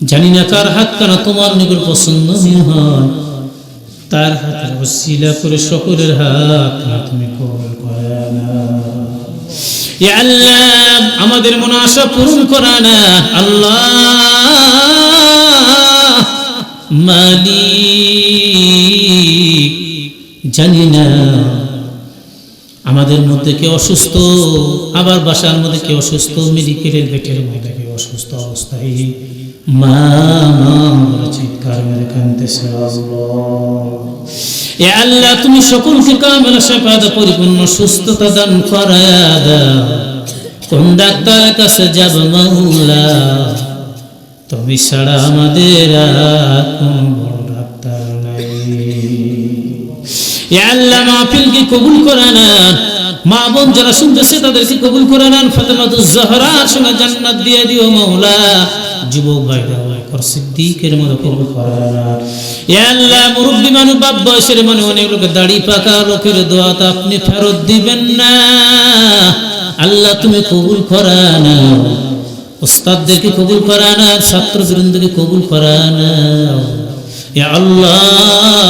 জানি না কার হাত কানা তোমার নিকট পছন্দ হয় তার হাতের ওসিলা করে সকলের হাত তুমি কবুল করে নাও ইয়া আল্লাহ আমাদের মনে আশা পূরণ করা না আল্লাহ মালিক জানি না আমাদের মধ্যে কেউ অসুস্থ আবার বাসার মধ্যে কেউ অসুস্থ মেডিকেলের বেডের মধ্যে কেউ অসুস্থ অবস্থায় মা মা বলে চিৎকার মেরে কাঁদতেছে আল্লাহ এ আল্লাহ তুমি সকলকে কামেল শিফা পরিপূর্ণ সুস্থতা দান করায়া দাও কোন ডাক্তারের কাছে যাব মাওলা তুমি ছাড়া আমাদের আর কোন বড় ডাক্তার নাই ইয়া আল্লাহ মাহফিলকে কবুল করে নেন মা বোন যারা শুনতেছে তাদেরকে কবুল করে নেন ফাতেমাতুজ জাহরার সঙ্গে জান্নাত দিয়ে দিও মাওলা যুবক ভাইরা কর সিদ্দিকের মতো কবুল করে নেন ইয়া আল্লাহ মুরব্বি মানুষ বাপ বয়সের মানে অনেক লোকের দাড়ি পাকা লোকের দোয়া তো আপনি ফেরত দিবেন না আল্লাহ তুমি কবুল করে নাও উস্তাদদেরকে কবুল করে নাও ছাত্রবৃন্দকে কবুল করে নাও ইয়া আল্লাহ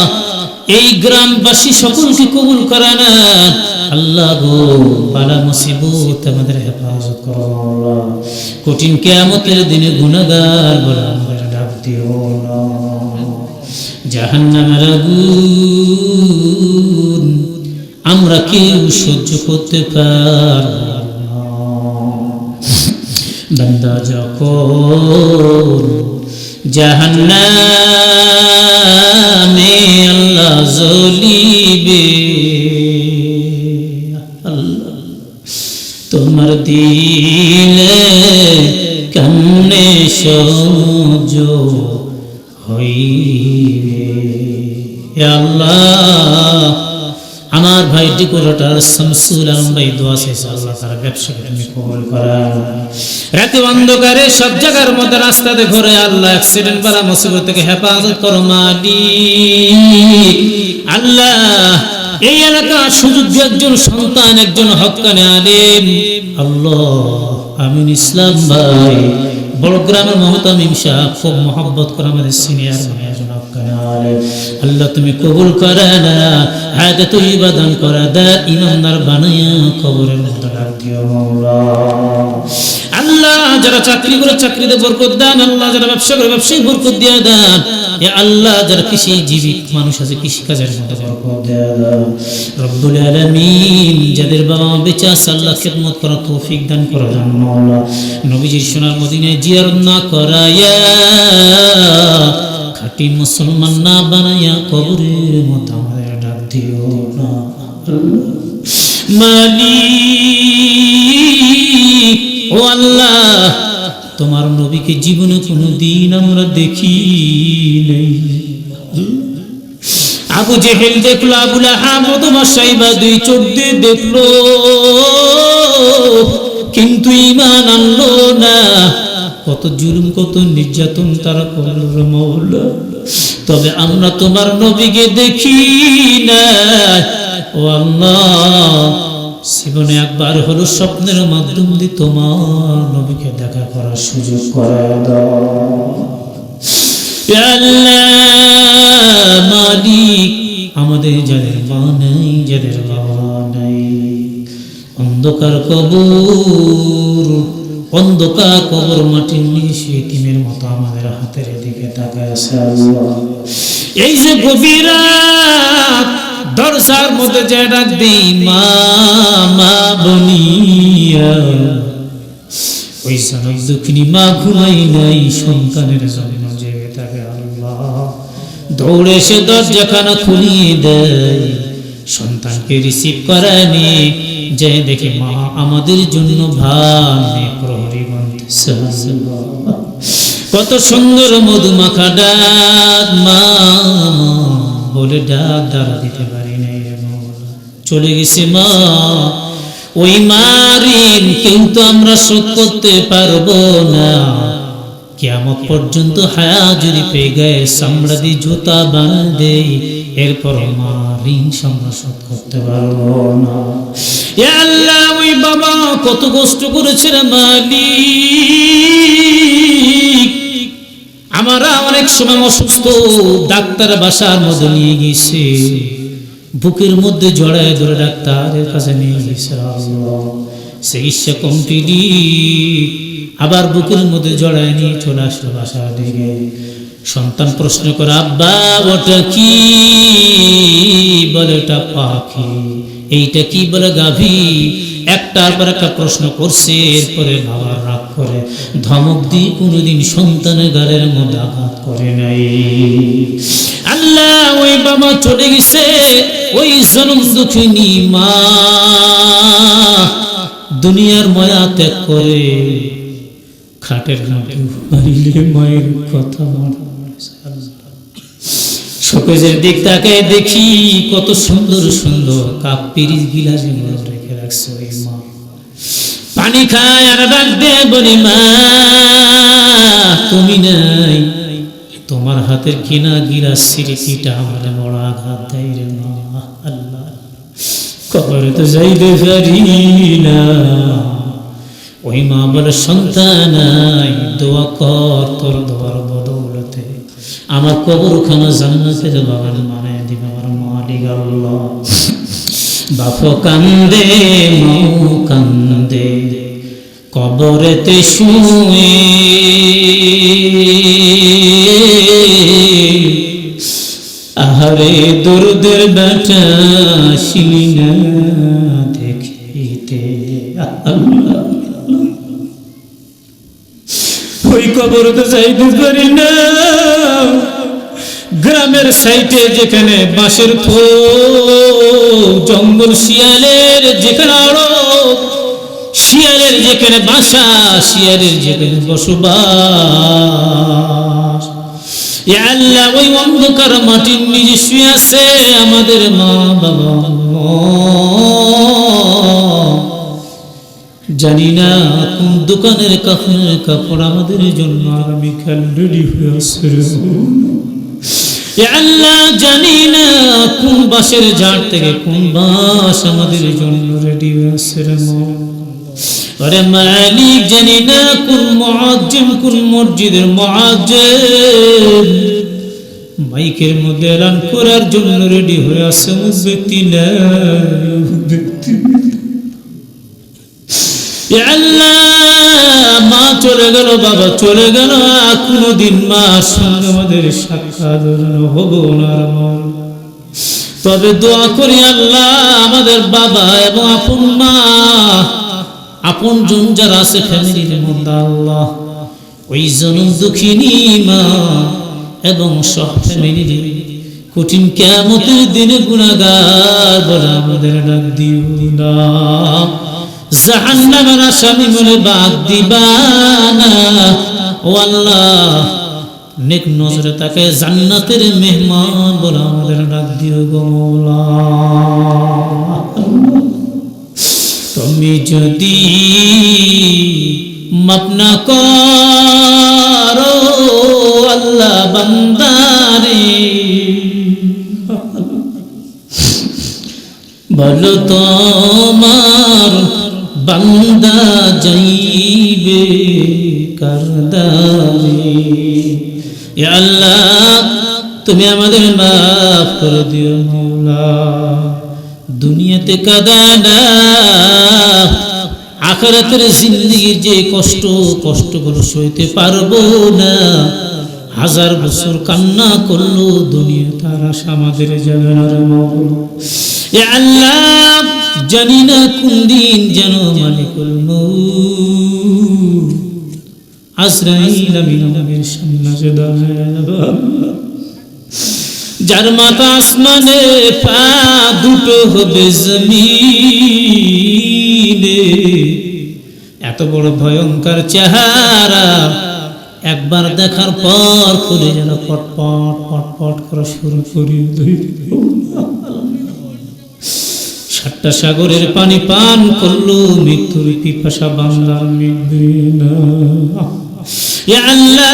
এই গ্রামবাসী সকলকে কবুল করে না আল্লাহ গো বালা মুসিবত আমাদের হেফাজত করো আল্লাহ কঠিন কিয়ামতের দিনে গুনাহগার বলে আমাদের ডাক দিও না জাহান্নামের আগুন আমরা কেউ সহ্য করতে পারব না বান্দা যখন জাহান্নামে আল্লাহ জ্বলিবে আল্লাহ তোমার দিলে কেমনে সহ্য হইবে আল্লাহ আমার ভাই টিকোরাটার শামসুল আলম ভাই দোয়া চাইছে আল্লাহ তার ব্যবসাকে তুমি কবুল করো রাতে অন্ধকারে সব জায়গার মধ্যে রাস্তাতে ঘুরে আল্লাহ অ্যাক্সিডেন্ট বালা মুসিবত থেকে হেফাজত করো মালিক আল্লাহ এই এলাকার সুযোগ্য একজন সন্তান একজন হক্কানে আলেম আল্লাহ আমিন ইসলাম ভাই বড়গ্রামের মহতামিম সাহেব খুব মহব্বত করে আমাদের সিনিয়র ভাই একজন হক্কানে আলেম আল্লাহ তুমি কবুল করে না হায়াতে তৈয়বা দান করে দা ইমানদার বানায়া কবরের মধ্যে রাখ দিও মাওলা আল্লাহ যারা চাকরি করে চাকরিতে বরকত দান আল্লাহ যারা ব্যবসা করে ব্যবসায় বরকত দিয়ে দান এ আল্লাহ যারা কৃষিজীবী মানুষ আছে কৃষি কাজের মধ্যে বরকত দিয়ে দান রব্বুল আলামিন যাদের বাবা মা বেঁচে আছে আল্লাহ খিদমত করার তৌফিক দান করো জান মাওলা নবীজির সোনার মদিনায় জিয়ারত না করায়া খাঁটি মুসলমান না বানায়া কবরের মধ্যে আমাদের ডাক দিও না মালিক ও আল্লাহ তোমার নবীকে জীবনে কোনোদিন আমরা দেখি নাই আবু জেহেল দেখলো আবু লাহাব তোমার সাইবা দুই চোখ দিয়ে দেখলো কিন্তু ঈমান আনলো না কত জুলুম কত নির্যাতন তারা করলো মাওলা তবে আমরা তোমার নবীকে দেখি না ও আল্লাহ জীবনে একবার হলো স্বপ্নের মাধ্যম দিয়ে তোমার নবীকে দেখা করার সুযোগ করে দাও ইয়া আল্লাহ মালিক আমাদের যাদের মা নাই যাদের বাবা নাই অন্ধকার কবর মাটির নিচে এতিমের মতো আমাদের হাতের দিকে তাকায় আছে আল্লাহ এই যে গভীর রাত দরজার মধ্যে যে ডাক দেই মা মা বনিয়া, ওই জনক দুঃখিনী মা ঘুমাই নাই সন্তানের জন্য জেগে থাকে। আল্লাহ দৌড়ে এসে দরজাখানা খুলিয়ে দেয়, সন্তানকে রিসিভ করায় নিয়ে যে দেখে মা আমাদের জন্য ভাবে প্রহরী বলতেছে। কত সুন্দর মধুমাখা ডাক, মা বলে ডাক দাঁড়া দিতে পারি নাই রে মৌলা, চলে গেছে মা। ওই মারিন কেউ তো আমরা শোধ করতে পারবো না, কিয়ামত পর্যন্ত হায়া যদি পেয়ে গায়ে চামড়া দিয়ে জুতা বাঁধে, এরপর মারিন আমরা শোধ করতে পারবো না। এ আল্লাহ, ওই বাবা কত কষ্ট করেছে রে মালিক, আমরা অনেক সময় অসুস্থ, ডাক্তার বাসার মধ্যে নিয়ে গেছে, বুকের মধ্যে জড়ায় ধরে ডাক্তারের কাছে নিয়ে গেছে। চিকিৎসা কমপ্লিট, আবার বুকের মধ্যে জড়ায় নিয়ে চলে আসলো বাসা দিকে। সন্তান প্রশ্ন করে আব্বা ওটা কি? বলে ওটা পাখি। এইটা কি? বলে গাভী। একটার পর একটা প্রশ্ন করছে, এরপরে বাবার রাগ করে ধমক দিয়ে কোনোদিন সন্তানের গালের মধ্যে আঘাত করে নাই। আল্লাহ, ওই বাবা চলে গেছে, ওই জনম দুঃখিনী মা দুনিয়ার মায়া ত্যাগ করে খাটের মধ্যে মায়ের কথা মনে শোকেজের দিক তাকায় দেখি কত সুন্দর সুন্দর কাপ পিরিচ গিলাসে রেখে রাখছে ওই মা। পানি খায় আর ডাক দে বলি মা তুমি নাই, তোমার হাতের কিনা গিলাস সিরিকিটা আমার বড় আঘাত দেয় রে মা। আল্লাহ, কবরে তো যাইতে পারি না। ওই মা বলে সন্তান নাই, দোয়া কর তোর দোয়ার বদৌলতে আমার কবরখানা জান্নাতের বাগান বানায় দিবে আমার মালিক আল্লাহ। বাপ কান্দে মাও কান্দে কবরেতে শুয়ে, আহারে দরদের বেটা শিলি না দেখিতে। ওই কবর তো যাইতে পারি না। গ্রামের সাইটে যেখানে বাঁশের খোপ, জঙ্গল শিয়ালের যেখানে আড়ো, শিয়ালের যেখানে বাসা, শিয়ালের যেখানে বসবাস, এ আল্লাহ ওই অন্ধকার মাটির নিচে শুয়ে আছে আমাদের মা বাবা। জানি না কোন দোকানের কাফনের কাপড় আমাদের জন্য আগামীকাল রেডি হয়ে আছে। আল্লাহ, জানি না কোন বাঁশের ঝাড় থেকে কোন বাঁশ আমাদের জন্য রেডি হয়ে আছে রে আরে মালিক, জানি না কোন মুআজ্জিম কোন মসজিদের মুআজ্জিম মাইকের মধ্যে এলান করার জন্য রেডি হয়ে আছে। ব্যক্তি না আল্লাহ, মা চলে গেল, বাবা চলে গেল, কোনদিন মার সঙ্গে আমাদের সাক্ষাৎ হবো না। তবে দোয়া করি আল্লাহ আমাদের বাবা এবং আপন মা আপন জন যারা আছে ফ্যামিলির মধ্যে, আল্লাহ ওই জনম দুঃখিনী মা এবং সব ফ্যামিলির কঠিন কিয়ামতের দিনে গুনাহগার বলে আমাদের ডাক দিও না। জাহান্নামের আসামি বলে বাদ দিবা না। ও আল্লাহ, নেক নজরে তাকে জান্নাতের মেহমান বলে আমাদের ডাক দিও গো মওলা। তুমি যদি মাফ না করো আল্লাহ বান্দারে, বলো তোমার বান্দা যাইবে কারদারে। ইয়া আল্লাহ, তুমি আমাদের মাফ করে দিও মওলা। দুনিয়াতে কাঁদানা, আখিরাতের জিন্দেগির যে কষ্টগুলো সইতে পারবো না, হাজার বছর কান্না করলো দুনিয়া তার আশা আমাদের যাবে না রে মাওলা। এ আল্লাহ জানি না কোন দিন যেন মালিকুল মউত আজরাইল আমিন আমাদের সামনে দাঁড়াবে, যার মাথা আসমানে পা দুটো হবে জমিনে। এত বড় ভয়ঙ্কর চেহারা একবার দেখার পর খুলে যেন পটপট পটপট করা শুরু করি। 7টা সাগরের পানি পান করলো, মৃত্যুর পিপাসা বাংলার মিটবে না। ইয়া আল্লাহ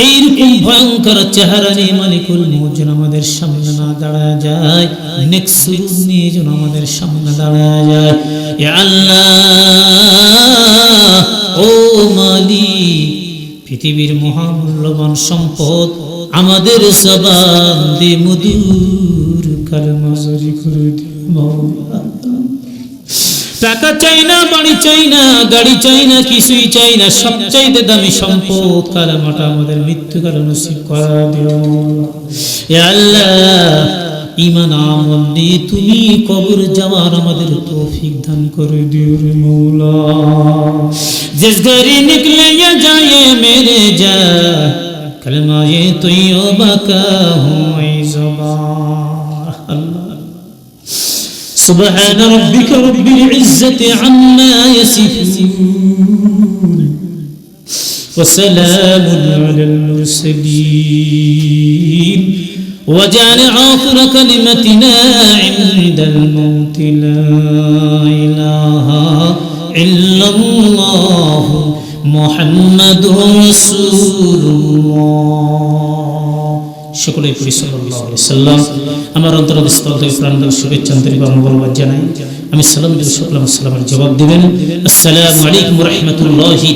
এইরকম ভয়ঙ্কর চেহারা নিয়ে মালিকুল মউত যেন আমাদের সামনে না দাঁড়ায় যায়, নেক্সট রূপ নিয়ে যেন আমাদের সামনে দাঁড়ায় যায়। ইয়া আল্লাহ ও মালিক, পৃথিবীর মহামূল্যবান সম্পদ আমাদের জবান দিয়ে মধুর কালেমা জারি করে দিও মাওলা। টাকা চাই না, বাড়ি চাই না, গাড়ি চাই না, কিছুই চাই না, সবচাইতে দামি সম্পদ কালেমাটা আমাদের মৃত্যুকালে নসিব করে দিও। ইয়া আল্লাহ ঈমান আমল নিয়ে তুমি কবর যাওয়ার আমাদের তৌফিক দান করে দিও রে মওলা। जिस घड़ी निकले या जाए मेरे जा कलमा ये तैयबा का हूँ ज़ुबान। سبحان ربك رب العزة عما يصفون وسلام على المرسلين وجعل آخر كلمتنا عند الموت لا إله إلا الله محمد رسول الله। সকলেই পড়ি সাল্লাল্লাহু আলাইহি সাল্লাম। আমার অন্তরস্থল থেকে প্রাণদায়ক শুভেচ্ছা আন্তরিক মোবারক জানাই। আমি সালাম দিলে সকল সালামের জবাব দিবেন। আসসালামু আলাইকুম ওয়া রাহমাতুল্লাহি